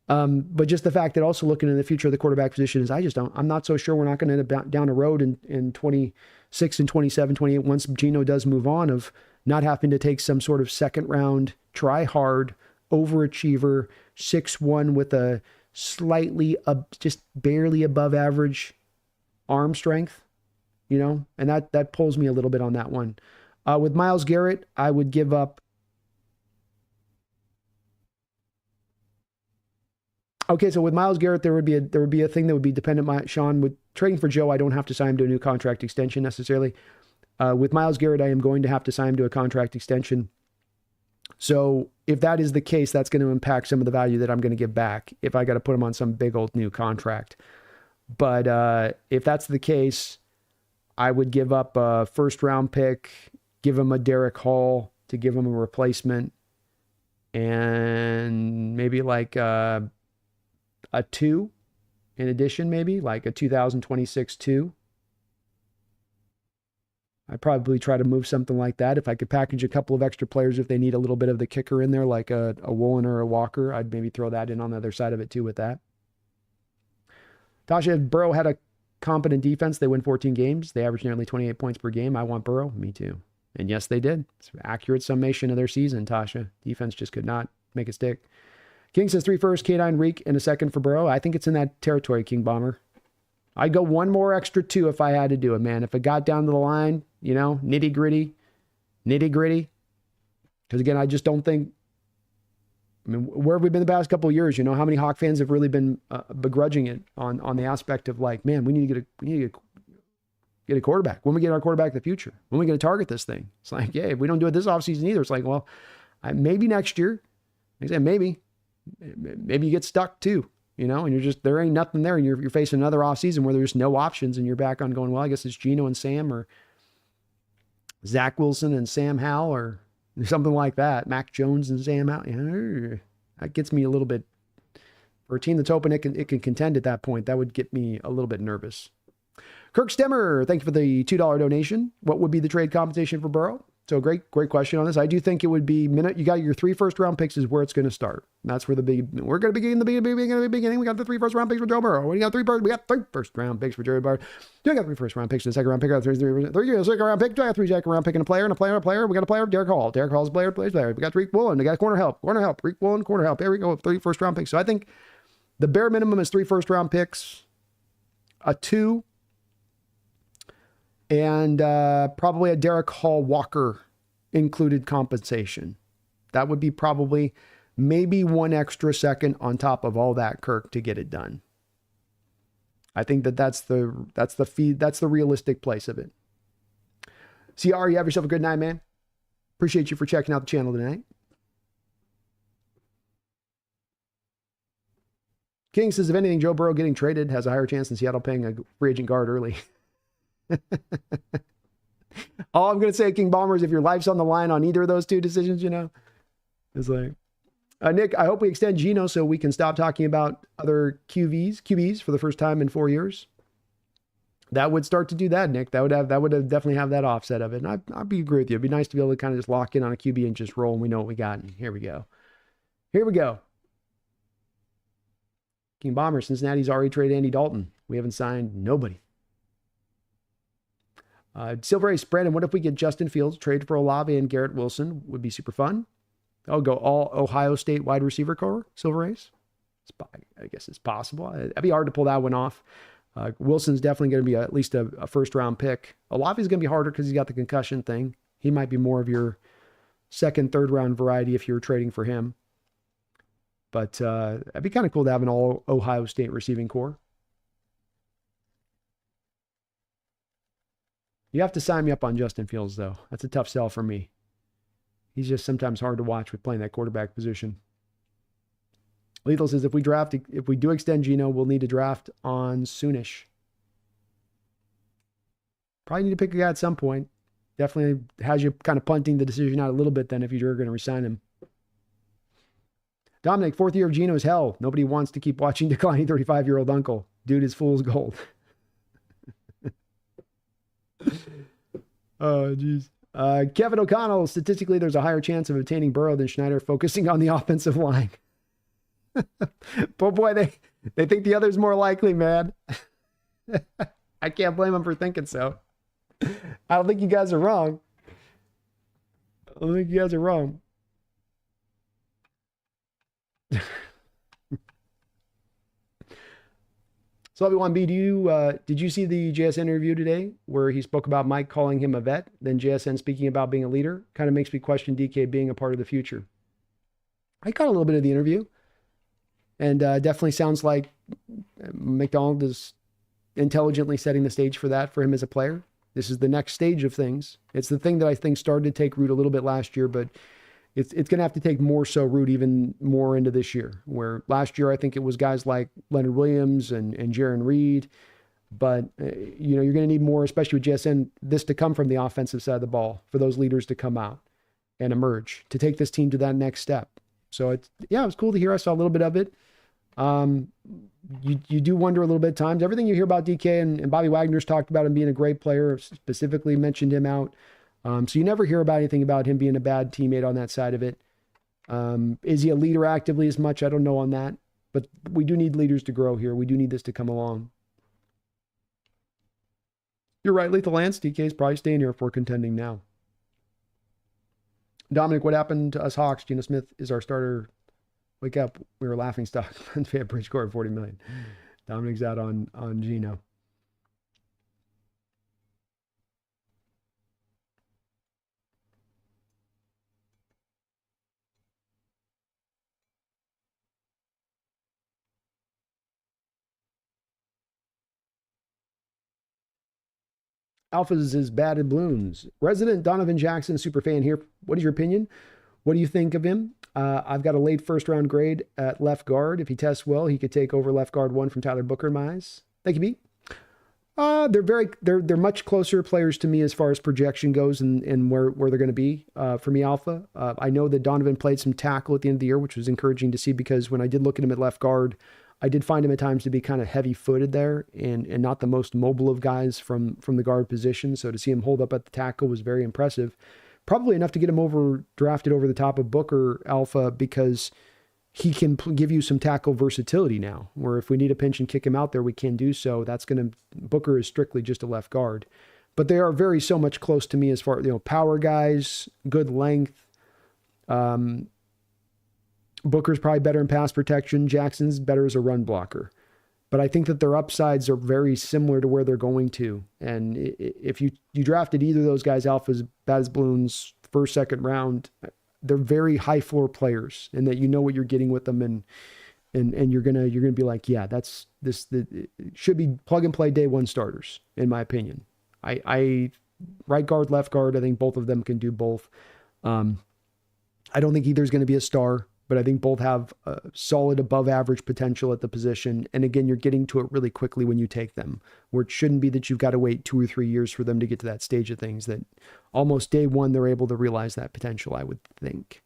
But just the fact that also looking in the future of the quarterback position is I'm not so sure we're not going to end up down the road in 26 and 27, 28, once Geno does move on, of not having to take some sort of second round, try hard, overachiever, 6'1" with a slightly, just barely above average arm strength, and that pulls me a little bit on that one. With Myles Garrett, I would give up. Okay, so with Myles Garrett, there would be a thing that would be dependent. Sean, with trading for Joe, I don't have to sign him to a new contract extension necessarily. With Myles Garrett, I am going to have to sign him to a contract extension. So if that is the case, that's going to impact some of the value that I'm going to give back if I got to put him on some big old new contract. But if that's the case, I would give up a first round pick, give him a Derek Hall to give him a replacement, and maybe like a 2 in addition, maybe like a 2026 2. I'd probably try to move something like that. If I could package a couple of extra players, if they need a little bit of the kicker in there, like a Woolen or a Walker, I'd maybe throw that in on the other side of it too with that. Tasha, if Burrow had a competent defense, they win 14 games. They average nearly 28 points per game. I want Burrow. Me too. And yes, they did. It's an accurate summation of their season, Tasha. Defense just could not make it stick. King says 3 first, K9 Reek, and a second for Burrow. I think it's in that territory, King Bomber. I'd go one more extra 2 if I had to do it, man. If it got down to the line, nitty gritty. Because again, I just don't think, where have we been the past couple of years? How many Hawk fans have really been begrudging it on the aspect of like, man, we need to get a quarterback. When we get our quarterback in the future, when we going to target this thing? It's like, yeah, if we don't do it this offseason either, it's like, well, maybe next year. I say maybe you get stuck too. And there ain't nothing there, and you're facing another offseason where there's no options, and you're back on going, well, I guess it's Geno and Sam, or Zach Wilson and Sam Howell, or something like that. Mac Jones and Sam Howell. That gets me a little bit, for a team that's hoping it can contend at that point, that would get me a little bit nervous. Kirk Stemmer, thank you for the $2 donation. What would be the trade compensation for Burrow? So great question on this. I do think it would be you got your 3 first-round picks is where it's going to start. That's where we're going to begin the beginning. We got the 3 first-round picks for Joe Burrow. We got 3 first-round picks for Jerry Bart. We got 3 first-round picks and a second-round pick. 3 second-round picks. I got 3 second-round pick and a player. We got a player. Derek Hall. Derek Hall's a player. We got Reek Woolen. We got corner help. Reek Woolen, corner help. There we go. 3 first-round picks. So I think the bare minimum is 3 first-round picks, a 2, and probably a Derek Hall Walker included compensation. That would be probably maybe 1 extra second on top of all that, Kirk, to get it done. I think that's the realistic place of it. CR, you have yourself a good night, man. Appreciate you for checking out the channel tonight. King says, if anything, Joe Burrow getting traded has a higher chance than Seattle paying a free agent guard early. All I'm going to say, King Bomber, is if your life's on the line on either of those 2 decisions, it's like, Nick, I hope we extend Geno so we can stop talking about other QBs for the first time in 4 years. That would start to do that, Nick. That would definitely have that offset of it. And I'd be agree with you. It'd be nice to be able to kind of just lock in on a QB and just roll, and we know what we got. And here we go. King Bomber, Cincinnati's already traded Andy Dalton. We haven't signed nobody. Silver Ace, Brandon, what if we get Justin Fields, trade for Olave and Garrett Wilson? Would be super fun. I'll go all Ohio State wide receiver core, Silver Ace. I guess it's possible. It'd be hard to pull that one off. Wilson's definitely going to be at least a first round pick. Olave is going to be harder because he's got the concussion thing. He might be more of your second, third round variety if you were trading for him. But it'd be kind of cool to have an all Ohio State receiving core. You have to sign me up on Justin Fields, though. That's a tough sell for me. He's just sometimes hard to watch with playing that quarterback position. Lethal says, if we do extend Geno, we'll need to draft on soonish. Probably need to pick a guy at some point. Definitely has you kind of punting the decision out a little bit then if you're going to resign him. Dominic, 4th year of Geno is hell. Nobody wants to keep watching declining 35-year-old uncle. Dude is fool's gold. Oh, jeez. Kevin O'Connell, statistically, there's a higher chance of obtaining Burrow than Schneider, focusing on the offensive line. But boy, they think the other's more likely, man. I can't blame them for thinking so. I don't think you guys are wrong. So everyone, B, did you see the JSN interview today where he spoke about Mike calling him a vet, then JSN speaking about being a leader? Kind of makes me question DK being a part of the future. I caught a little bit of the interview, and definitely sounds like McDonald is intelligently setting the stage for that for him as a player. This is the next stage of things. It's the thing that I think started to take root a little bit last year, but it's going to have to take more so root even more into this year, where last year I think it was guys like Leonard Williams and Jaron Reed. But, you're going to need more, especially with JSN, this to come from the offensive side of the ball, for those leaders to come out and emerge, to take this team to that next step. So, it was cool to hear. I saw a little bit of it. You do wonder a little bit at times. Everything you hear about DK and Bobby Wagner's talked about him being a great player, specifically mentioned him out. So you never hear about anything about him being a bad teammate on that side of it. Is he a leader actively as much? I don't know on that. But we do need leaders to grow here. We do need this to come along. You're right, Lethal Lance. DK is probably staying here if we're contending now. Dominic, what happened to us Hawks? Geno Smith is our starter. Wake up. We were laughing stock. Bridge scored 40 million. Dominic's out on Geno. Alphas is bad at balloons. Resident Donovan Jackson, super fan here. What is your opinion? What do you think of him? I've got a late first round grade at left guard. If he tests well, he could take over left guard 1 from Tyler Booker in my eyes. Thank you, B. They're much closer players to me as far as projection goes and where they're going to be for me, Alpha. I know that Donovan played some tackle at the end of the year, which was encouraging to see, because when I did look at him at left guard, I did find him at times to be kind of heavy-footed there and not the most mobile of guys from the guard position. So to see him hold up at the tackle was very impressive. Probably enough to get him drafted over the top of Booker, Alpha, because he can give you some tackle versatility now, where if we need a pinch and kick him out there, we can do so. Booker is strictly just a left guard. But they are so much close to me as far, power guys, good length. Booker's probably better in pass protection. Jackson's better as a run blocker. But I think that their upsides are very similar to where they're going to. And if you drafted either of those guys, Alphas, bad as balloons, first, second round, they're very high floor players, and that you know what you're getting with them, and you're gonna be like, yeah, it should be plug and play day one starters, in my opinion. I right guard, left guard, I think both of them can do both. I don't think either's going to be a star, but I think both have solid above average potential at the position. And again, you're getting to it really quickly when you take them, where it shouldn't be that you've got to wait 2 or 3 years for them to get to that stage of things, that almost day one, they're able to realize that potential, I would think.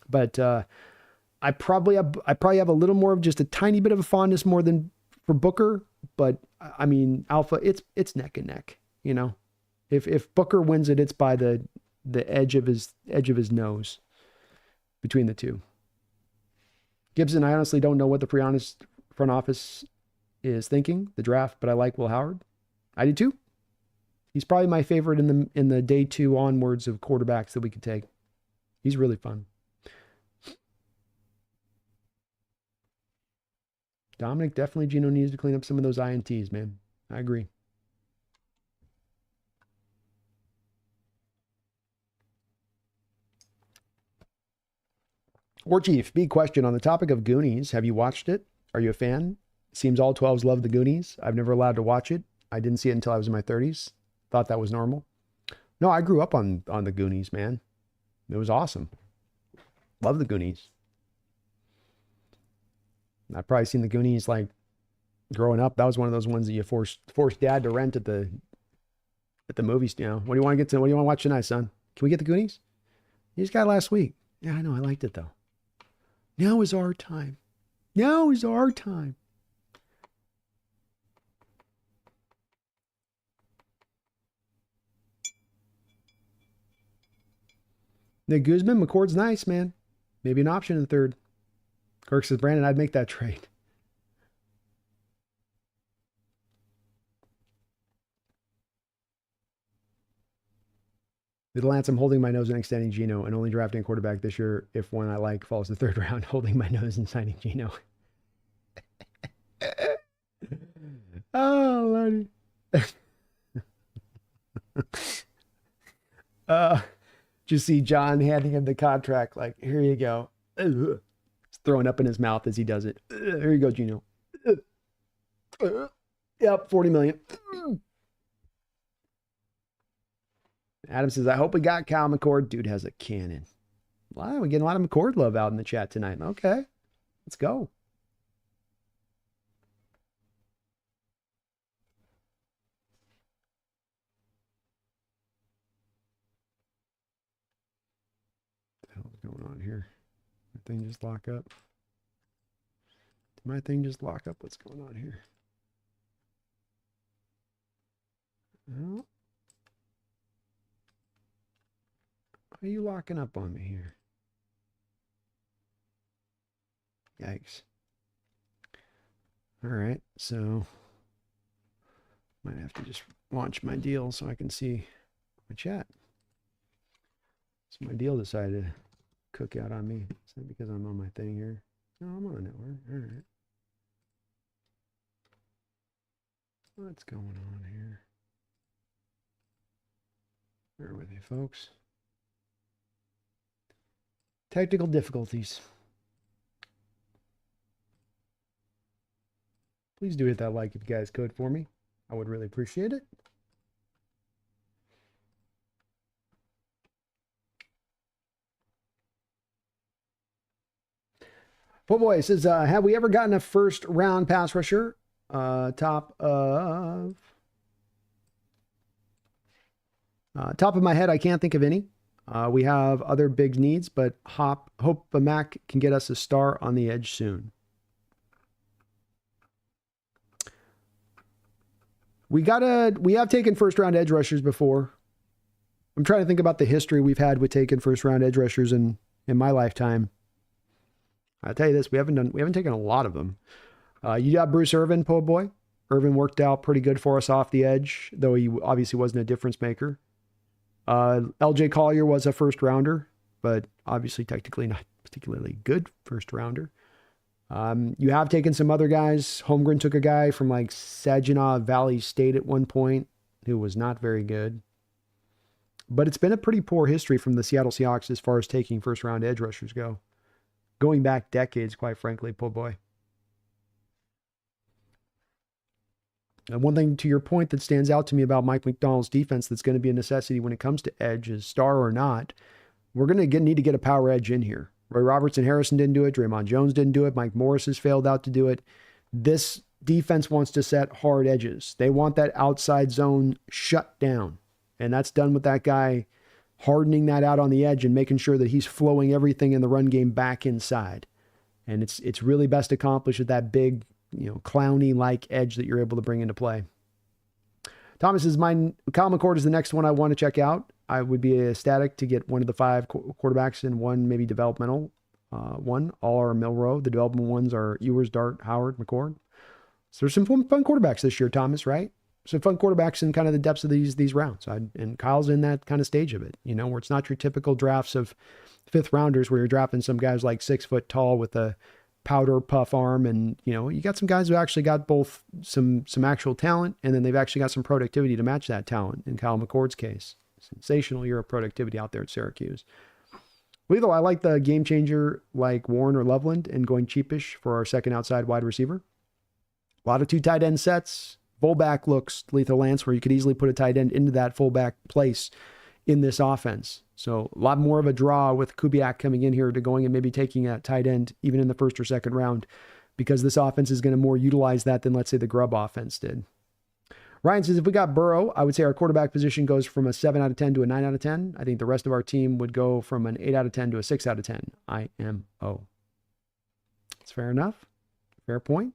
But I probably have a little more of just a tiny bit of a fondness more than for Booker. But I mean, Alpha, it's neck and neck, if Booker wins it, it's by the edge of his nose between the two. Gibson, I honestly don't know what the front office is thinking, the draft, but I like Will Howard. I do too. He's probably my favorite in the day 2 onwards of quarterbacks that we could take. He's really fun. Dominic, definitely Geno needs to clean up some of those INTs, man. I agree. War Chief, big question on the topic of Goonies. Have you watched it? Are you a fan? Seems all 12s love the Goonies. I've never allowed to watch it. I didn't see it until I was in my 30s. Thought that was normal. No, I grew up on the Goonies, man. It was awesome. Love the Goonies. I've probably seen the Goonies like growing up. That was one of those ones that you forced dad to rent at the movies. You know, what do you want to get to? What do you want to watch tonight, son? Can we get the Goonies? You just got it last week. Yeah, I know. I liked it though. Now is our time. Now is our time. Nick Guzman, McCord's nice, man. Maybe an option in the third. Kirk says, Brandon, I'd make that trade. With Lance, I'm holding my nose and extending Geno and only drafting a quarterback this year if one I like falls to the third round, holding my nose and signing Geno. Oh, Lordy. Just see John handing him the contract like, here you go. He's throwing up in his mouth as he does it. Here you go, Geno. Yep, $40 million. Adam says, I hope we got Cal McCord. Dude has a cannon. Wow, we're getting a lot of McCord love out in the chat tonight. Okay, let's go. What the hell is going on here? My thing just lock up. Did my thing just lock up? What's going on here? Well, why are you locking up on me here? Yikes. All right, so might have to just launch my deal so I can see my chat. So my deal decided to cook out on me. Is that because I'm on my thing here? No, I'm on the network. All right. What's going on here? Bear with you, folks. Technical difficulties. Please do hit that like if you guys could for me. I would really appreciate it. Oh boy, says, have we ever gotten a first round pass rusher? Top of my head, I can't think of any. We have other big needs, but hope Mac can get us a star on the edge soon. We have taken first round edge rushers before. I'm trying to think about the history we've had with taking first round edge rushers in my lifetime. I'll tell you this, we haven't taken a lot of them. You got Bruce Irvin, po' boy. Irvin worked out pretty good for us off the edge, though he obviously wasn't a difference maker. LJ Collier was a first rounder, but obviously technically not particularly good first rounder. You have taken some other guys. Holmgren took a guy from like Saginaw Valley State at one point who was not very good. But it's been a pretty poor history from the Seattle Seahawks as far as taking first round edge rushers go. Going back decades, quite frankly, po' boy. And one thing to your point that stands out to me about Mike McDonald's defense that's going to be a necessity when it comes to edge is star or not, we're going to need to get a power edge in here. Roy Robertson Harrison didn't do it. Draymond Jones didn't do it. Mike Morris has failed out to do it. This defense wants to set hard edges. They want that outside zone shut down. And that's done with that guy hardening that out on the edge and making sure that he's flowing everything in the run game back inside. And it's really best accomplished with that big, clowny-like edge that you're able to bring into play. Thomas says, Kyle McCord is the next one I want to check out. I would be ecstatic to get one of the 5 quarterbacks and one maybe developmental one. All are Milrow. The developmental ones are Ewers, Dart, Howard, McCord. So there's some fun quarterbacks this year, Thomas, right? Some fun quarterbacks in kind of the depths of these rounds. And Kyle's in that kind of stage of it, where it's not your typical drafts of 5th rounders where you're drafting some guys like 6 foot tall with a powder puff arm. And, you got some guys who actually got both some actual talent, and then they've actually got some productivity to match that talent in Kyle McCord's case. Sensational year of productivity out there at Syracuse. Lethal, I like the game changer like Warren or Loveland and going cheapish for our second outside wide receiver. A lot of 2 tight end sets. Fullback looks Lethal Lance, where you could easily put a tight end into that fullback place in this offense. So a lot more of a draw with Kubiak coming in here to going and maybe taking a tight end even in the first or second round, because this offense is going to more utilize that than, let's say, the Grubb offense did. Ryan says, if we got Burrow, I would say our quarterback position goes from a 7 out of 10 to a 9 out of 10. I think the rest of our team would go from an 8 out of 10 to a 6 out of 10. IMO. That's fair enough. Fair point.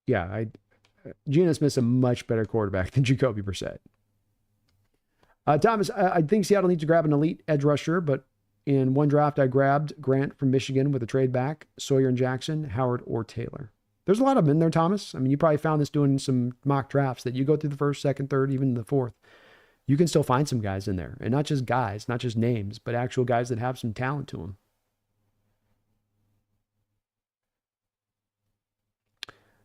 Yeah, Geno Smith's a much better quarterback than Jacoby Brissett. Thomas, I think Seattle needs to grab an elite edge rusher, but in one draft, I grabbed Grant from Michigan with a trade back, Sawyer and Jackson, Howard or Taylor. There's a lot of them in there, Thomas. I mean, you probably found this doing some mock drafts that you go through the first, second, third, even the fourth. You can still find some guys in there, and not just guys, not just names, but actual guys that have some talent to them.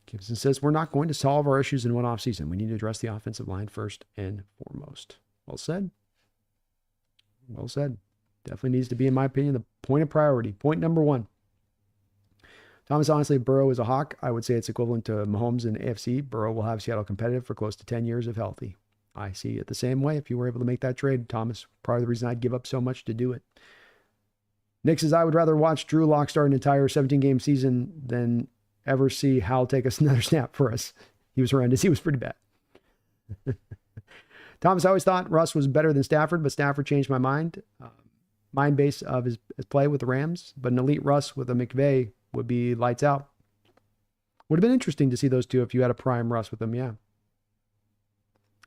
Gibson says, we're not going to solve our issues in one offseason. We need to address the offensive line first and foremost. Well said. Well said. Definitely needs to be, in my opinion, the point of priority. Point number 1. Thomas, honestly, if Burrow is a Hawk, I would say it's equivalent to Mahomes in AFC. Burrow will have Seattle competitive for close to 10 years if healthy. I see it the same way. If you were able to make that trade, Thomas, probably the reason I'd give up so much to do it. Nick says, I would rather watch Drew Lock start an entire 17-game season than ever see Hal take us another snap for us. He was horrendous. He was pretty bad. Thomas, I always thought Russ was better than Stafford, but Stafford changed my mind. Mind base of his play with the Rams, but an elite Russ with a McVay would be lights out. Would have been interesting to see those two if you had a prime Russ with them, yeah.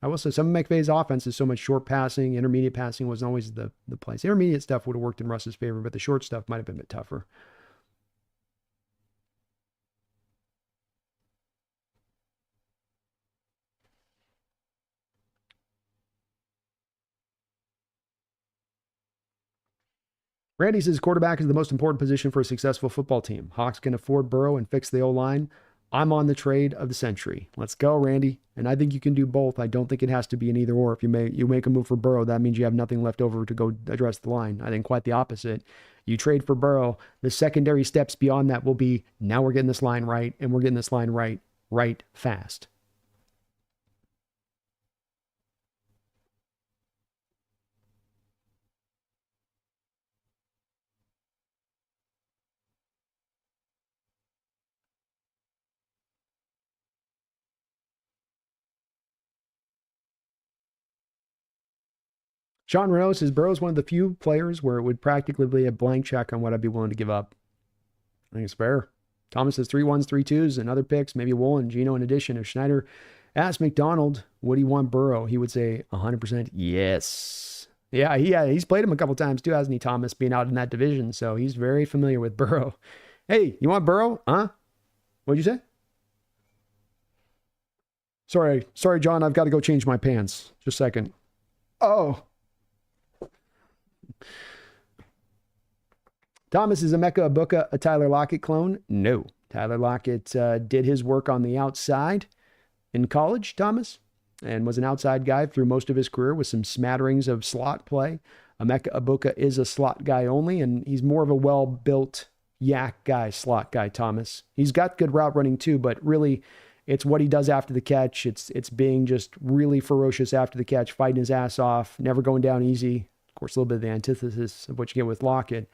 I will say some of McVay's offense is so much short passing, intermediate passing wasn't always the place. Intermediate stuff would have worked in Russ's favor, but the short stuff might have been a bit tougher. Randy says quarterback is the most important position for a successful football team. Hawks can afford Burrow and fix the O-line. I'm on the trade of the century. Let's go, Randy. And I think you can do both. I don't think it has to be an either or. If you make a move for Burrow, that means you have nothing left over to go address the line. I think quite the opposite. You trade for Burrow. The secondary steps beyond that will be, now we're getting this line right, and we're getting this line right fast. Sean Renault says Burrow is one of the few players where it would practically be a blank check on what I'd be willing to give up. I think it's fair. Thomas says 3 1s, 3 2s, and other picks, maybe Woolen, Geno in addition. If Schneider asked McDonald, would he want Burrow? He would say 100% yes. Yeah, he's played him a couple times too, hasn't he, Thomas, being out in that division. So he's very familiar with Burrow. Hey, you want Burrow? Huh? What'd you say? Sorry, John, I've got to go change my pants. Just a second. Oh. Thomas, is Emeka Ibuka a Tyler Lockett clone? No. Tyler Lockett did his work on the outside in college, Thomas, and was an outside guy through most of his career with some smatterings of slot play. Emeka Ibuka is a slot guy only, and he's more of a well-built yak guy, slot guy, Thomas. He's got good route running too, but really it's what he does after the catch. It's being just really ferocious after the catch, fighting his ass off, never going down easy. Of course, a little bit of the antithesis of what you get with Lockett.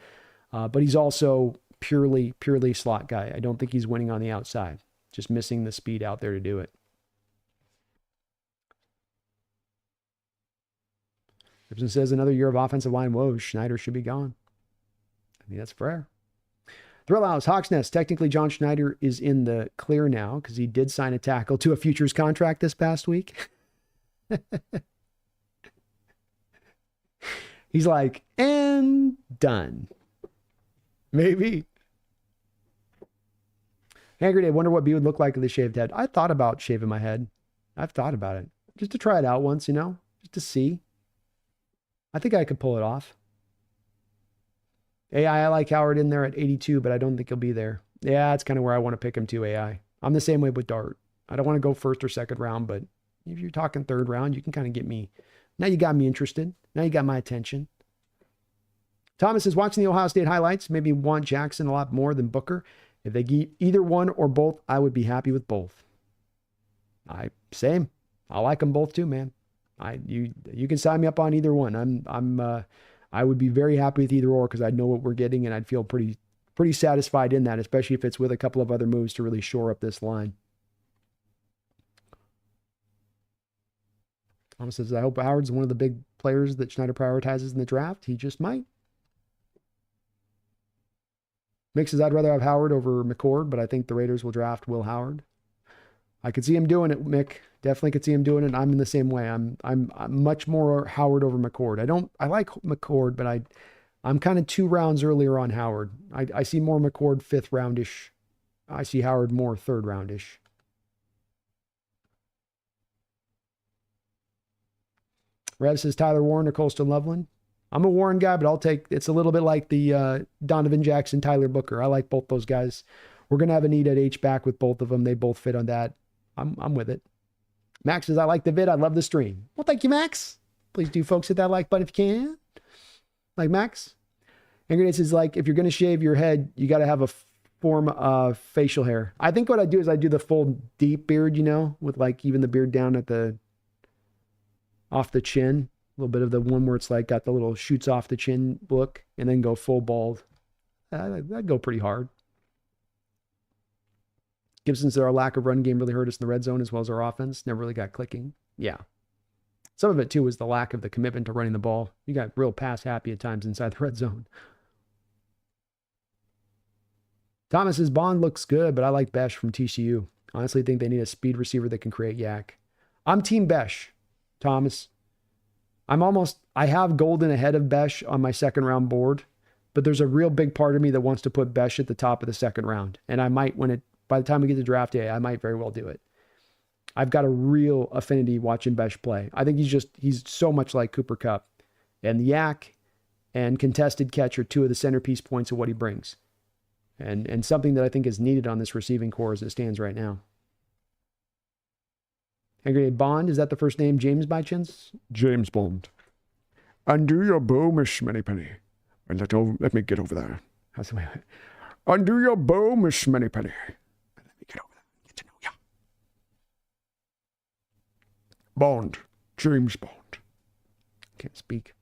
But he's also purely slot guy. I don't think he's winning on the outside. Just missing the speed out there to do it. Gibson says another year of offensive line woes. Schneider should be gone. I think that's fair. Thrill House, Hawks Nest. Technically, John Schneider is in the clear now because he did sign a tackle to a futures contract this past week. He's like, and done. Maybe. Angry Dave, wonder what B would look like with a shaved head. I thought about shaving my head. I've thought about it. Just to try it out once, just to see. I think I could pull it off. AI, I like Howard in there at 82, but I don't think he'll be there. Yeah, that's kind of where I want to pick him to, AI. I'm the same way with Dart. I don't want to go first or second round, but if you're talking third round, you can kind of get me. Now you got me interested. Now you got my attention. Thomas is watching the Ohio State highlights. Maybe want Jackson a lot more than Booker. If they get either one or both, I would be happy with both. Same. I like them both too, man. You can sign me up on either one. I would be very happy with either or because I'd know what we're getting and I'd feel pretty satisfied in that, especially if it's with a couple of other moves to really shore up this line. Thomas says, I hope Howard's one of the big players that Schneider prioritizes in the draft. He just might. Mick says, I'd rather have Howard over McCord, but I think the Raiders will draft Will Howard. I could see him doing it, Mick. Definitely could see him doing it. I'm in the same way. I'm much more Howard over McCord. I like McCord, but I'm kind of 2 rounds earlier on Howard. I see more McCord 5th roundish. I see Howard more 3rd roundish. Rev says Tyler Warren or Colston Loveland. I'm a Warren guy, but it's a little bit like the Donovan Jackson, Tyler Booker. I like both those guys. We're going to have a need at H-back with both of them. They both fit on that. I'm with it. Max says, I like the vid. I love the stream. Well, thank you, Max. Please do, folks, hit that like button if you can. Like Max. Ingrid says, like, if you're going to shave your head, you got to have a form of facial hair. I think what I do is I do the full deep beard, with like even the beard down at off the chin. A little bit of the one where it's like got the little shoots off the chin look, and then go full bald. That'd go pretty hard. Gibson said our lack of run game really hurt us in the red zone as well as our offense. Never really got clicking. Yeah. Some of it, too, was the lack of the commitment to running the ball. You got real pass happy at times inside the red zone. Thomas's Bond looks good, but I like Besh from TCU. Honestly, think they need a speed receiver that can create yak. I'm Team Besh, Thomas. I have Golden ahead of Besh on my 2nd round board, but there's a real big part of me that wants to put Besh at the top of the 2nd round. And I might, by the time we get to draft day, I might very well do it. I've got a real affinity watching Besh play. I think he's so much like Cooper Kupp. And the yak and contested catch are 2 of the centerpiece points of what he brings. And something that I think is needed on this receiving core as it stands right now. Angry Bond, is that the first name? James by chance? James Bond. Undo your bow, Miss Moneypenny. And let me get over there. How's the way? Undo your bow, Miss Moneypenny. And let me get over there. Get to know ya. Bond. James Bond. Can't speak.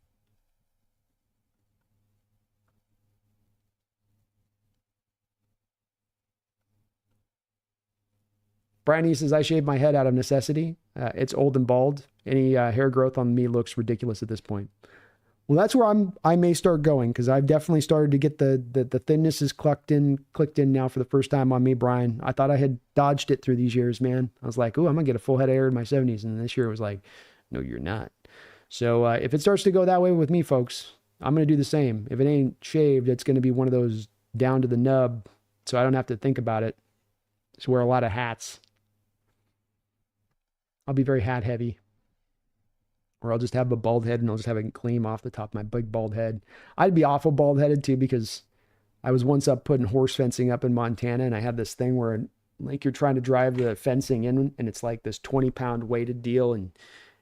Brian says, I shaved my head out of necessity. It's old and bald. Any hair growth on me looks ridiculous at this point. Well, that's where I may start going because I've definitely started to get the thinness is clicked in now for the first time on me, Brian. I thought I had dodged it through these years, man. I was like, oh, I'm going to get a full head of hair in my 70s. And this year it was like, no, you're not. So if it starts to go that way with me, folks, I'm going to do the same. If it ain't shaved, it's going to be one of those down to the nub so I don't have to think about it. Just wear a lot of hats. I'll be very hat heavy. Or I'll just have a bald head and I'll just have it gleam off the top of my big bald head. I'd be awful bald headed too because I was once up putting horse fencing up in Montana and I had this thing where like you're trying to drive the fencing in and it's like this 20-pound weighted deal and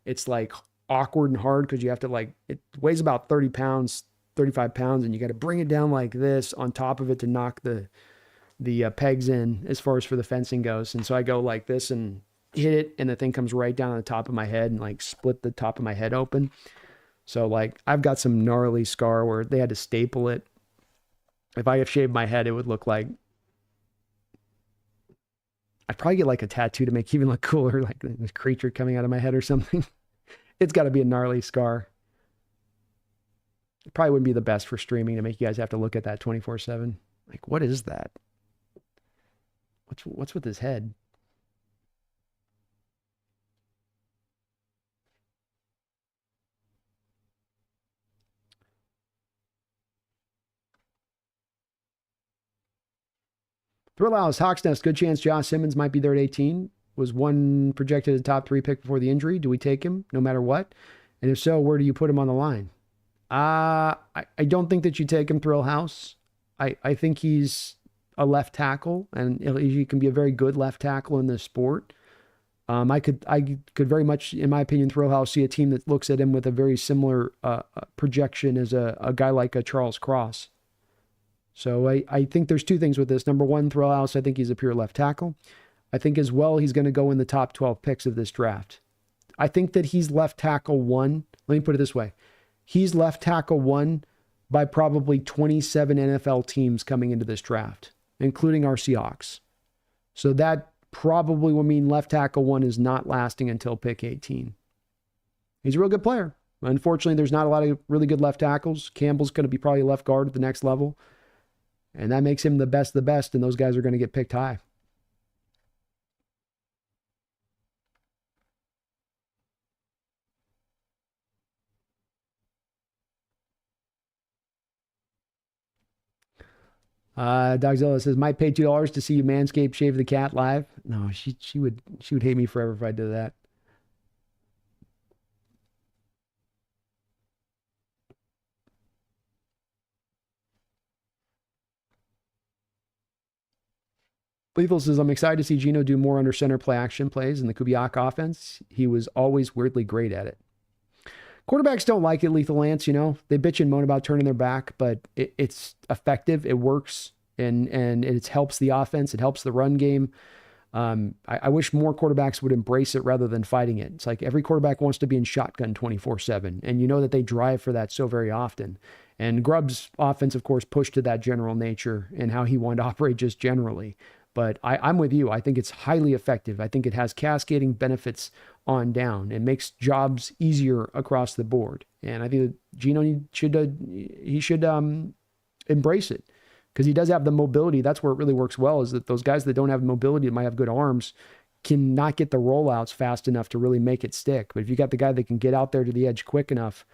it's like awkward and hard because you have to it weighs about 30 pounds, 35 pounds and you got to bring it down like this on top of it to knock the pegs in as far as for the fencing goes. And so I go like this and hit it and the thing comes right down on the top of my head and split the top of my head open. So I've got some gnarly scar where they had to staple it. If I have shaved my head, it would look like I'd probably get a tattoo to make it even look cooler, like this creature coming out of my head or something. It's got to be a gnarly scar. It probably wouldn't be the best for streaming to make you guys have to look at that 24/7. What is that? What's with his head? Thrill House, Hawks Nest, good chance Josh Simmons might be there at 18. Was one projected a top 3 pick before the injury? Do we take him no matter what? And if so, where do you put him on the line? I don't think that you take him Thrill House. I think he's a left tackle, and he can be a very good left tackle in this sport. I could very much, in my opinion, Thrill House see a team that looks at him with a very similar projection as a guy like a Charles Cross. So I think there's two things with this. Number one, Thrill House, I think he's a pure left tackle. I think as well he's going to go in the top 12 picks of this draft. I think that he's left tackle one. Let me put it this way. He's left tackle one by probably 27 NFL teams coming into this draft, including our Seahawks. So that probably will mean left tackle one is not lasting until pick 18. He's a real good player. Unfortunately, there's not a lot of really good left tackles. Campbell's going to be probably left guard at the next level. And that makes him the best of the best, and those guys are going to get picked high. Dogzilla says, might pay $2 to see you Manscaped shave the cat live. No, she would hate me forever if I did that. Lethal says, I'm excited to see Geno do more under center play action plays in the Kubiak offense. He was always weirdly great at it. Quarterbacks don't like it, Lethal Lance, you know. They bitch and moan about turning their back, but it's effective. It works, and it helps the offense. It helps the run game. I wish more quarterbacks would embrace it rather than fighting it. It's like every quarterback wants to be in shotgun 24/7, and you know that they drive for that so very often. And Grubb's offense, of course, pushed to that general nature and how he wanted to operate just generally. But I'm with you. I think it's highly effective. I think it has cascading benefits on down. It makes jobs easier across the board. And I think Geno should embrace it because he does have the mobility. That's where it really works well, is that those guys that don't have mobility, that might have good arms, cannot get the rollouts fast enough to really make it stick. But if you got the guy that can get out there to the edge quick enough,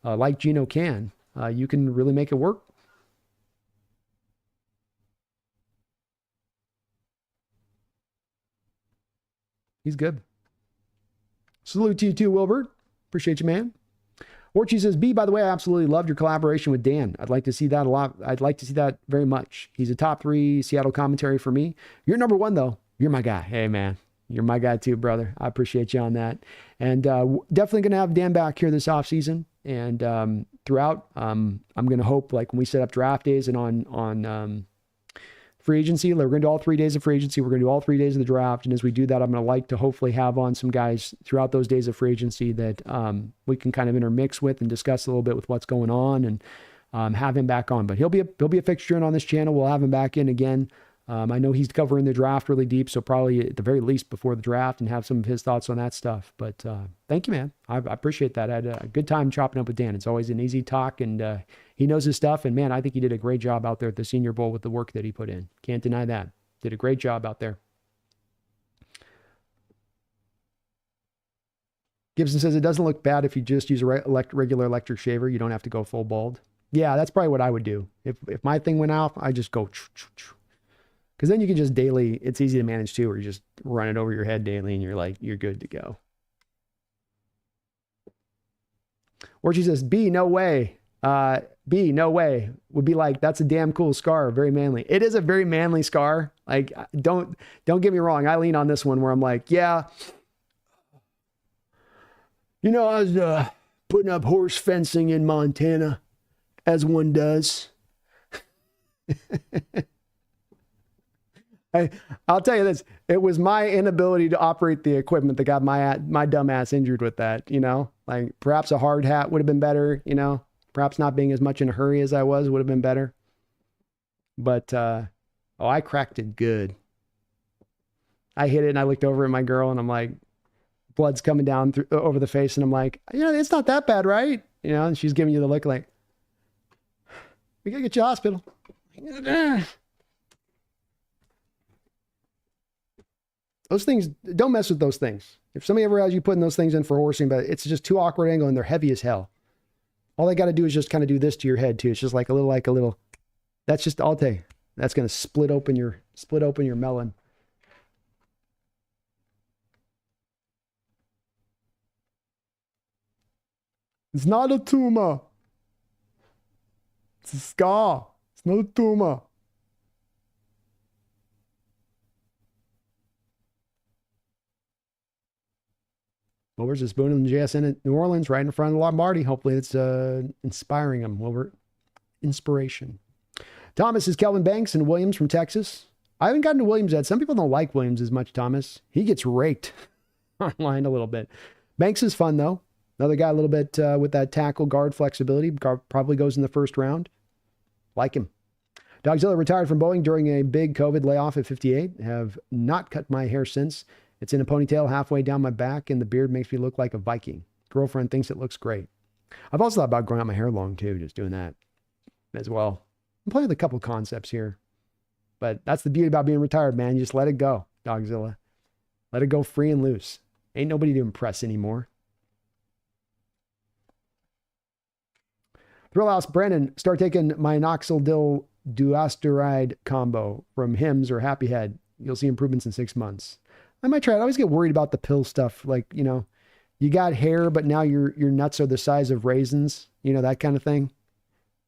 like Geno can, you can really make it work. He's good. Salute to you too, Wilbert. Appreciate you, man. Orchie says, B, by the way, I absolutely loved your collaboration with Dan. I'd like to see that a lot. I'd like to see that very much. He's a top 3 Seattle commentary for me. You're number 1, though. You're my guy. Hey, man. You're my guy too, brother. I appreciate you on that. And definitely going to have Dan back here this offseason. And throughout, I'm going to hope, like when we set up draft days and on free agency, we're going to do all 3 days of free agency. We're going to do all 3 days of the draft. And as we do that, I'm going to like to hopefully have on some guys throughout those days of free agency that we can kind of intermix with and discuss a little bit with what's going on, and have him back on. But he'll be a fixture on this channel. We'll have him back in again. I know he's covering the draft really deep, so probably at the very least before the draft, and have some of his thoughts on that stuff. But thank you, man. I appreciate that. I had a good time chopping up with Dan. It's always an easy talk, and he knows his stuff. And man, I think he did a great job out there at the Senior Bowl with the work that he put in. Can't deny that. Did a great job out there. Gibson says, it doesn't look bad if you just use a regular electric shaver. You don't have to go full bald. Yeah, that's probably what I would do. If my thing went off, I just go, because then you can just daily, it's easy to manage too, or you just run it over your head daily and you're good to go. Or she says, B, no way. B, no way. Would be like, that's a damn cool scar. Very manly. It is a very manly scar. Like, don't get me wrong. I lean on this one where I'm like, yeah, you know, I was putting up horse fencing in Montana, as one does. I'll tell you this. It was my inability to operate the equipment that got my dumb ass injured with that, you know? Like, perhaps a hard hat would have been better, you know? Perhaps not being as much in a hurry as I was would have been better. But, I cracked it good. I hit it and I looked over at my girl and I'm like, blood's coming down over the face, and I'm like, you know, it's not that bad, right? You know, and she's giving you the look like, we gotta get you to the hospital. Those things, don't mess with those things. If somebody ever has you putting those things in for horsing, but it's just too awkward angle and they're heavy as hell. All they got to do is just kind of do this to your head too. It's just like a little, that's just, I'll tell you, that's going to split open your melon. It's not a tumor. It's a scar. It's not a tumor. Well, where's this Boone and JSN at New Orleans, right in front of the Lombardi? Hopefully it's inspiring them. Well, we're inspiration. Thomas is Kelvin Banks and Williams from Texas. I haven't gotten to Williams yet. Some people don't like Williams as much, Thomas. He gets raked online a little bit. Banks is fun, though. Another guy a little bit with that tackle guard flexibility. Probably goes in the first round. Like him. Dogzilla retired from Boeing during a big COVID layoff at 58. Have not cut my hair since. It's in a ponytail halfway down my back, and the beard makes me look like a Viking. Girlfriend thinks it looks great. I've also thought about growing out my hair long, too, just doing that as well. I'm playing with a couple concepts here. But that's the beauty about being retired, man. You just let it go, Dogzilla. Let it go free and loose. Ain't nobody to impress anymore. Thrillhouse Brandon, start taking minoxidil duosteride combo from Hims or Happy Head. You'll see improvements in 6 months. I might try it. I always get worried about the pill stuff. Like, you know, you got hair, but now your nuts are the size of raisins. You know, that kind of thing.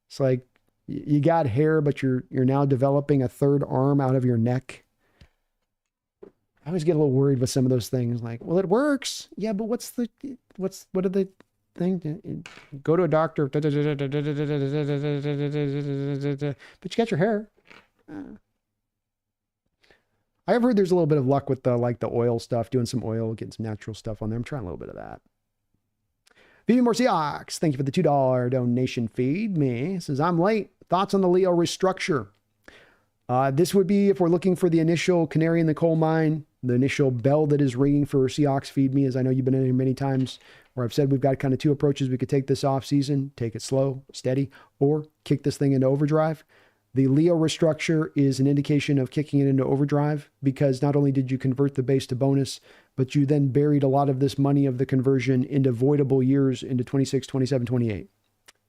It's like, you got hair, but you're now developing a third arm out of your neck. I always get a little worried with some of those things. Like, well, it works. Yeah, but what are the thing? Go to a doctor. But you got your hair. I have heard there's a little bit of luck with the oil stuff, doing some oil, getting some natural stuff on there. I'm trying a little bit of that. Vivi More Seahawks, thank you for the $2 donation. Feed me. Says, I'm late. Thoughts on the Leo restructure? This would be, if we're looking for the initial canary in the coal mine, the initial bell that is ringing for Seahawks Feed Me, as I know you've been in here many times, where I've said we've got kind of two approaches we could take this offseason, take it slow, steady, or kick this thing into overdrive. The Leo restructure is an indication of kicking it into overdrive, because not only did you convert the base to bonus, but you then buried a lot of this money of the conversion into voidable years into 26, 27, 28.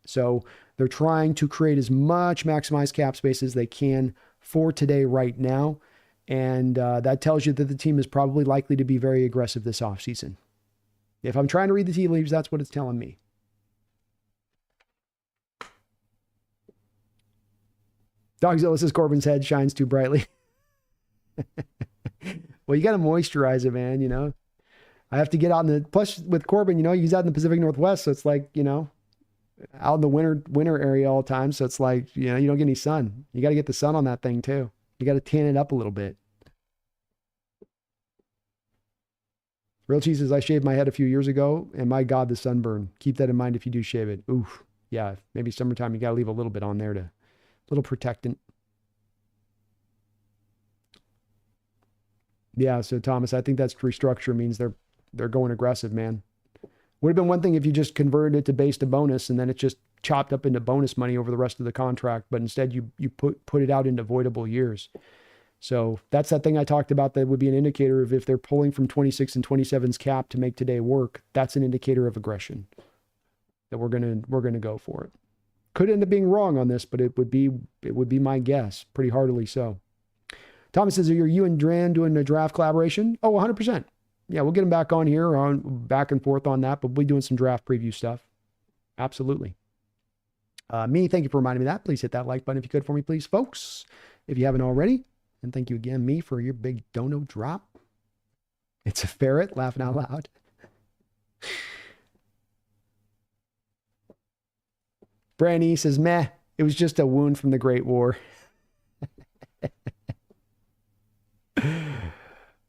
So they're trying to create as much maximized cap space as they can for today right now. And that tells you that the team is probably likely to be very aggressive this offseason. If I'm trying to read the tea leaves, that's what it's telling me. Dogzilla says Corbin's head shines too brightly. Well, you got to moisturize it, man, you know. I have to get out in the, plus with Corbin, you know, he's out in the Pacific Northwest, so it's like, you know, out in the winter area all the time, so it's like, you know, you don't get any sun. You got to get the sun on that thing too. You got to tan it up a little bit. Real Cheese says, I shaved my head a few years ago, and my God, the sunburn. Keep that in mind if you do shave it. Oof. Yeah, maybe summertime, you got to leave a little bit on there to, little protectant. Yeah, so Thomas, I think that's restructure means they're going aggressive, man. Would have been one thing if you just converted it to base to bonus and then it's just chopped up into bonus money over the rest of the contract, but instead you put it out into voidable years. So that's that thing I talked about that would be an indicator of if they're pulling from 26 and 27's cap to make today work, that's an indicator of aggression that we're gonna go for it. Could end up being wrong on this, but it would be my guess, pretty heartily so. Thomas says, are you and Dran doing a draft collaboration? Oh, 100%. Yeah, we'll get him back on here, on back and forth on that, but we'll be doing some draft preview stuff. Absolutely. Me, thank you for reminding me of that. Please hit that like button if you could for me, please, folks, if you haven't already. And thank you again, me, for your big dono drop. It's a ferret laughing out loud. Brandy says, meh, it was just a wound from the Great War.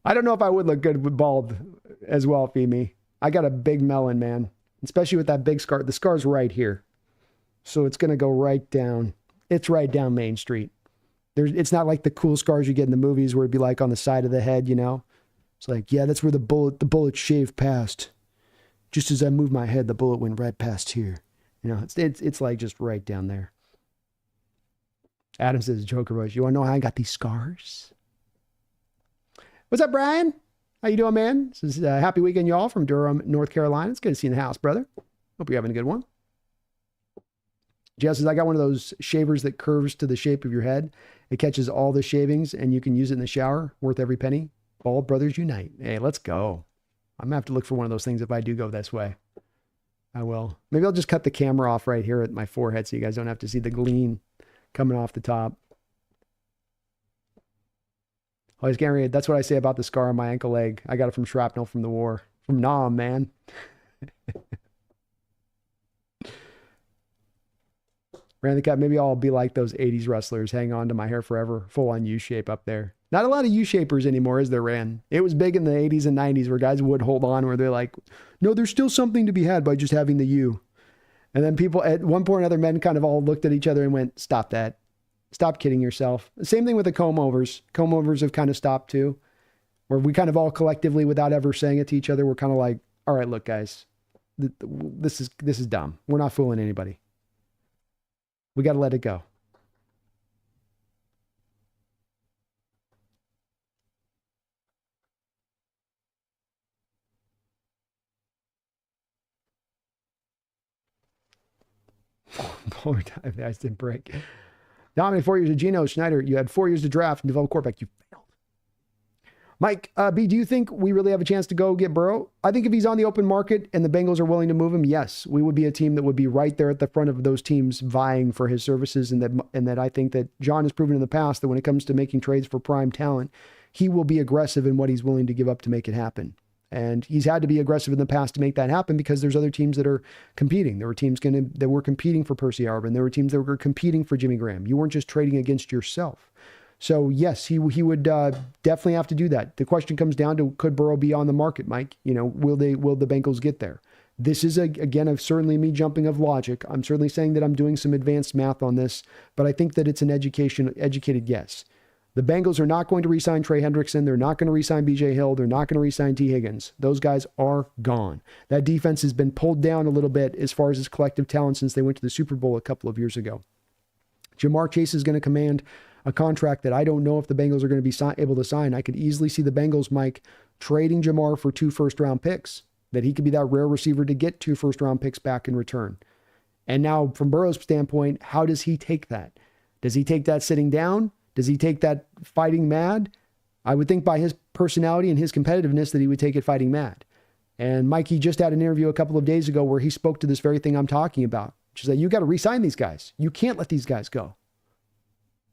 I don't know if I would look good with bald as well, Femi. I got a big melon, man. Especially with that big scar. The scar's right here. So it's going to go right down. It's right down Main Street. It's not like the cool scars you get in the movies where it'd be like on the side of the head, you know? It's like, yeah, that's where the bullet shaved past. Just as I moved my head, the bullet went right past here. You know, it's like just right down there. Adam says, Joker Rush, you want to know how I got these scars? What's up, Brian? How you doing, man? This is happy weekend, y'all, from Durham, North Carolina. It's good to see you in the house, brother. Hope you're having a good one. Jess says, I got one of those shavers that curves to the shape of your head. It catches all the shavings, and you can use it in the shower. Worth every penny. Bald brothers unite. Hey, let's go. I'm going to have to look for one of those things if I do go this way. I will. Maybe I'll just cut the camera off right here at my forehead so you guys don't have to see the gleam coming off the top. Always Gary, that's what I say about the scar on my ankle leg. I got it from shrapnel from the war. From Nam, man. Randy Cut, maybe I'll be like those 80s wrestlers, hang on to my hair forever, full on U-shape up there. Not a lot of U-shapers anymore, is there, Ran? It was big in the 80s and 90s where guys would hold on, where they're like, no, there's still something to be had by just having the U. And then people, at one point or another, men kind of all looked at each other and went, stop that. Stop kidding yourself. Same thing with the comb overs. Comb overs have kind of stopped too, where we kind of all collectively, without ever saying it to each other, we're kind of like, all right, look, guys, this is dumb. We're not fooling anybody. We got to let it go. Poor time, the ice didn't break. Dominated 4 years of Geno Schneider. You had 4 years to draft and develop quarterback. You failed. Mike, B, do you think we really have a chance to go get Burrow? I think if he's on the open market and the Bengals are willing to move him, yes, we would be a team that would be right there at the front of those teams vying for his services. And that I think that John has proven in the past that when it comes to making trades for prime talent, he will be aggressive in what he's willing to give up to make it happen. And he's had to be aggressive in the past to make that happen because there's other teams that are competing. There were teams that were competing for Percy Arbin. There were teams that were competing for Jimmy Graham. You weren't just trading against yourself. So yes, he would definitely have to do that. The question comes down to, could Burrow be on the market, Mike? You know, will the Bengals get there? This is again certainly me jumping of logic. I'm certainly saying that I'm doing some advanced math on this, but I think that it's an educated guess. The Bengals are not going to re-sign Trey Hendrickson. They're not going to re-sign B.J. Hill. They're not going to re-sign T. Higgins. Those guys are gone. That defense has been pulled down a little bit as far as its collective talent since they went to the Super Bowl a couple of years ago. Jamar Chase is going to command a contract that I don't know if the Bengals are going to be able to sign. I could easily see the Bengals, Mike, trading Jamar for 2 first-round picks, that he could be that rare receiver to get 2 first-round picks back in return. And now, from Burrow's standpoint, how does he take that? Does he take that sitting down? Does he take that fighting mad? I would think by his personality and his competitiveness that he would take it fighting mad. And Mikey just had an interview a couple of days ago where he spoke to this very thing I'm talking about, which is that you got to re-sign these guys. You can't let these guys go.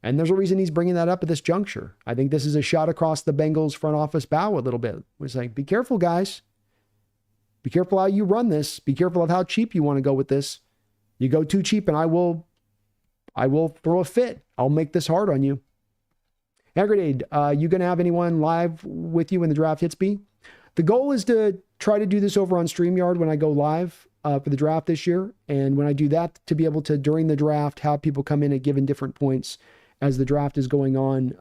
And there's a reason he's bringing that up at this juncture. I think this is a shot across the Bengals front office bow a little bit. It's like, be careful, guys. Be careful how you run this. Be careful of how cheap you want to go with this. You go too cheap and I will throw a fit. I'll make this hard on you. Grenade, you going to have anyone live with you when the draft hits, B? The goal is to try to do this over on StreamYard when I go live for the draft this year. And when I do that, to be able to, during the draft, have people come in at given different points as the draft is going on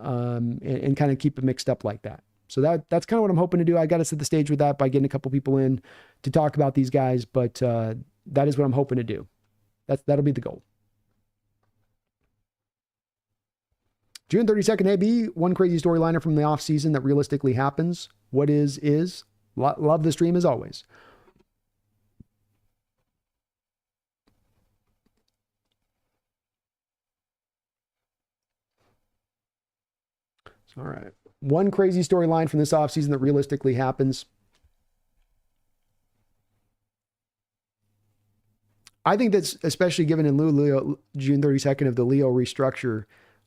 and kind of keep it mixed up like that. So that's kind of what I'm hoping to do. I got to set the stage with that by getting a couple people in to talk about these guys. But that is what I'm hoping to do. That'll be the goal. June 32nd, AB, one crazy storyliner from the offseason that realistically happens. What is. Love the stream as always. All right. One crazy storyline from this offseason that realistically happens. I think that's especially given in Leo, June 32nd of the Leo restructure.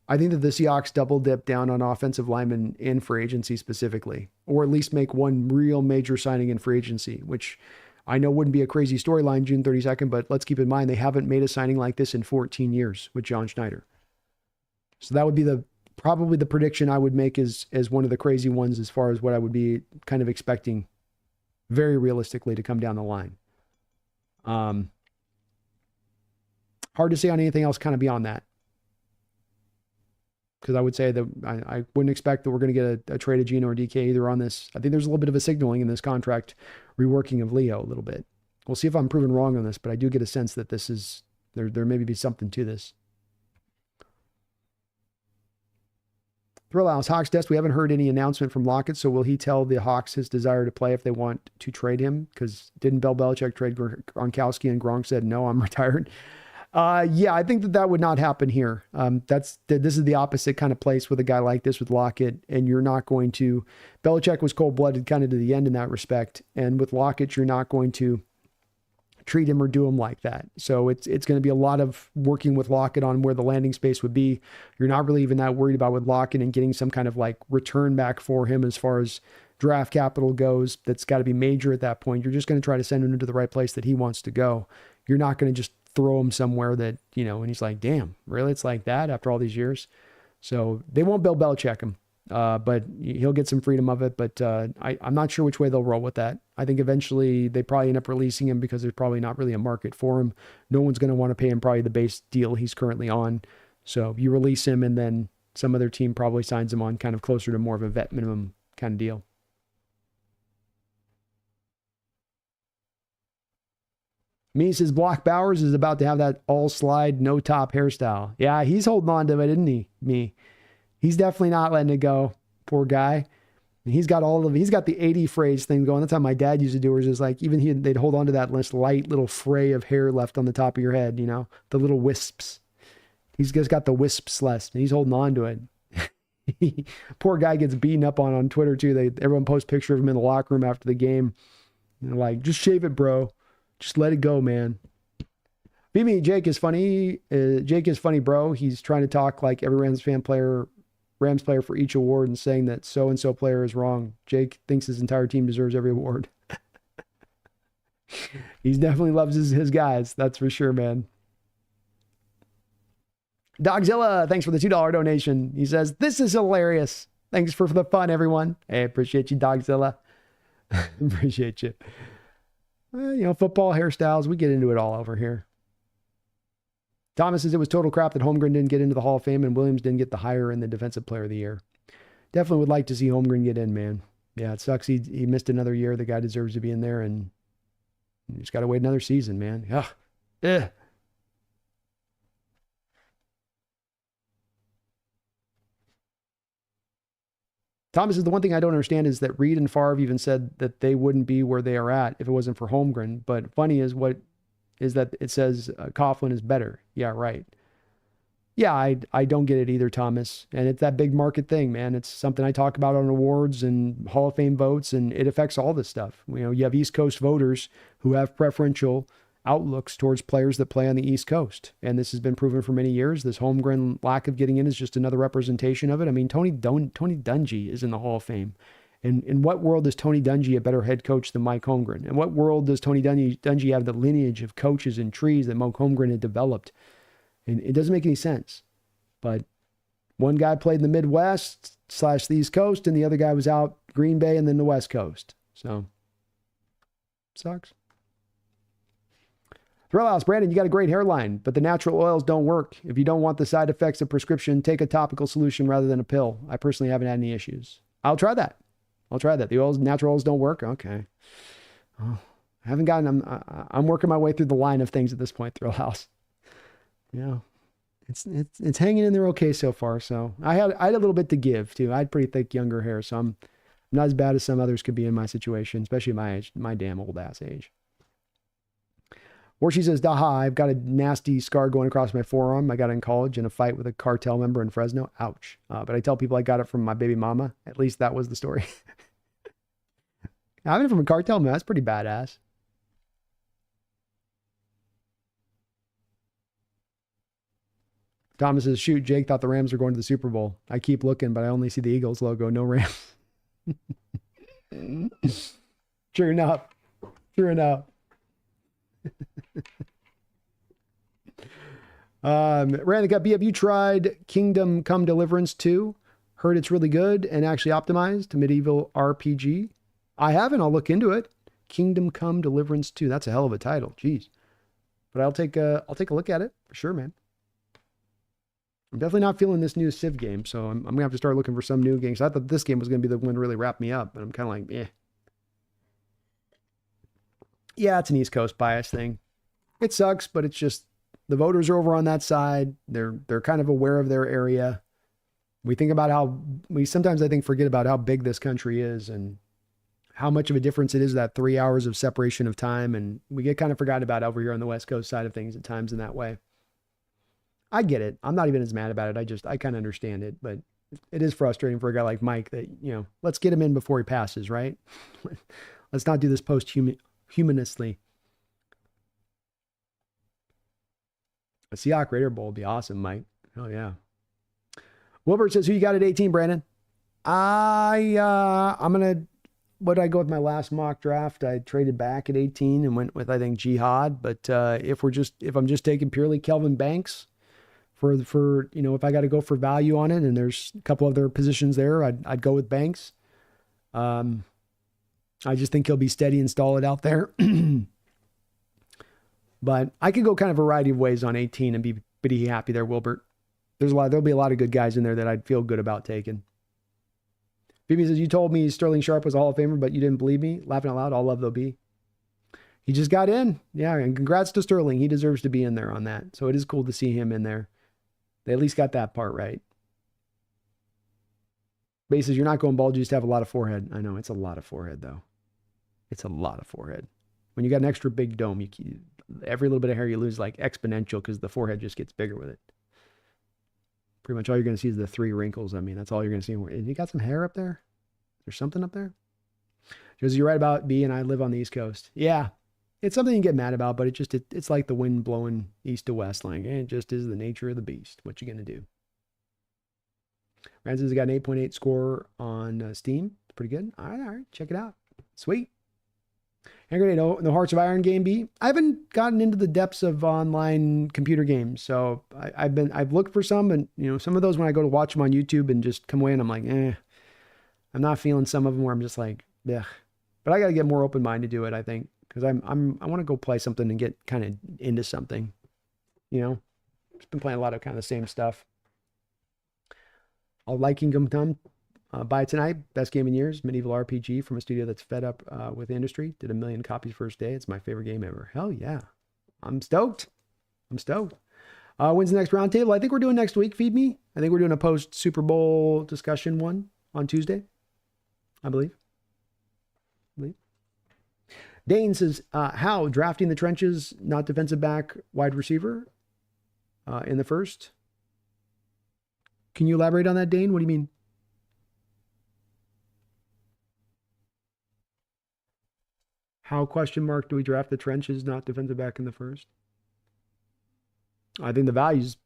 I think that the Seahawks double dip down on offensive linemen in free agency specifically, or at least make one real major signing in free agency, which I know wouldn't be a crazy storyline June 32nd, but let's keep in mind they haven't made a signing like this in 14 years with John Schneider. So that would be probably the prediction I would make as one of the crazy ones as far as what I would be kind of expecting very realistically to come down the line. Hard to say on anything else kind of beyond that. Because I would say that I wouldn't expect that we're going to get a trade of Geno or DK either on this. I think there's a little bit of a signaling in this contract reworking of Leo a little bit. We'll see if I'm proven wrong on this, but I do get a sense that this is, there may be something to this. Thrill House, Hawks Desk, we haven't heard any announcement from Lockett, so will he tell the Hawks his desire to play if they want to trade him? Because didn't Bill Belichick trade Gronkowski and Gronk said, no, I'm retired? Yeah, I think that would not happen here. This is the opposite kind of place with a guy like this with Lockett, and you're not going to, Belichick was cold-blooded kind of to the end in that respect. And with Lockett, you're not going to treat him or do him like that. So it's going to be a lot of working with Lockett on where the landing space would be. You're not really even that worried about with Lockett and getting some kind of like return back for him as far as draft capital goes. That's got to be major at that point. You're just going to try to send him into the right place that he wants to go. You're not going to just throw him somewhere that, and he's like, damn, really? It's like that after all these years. So they won't Bill Belichick him. But he'll get some freedom of it. But I'm not sure which way they'll roll with that. I think eventually they probably end up releasing him because there's probably not really a market for him. No one's going to want to pay him probably the base deal he's currently on. So you release him and then some other team probably signs him on kind of closer to more of a vet minimum kind of deal. Me says Block Bowers is about to have that all slide, no top hairstyle. Yeah, he's holding on to it, isn't he? Me. He's definitely not letting it go. Poor guy. And he's got the 80 phrase thing going. That's how my dad used to do it. Is like, even they'd hold on to that light little fray of hair left on the top of your head, the little wisps. He's just got the wisps left and he's holding on to it. Poor guy gets beaten up on Twitter too. Everyone posts picture of him in the locker room after the game. Like, just shave it, bro. Just let it go, man. Jake is funny. Jake is funny, bro. He's trying to talk like every Rams player for each award and saying that so-and-so player is wrong. Jake thinks his entire team deserves every award. He definitely loves his guys. That's for sure, man. Dogzilla, thanks for the $2 donation. He says, this is hilarious. Thanks for the fun, everyone. Hey, appreciate you, Dogzilla. Appreciate you. Football hairstyles, we get into it all over here. Thomas says it was total crap that Holmgren didn't get into the Hall of Fame and Williams didn't get the hire in the Defensive Player of the Year. Definitely would like to see Holmgren get in, man. Yeah, it sucks. He missed another year. The guy deserves to be in there, and you just got to wait another season, man. Ugh. Thomas says the one thing I don't understand is that Reed and Favre even said that they wouldn't be where they are at if it wasn't for Holmgren. But funny is that it says Coughlin is better. Yeah, right. Yeah, I don't get it either, Thomas. And it's that big market thing, man. It's something I talk about on awards and Hall of Fame votes, and it affects all this stuff. You have East Coast voters who have preferential outlooks towards players that play on the East Coast. And this has been proven for many years. This Holmgren lack of getting in is just another representation of it. I mean, Tony Dungy is in the Hall of Fame. And in what world is Tony Dungy a better head coach than Mike Holmgren? In what world does Tony Dungy have the lineage of coaches and trees that Mike Holmgren had developed? And it doesn't make any sense. But one guy played in the Midwest / the East Coast, and the other guy was out Green Bay and then the West Coast. So, sucks. Thrill House, Brandon, you got a great hairline, but the natural oils don't work. If you don't want the side effects of prescription, take a topical solution rather than a pill. I personally haven't had any issues. I'll try that. The natural oils don't work. Okay. Oh, I haven't gotten. I'm working my way through the line of things at this point. Thrill House. Yeah, it's hanging in there okay so far. So I had a little bit to give too. I had pretty thick younger hair, so I'm not as bad as some others could be in my situation, especially my age, my damn old ass age. Or she says, "Daha, I've got a nasty scar going across my forearm. I got it in college in a fight with a cartel member in Fresno. Ouch. But I tell people I got it from my baby mama. At least that was the story." Having it from a cartel man, that's pretty badass. Thomas says, shoot, Jake thought the Rams were going to the Super Bowl. I keep looking, but I only see the Eagles logo, no Rams. True enough. Randy got B, have you tried Kingdom Come Deliverance 2? Heard it's really good and actually optimized medieval RPG. I haven't. I'll look into it. Kingdom Come Deliverance 2. That's a hell of a title. Jeez. But I'll take a look at it for sure, man. I'm definitely not feeling this new Civ game, so I'm gonna have to start looking for some new games. I thought this game was gonna be the one to really wrap me up, but I'm kind of like, eh. Yeah, it's an East Coast bias thing. It sucks, but it's just the voters are over on that side. They're kind of aware of their area. We think about sometimes I think forget about how big this country is and how much of a difference it is, that 3 hours of separation of time. And we get kind of forgotten about over here on the West Coast side of things at times in that way. I get it. I'm not even as mad about it. I kind of understand it, but it is frustrating for a guy like Mike that, let's get him in before he passes, right? Let's not do this posthumously. A Seahawks Raider Bowl would be awesome, Mike. Oh, yeah. Wilbert says, who you got at 18, Brandon? I'm going to, what did I go with my last mock draft? I traded back at 18 and went with, I think, Jihad. But if I'm just taking purely Kelvin Banks for if I got to go for value on it, and there's a couple other positions there, I'd go with Banks. I just think he'll be steady and solid out there. But I could go kind of a variety of ways on 18 and be pretty happy there, Wilbert. There'll be a lot of good guys in there that I'd feel good about taking. Phoebe says, you told me Sterling Sharp was a Hall of Famer, but you didn't believe me. Laughing out loud, all love they'll be. He just got in. Yeah, and congrats to Sterling. He deserves to be in there on that. So it is cool to see him in there. They at least got that part right. Base says, you're not going bald, you just have a lot of forehead. I know, it's a lot of forehead, though. It's a lot of forehead. When you got an extra big dome, every little bit of hair you lose like exponential because the forehead just gets bigger with it. Pretty much all you're going to see is the 3 wrinkles. I mean, that's all you're going to see. And you got some hair up there? There's something up there? Because you're right about B and I live on the East Coast. Yeah, it's something you get mad about, but it's like the wind blowing east to west. Like, it just is the nature of the beast. What you going to do? Ranson's got an 8.8 score on Steam. Pretty good. All right. Check it out. Sweet. Angry no Hearts of Iron game B. I haven't gotten into the depths of online computer games, so I've looked for some, and some of those when I go to watch them on YouTube and just come away and I'm like, I'm not feeling some of them where I'm just like, yeah. But I got to get more open minded to it, I think, because I want to go play something and get kind of into something, Just been playing a lot of kind of the same stuff. I'll like Kingdom Come. Buy it tonight. Best game in years. Medieval RPG from a studio that's fed up with the industry. Did 1 million copies first day. It's my favorite game ever. Hell yeah. I'm stoked. When's the next roundtable? I think we're doing next week. Feed me. I think we're doing a post Super Bowl discussion one on Tuesday. I believe. Dane says, how drafting the trenches, not defensive back, wide receiver in the first. Can you elaborate on that, Dane? What do you mean? How, question mark, do we draft the trenches, not defensive back in the first? I think the value's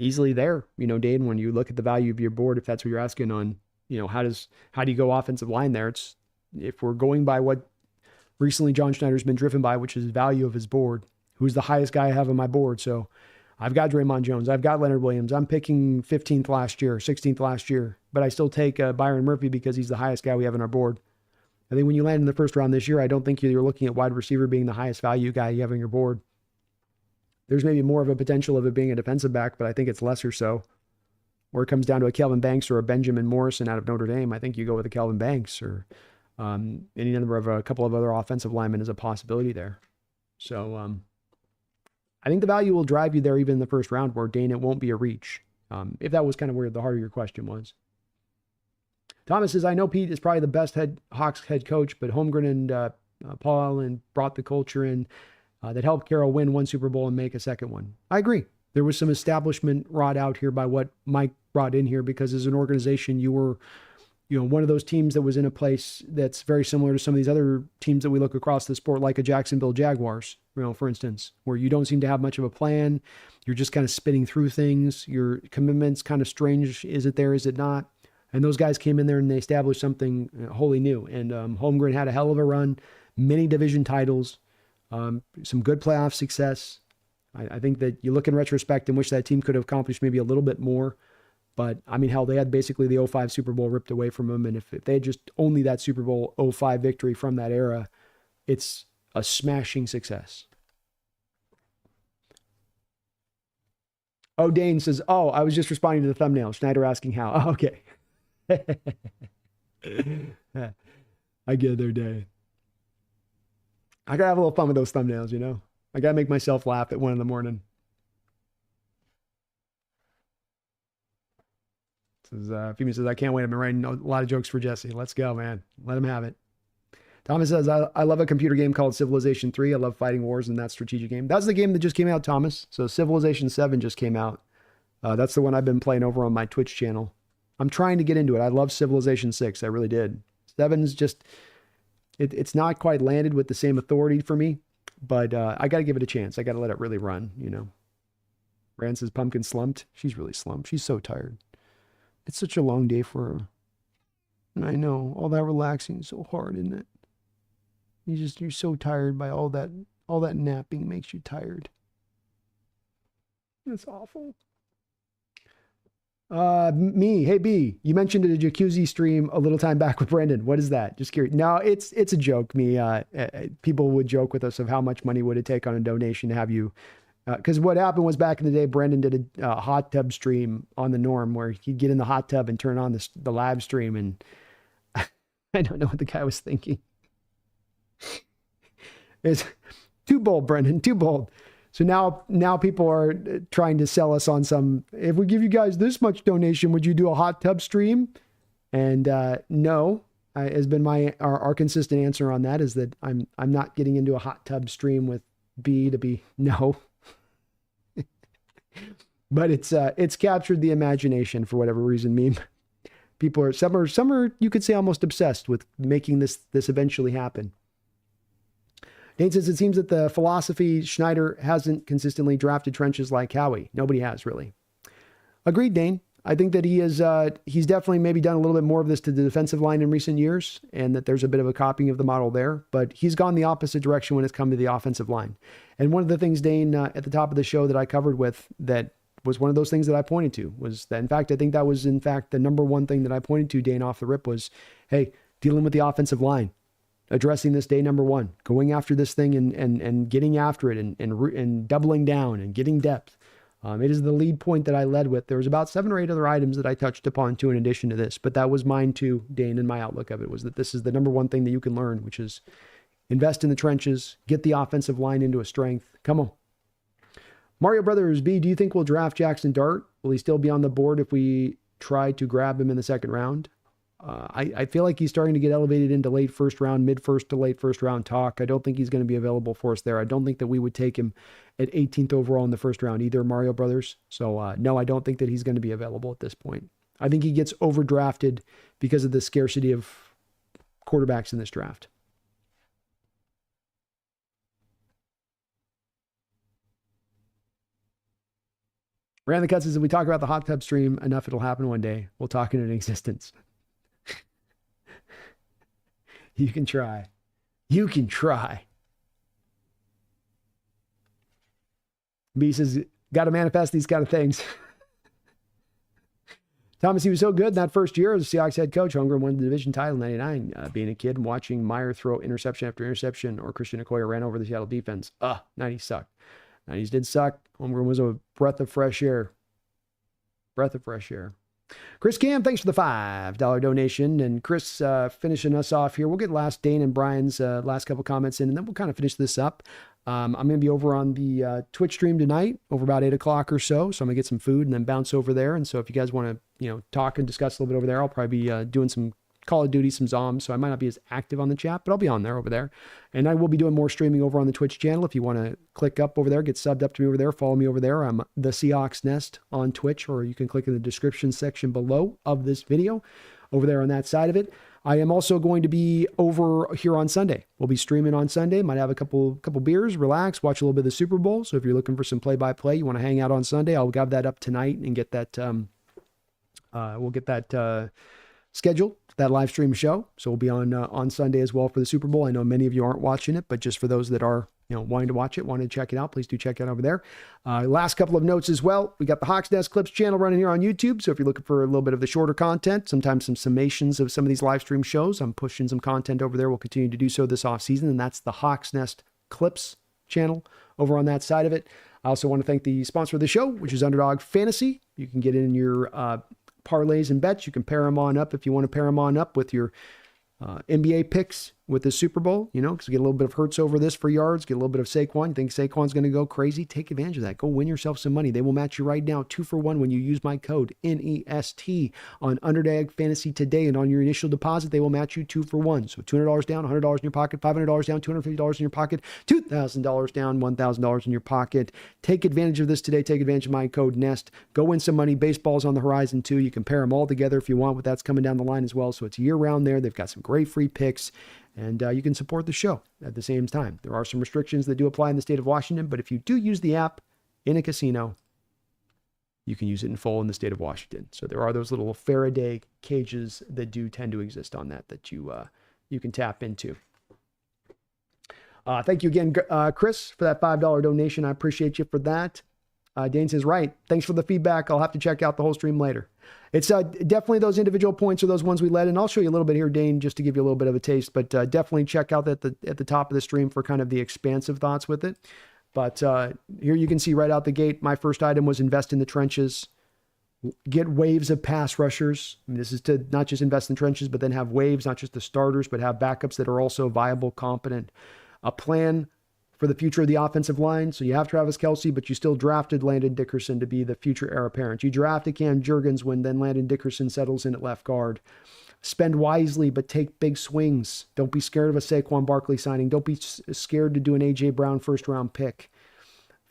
easily there. Dane, when you look at the value of your board, if that's what you're asking on, how do you go offensive line there? It's, if we're going by what recently John Schneider's been driven by, which is value of his board, who's the highest guy I have on my board. So I've got Draymond Jones. I've got Leonard Williams. I'm picking 15th last year, 16th last year, but I still take Byron Murphy because he's the highest guy we have on our board. I think when you land in the first round this year, I don't think you're looking at wide receiver being the highest value guy you have on your board. There's maybe more of a potential of it being a defensive back, but I think it's lesser so. Where it comes down to a Kelvin Banks or a Benjamin Morrison out of Notre Dame, I think you go with a Kelvin Banks or any number of a couple of other offensive linemen is a possibility there. So I think the value will drive you there even in the first round where Dane, it won't be a reach. If that was kind of where the heart of your question was. Thomas says, I know Pete is probably the best Hawks head coach, but Holmgren and Paul Allen brought the culture in that helped Carroll win 1 Super Bowl and make a second one. I agree. There was some establishment wrought out here by what Mike brought in here, because as an organization, you were, one of those teams that was in a place that's very similar to some of these other teams that we look across the sport, like a Jacksonville Jaguars, for instance, where you don't seem to have much of a plan. You're just kind of spinning through things. Your commitment's kind of strange. Is it there? Is it not? And those guys came in there and they established something wholly new. And Holmgren had a hell of a run, many division titles, some good playoff success. I think that you look in retrospect and wish that team could have accomplished maybe a little bit more. But, I mean, hell, they had basically the 05 Super Bowl ripped away from them. And if they had just only that Super Bowl 05 victory from that era, it's a smashing success. Oh, Dane says, I was just responding to the thumbnail. Schneider asking how. Oh, okay. I get there, Dane. I gotta have a little fun with those thumbnails, I gotta make myself laugh at 1 a.m. Femi says, I can't wait. I've been writing a lot of jokes for Jesse. Let's go, man. Let him have it. Thomas says, I love a computer game called Civilization 3. I love fighting wars in that strategic game. That's the game that just came out, Thomas. So Civilization 7 just came out. That's the one I've been playing over on my Twitch channel. I'm trying to get into it. I love Civilization 6. I really did. 7's just, it's not quite landed with the same authority for me, but I got to give it a chance. I got to let it really run, Rand says Pumpkin slumped. She's really slumped. She's so tired. It's such a long day for her. And I know, all that relaxing is so hard, isn't it? You're so tired by all that napping makes you tired. That's awful. Hey B, you mentioned a jacuzzi stream a little time back with Brendan. What is that? Just curious. No, it's a joke. People would joke with us of how much money would it take on a donation to have you. Because what happened was back in the day, Brendan did a hot tub stream on the Norm where he'd get in the hot tub and turn on the live stream, and I don't know what the guy was thinking. It's too bold, Brendan, too bold. So now people are trying to sell us on some, if we give you guys this much donation, would you do a hot tub stream? And no, has been our consistent answer on that, is that I'm not getting into a hot tub stream with B to be no. But it's captured the imagination for whatever reason. People are some are you could say almost obsessed with making this eventually happen. Dane says it seems that the philosophy Schneider hasn't consistently drafted trenches like Howie. Nobody has really. Agreed, Dane. I think that he's definitely maybe done a little bit more of this to the defensive line in recent years, and that there's a bit of a copying of the model there, but he's gone the opposite direction when it's come to the offensive line. And one of the things, Dane, at the top of the show that I covered with, that was one of those things that I pointed to, was that, in fact, I think that was, in fact, the number one thing that I pointed to, Dane, off the rip was, hey, dealing with the offensive line, addressing this day number one, going after this thing and getting after it and doubling down and getting depth. It is the lead point that I led with. There was about 7 or 8 other items that I touched upon too in addition to this, but that was mine too, Dane, and my outlook of it was that this is the number one thing that you can learn, which is invest in the trenches, get the offensive line into a strength. Come on. Mario Brothers B, do you think we'll draft Jackson Dart? Will he still be on the board if we try to grab him in the second round? I feel like he's starting to get elevated into late first round, mid first to late first round talk. I don't think he's going to be available for us there. I don't think that we would take him at 18th overall in the first round either, Mario Brothers. So no, I don't think that he's going to be available at this point. I think he gets overdrafted because of the scarcity of quarterbacks in this draft. Ran the Cuts says, if we talk about the hot tub stream enough, it'll happen one day. We'll talk it into existence. You can try. You can try. B says, got to manifest these kind of things. Thomas, he was so good in that first year as a Seahawks head coach. Holmgren won the division title in 99. Being a kid and watching Meyer throw interception after interception, or Christian Okoye ran over the Seattle defense. 90s sucked. 90s did suck. Holmgren was a breath of fresh air. Breath of fresh air. Chris Cam, thanks for the $5 donation. And Chris, finishing us off here. We'll get Dane and Brian's last couple comments in, and then we'll kind of finish this up. I'm going to be over on the Twitch stream tonight, over about 8 o'clock or so. So I'm going to get some food and then bounce over there. And so if you guys want to, talk and discuss a little bit over there, I'll probably be doing some Call of Duty, some zombies, so I might not be as active on the chat, but I'll be on there over there. And I will be doing more streaming over on the Twitch channel. If you want to click up over there, get subbed up to me over there, follow me over there. I'm TheSeahawksNest on Twitch, or you can click in the description section below of this video over there on that side of it. I am also going to be over here on Sunday. We'll be streaming on Sunday. Might have a couple beers, relax, watch a little bit of the Super Bowl. So if you're looking for some play-by-play, you want to hang out on Sunday, I'll have that up tonight and get that, we'll get that scheduled, that live stream show. So we'll be on Sunday as well for the Super Bowl. I know many of you aren't watching it, but just for those that are, wanting to watch it, wanting to check it out, please do check it out over there. Last couple of notes as well. We got the Hawks Nest Clips channel running here on YouTube. So if you're looking for a little bit of the shorter content, sometimes some summations of some of these live stream shows, I'm pushing some content over there. We'll continue to do so this off season. And that's the Hawks Nest Clips channel over on that side of it. I also want to thank the sponsor of the show, which is Underdog Fantasy. You can get in your parlays and bets. You can pair them on up if you want to pair them on up with your NBA picks with the Super Bowl, because you get a little bit of Hurts over this for yards, get a little bit of Saquon. You think Saquon's going to go crazy? Take advantage of that. Go win yourself some money. They will match you right now 2-for-1 when you use my code NEST on Underdog Fantasy today. And on your initial deposit, they will match you 2-for-1. So $200 down, $100 in your pocket, $500 down, $250 in your pocket, $2,000 down, $1,000 in your pocket. Take advantage of this today. Take advantage of my code NEST. Go win some money. Baseball's on the horizon too. You can pair them all together if you want, but that's coming down the line as well. So it's year round there. They've got some great free picks. And you can support the show at the same time. There are some restrictions that do apply in the state of Washington, but if you do use the app in a casino, you can use it in full in the state of Washington. So there are those little Faraday cages that do tend to exist on that you can tap into. Thank you again, Chris, for that $5 donation. I appreciate you for that. Dane says, right. Thanks for the feedback. I'll have to check out the whole stream later. It's definitely those individual points are those ones we led. And I'll show you a little bit here, Dane, just to give you a little bit of a taste. But definitely check out at the top of the stream for kind of the expansive thoughts with it. But here you can see right out the gate, my first item was invest in the trenches. Get waves of pass rushers. I mean, this is to not just invest in trenches, but then have waves, not just the starters, but have backups that are also viable, competent. A plan for the future of the offensive line. So you have Travis Kelce, but you still drafted Landon Dickerson to be the future heir apparent. You drafted Cam Jurgens when then Landon Dickerson settles in at left guard. Spend wisely, but take big swings. Don't be scared of a Saquon Barkley signing. Don't be scared to do an A.J. Brown first-round pick.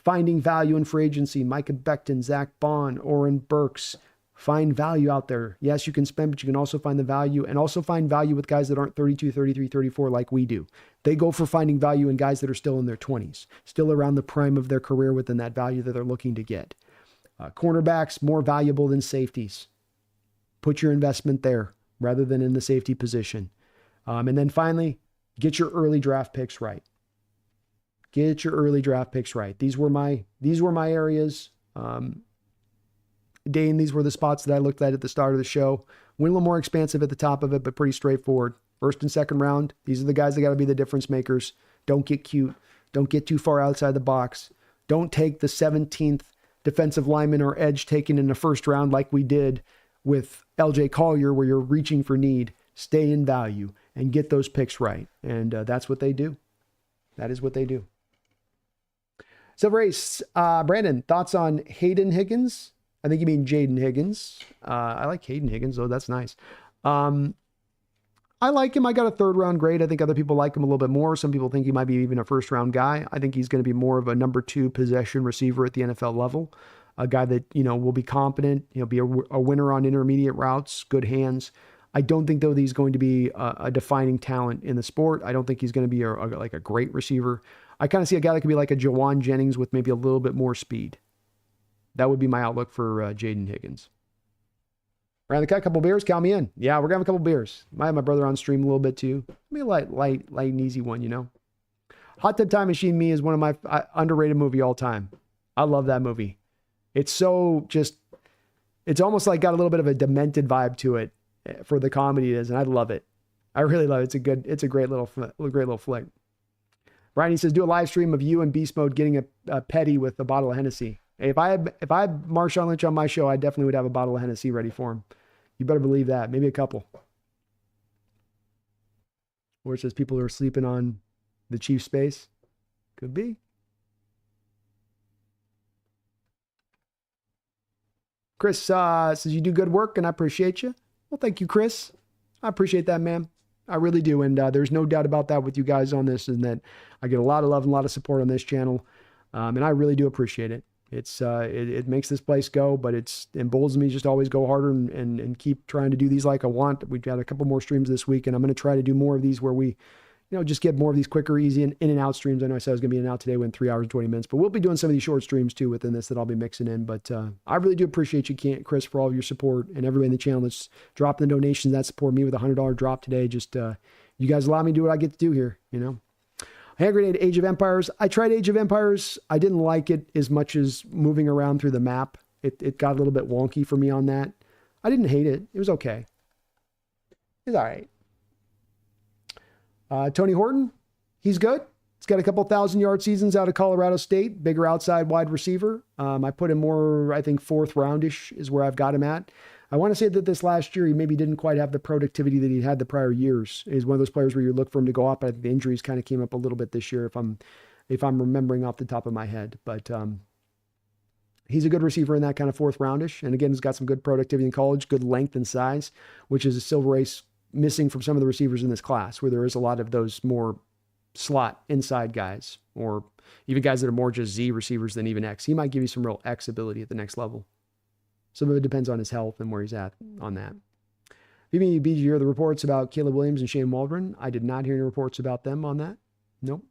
Finding value in free agency. Micah Becton, Zach Bond, Oren Burks. Find value out there. Yes, you can spend, but you can also find the value, and also find value with guys that aren't 32, 33, 34 like we do. They go for finding value in guys that are still in their 20s, still around the prime of their career within that value that they're looking to get. Cornerbacks, more valuable than safeties. Put your investment there rather than in the safety position. And then finally, get your early draft picks right. Get your early draft picks right. These were my areas. Dane, these were the spots that I looked at the start of the show. Went a little more expansive at the top of it, but pretty straightforward. First and second round, these are the guys that got to be the difference makers. Don't get cute. Don't get too far outside the box. Don't take the 17th defensive lineman or edge taken in the first round like we did with LJ Collier, where you're reaching for need. Stay in value and get those picks right. And that's what they do. That is what they do. So, race, Brandon, thoughts on Hayden Higgins? I think you mean Jaden Higgins. I like Hayden Higgins, though. That's nice. I like him. I got a third round grade. I think other people like him a little bit more. Some people think he might be even a first round guy. I think he's going to be more of a number 2 possession receiver at the NFL level. A guy that, will be competent, be a winner on intermediate routes, good hands. I don't think, though, that he's going to be a defining talent in the sport. I don't think he's going to be like a great receiver. I kind of see a guy that could be like a Jawan Jennings with maybe a little bit more speed. That would be my outlook for Jaden Higgins. All right, got a couple beers. Count me in. Yeah, we're going to have a couple beers. Might have my brother on stream a little bit too. Maybe a light and easy one, Hot Tub Time Machine Me is one of my underrated movie all time. I love that movie. It's so it's almost like got a little bit of a demented vibe to it for the comedy it is, and I love it. I really love it. It's a great little flick. Ryan, he says, do a live stream of you and Beast Mode getting a petty with a bottle of Hennessy. Hey, if I had Marshawn Lynch on my show, I definitely would have a bottle of Hennessy ready for him. You better believe that. Maybe a couple. Or it says people are sleeping on the Chiefs space. Could be. Chris says you do good work and I appreciate you. Well, thank you, Chris. I appreciate that, man. I really do. And there's no doubt about that with you guys on this, and that I get a lot of love and a lot of support on this channel. And I really do appreciate it. It makes this place go, but it emboldens me just to always go harder and keep trying to do these like I want. We've got a couple more streams this week, and I'm going to try to do more of these where we, just get more of these quicker, easy in and out streams. I know I said I was going to be in and out today within 3 hours and 20 minutes, but we'll be doing some of these short streams too within this that I'll be mixing in. But I really do appreciate you, Chris, for all of your support, and everybody in the channel that's dropping the donations that support me with a $100 drop today. Just you guys allow me to do what I get to do here, Hand Grenade, Age of Empires. I tried Age of Empires. I didn't like it as much as moving around through the map. It got a little bit wonky for me on that. I didn't hate it. It was okay. It's all right. Tony Horton, he's good. He's got a couple 1,000-yard seasons out of Colorado State. Bigger outside wide receiver. I put him more, I think, 4th roundish is where I've got him at. I want to say that this last year, he maybe didn't quite have the productivity that he had the prior years. He's one of those players where you look for him to go up, but I think the injuries kind of came up a little bit this year if I'm remembering off the top of my head. But he's a good receiver in that kind of 4th roundish. And again, he's got some good productivity in college, good length and size, which is a silver ace missing from some of the receivers in this class, where there is a lot of those more slot inside guys, or even guys that are more just Z receivers than even X. He might give you some real X ability at the next level. Some of it depends on his health and where he's at on that. BG, you hear the reports about Caleb Williams and Shane Waldron? I did not hear any reports about them on that. Nope.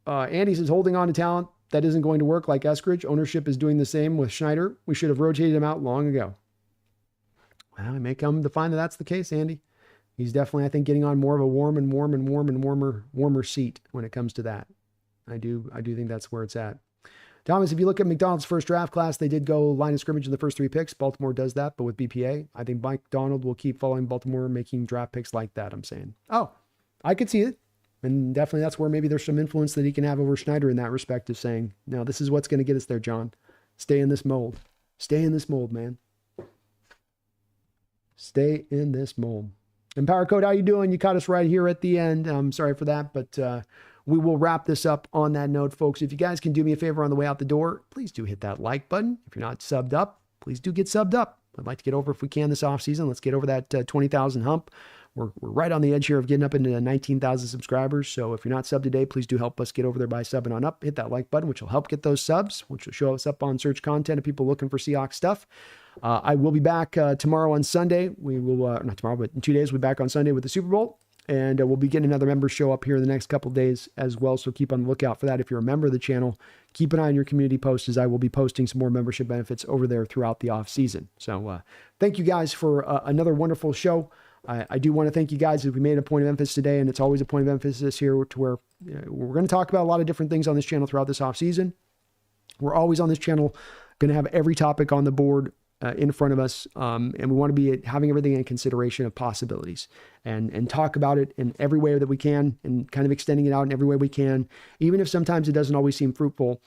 Andy says, holding on to talent that isn't going to work like Eskridge. Ownership is doing the same with Schneider. We should have rotated him out long ago. Well, I may come to find that that's the case, Andy. He's definitely, I think, getting on more of a warmer seat when it comes to that. I do think that's where it's at. Thomas, if you look at McDonald's first draft class, they did go line of scrimmage in the first 3 picks. Baltimore does that, but with BPA, I think Mike Donald will keep following Baltimore, making draft picks like that, I'm saying. Oh, I could see it. And definitely that's where maybe there's some influence that he can have over Schneider in that respect of saying, no, this is what's going to get us there, John. Stay in this mold. Stay in this mold, man. Stay in this mold. And Power Code, how you doing? You caught us right here at the end. I'm sorry for that, but we will wrap this up on that note, folks. If you guys can do me a favor on the way out the door, please do hit that like button. If you're not subbed up, please do get subbed up. I'd like to get over, if we can, this offseason. Let's get over that 20,000 hump. We're right on the edge here of getting up into 19,000 subscribers. So if you're not subbed today, please do help us get over there by subbing on up. Hit that like button, which will help get those subs, which will show us up on search content of people looking for Seahawks stuff. I will be back tomorrow on Sunday. We will, not tomorrow, but in 2 days, we'll be back on Sunday with the Super Bowl. And we'll be getting another member show up here in the next couple of days as well. So keep on the lookout for that. If you're a member of the channel, keep an eye on your community posts, as I will be posting some more membership benefits over there throughout the off season. So thank you guys for another wonderful show. I do want to thank you guys if we made a point of emphasis today, and it's always a point of emphasis here to where we're going to talk about a lot of different things on this channel throughout this off season. We're always on this channel going to have every topic on the board in front of us, and we want to be having everything in consideration of possibilities and talk about it in every way that we can, and kind of extending it out in every way we can, even if sometimes it doesn't always seem fruitful.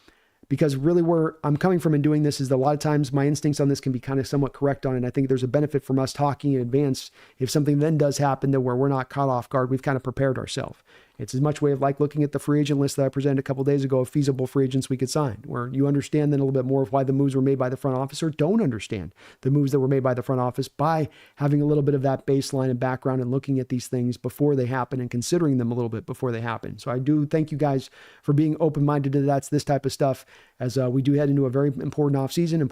Because really where I'm coming from in doing this is that a lot of times my instincts on this can be kind of somewhat correct on it. And I think there's a benefit from us talking in advance. If something then does happen, that where we're not caught off guard, we've kind of prepared ourselves. It's as much way of like looking at the free agent list that I presented a couple of days ago of feasible free agents we could sign, where you understand then a little bit more of why the moves were made by the front office, or don't understand the moves that were made by the front office, by having a little bit of that baseline and background and looking at these things before they happen and considering them a little bit before they happen. So I do thank you guys for being open-minded to this type of stuff, as we do head into a very important offseason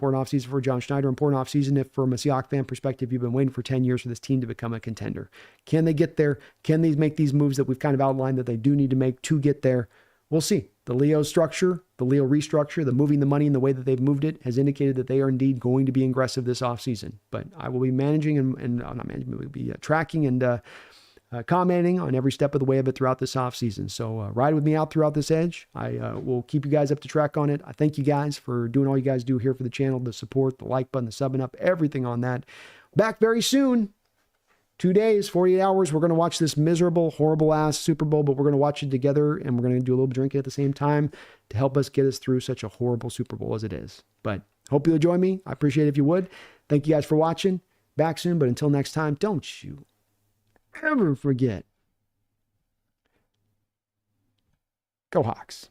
for John Schneider, important offseason if from a Seahawks fan perspective, you've been waiting for 10 years for this team to become a contender. Can they get there? Can they make these moves that we've kind of outlined that they do need to make to get there? We'll see. The Leo structure, the Leo restructure, the moving the money in the way that they've moved it has indicated that they are indeed going to be aggressive this offseason. But I will be managing and not managing, we'll be tracking and commenting on every step of the way of it throughout this offseason. So ride with me out throughout this edge. I will keep you guys up to track on it. I thank you guys for doing all you guys do here for the channel, the support, the like button, the subbing up, everything on that. Back very soon. 2 days, 48 hours, we're going to watch this miserable, horrible-ass Super Bowl, but we're going to watch it together, and we're going to do a little drinking at the same time to help us get us through such a horrible Super Bowl as it is. But hope you'll join me. I appreciate it if you would. Thank you guys for watching. Back soon, but until next time, don't you ever forget. Go Hawks.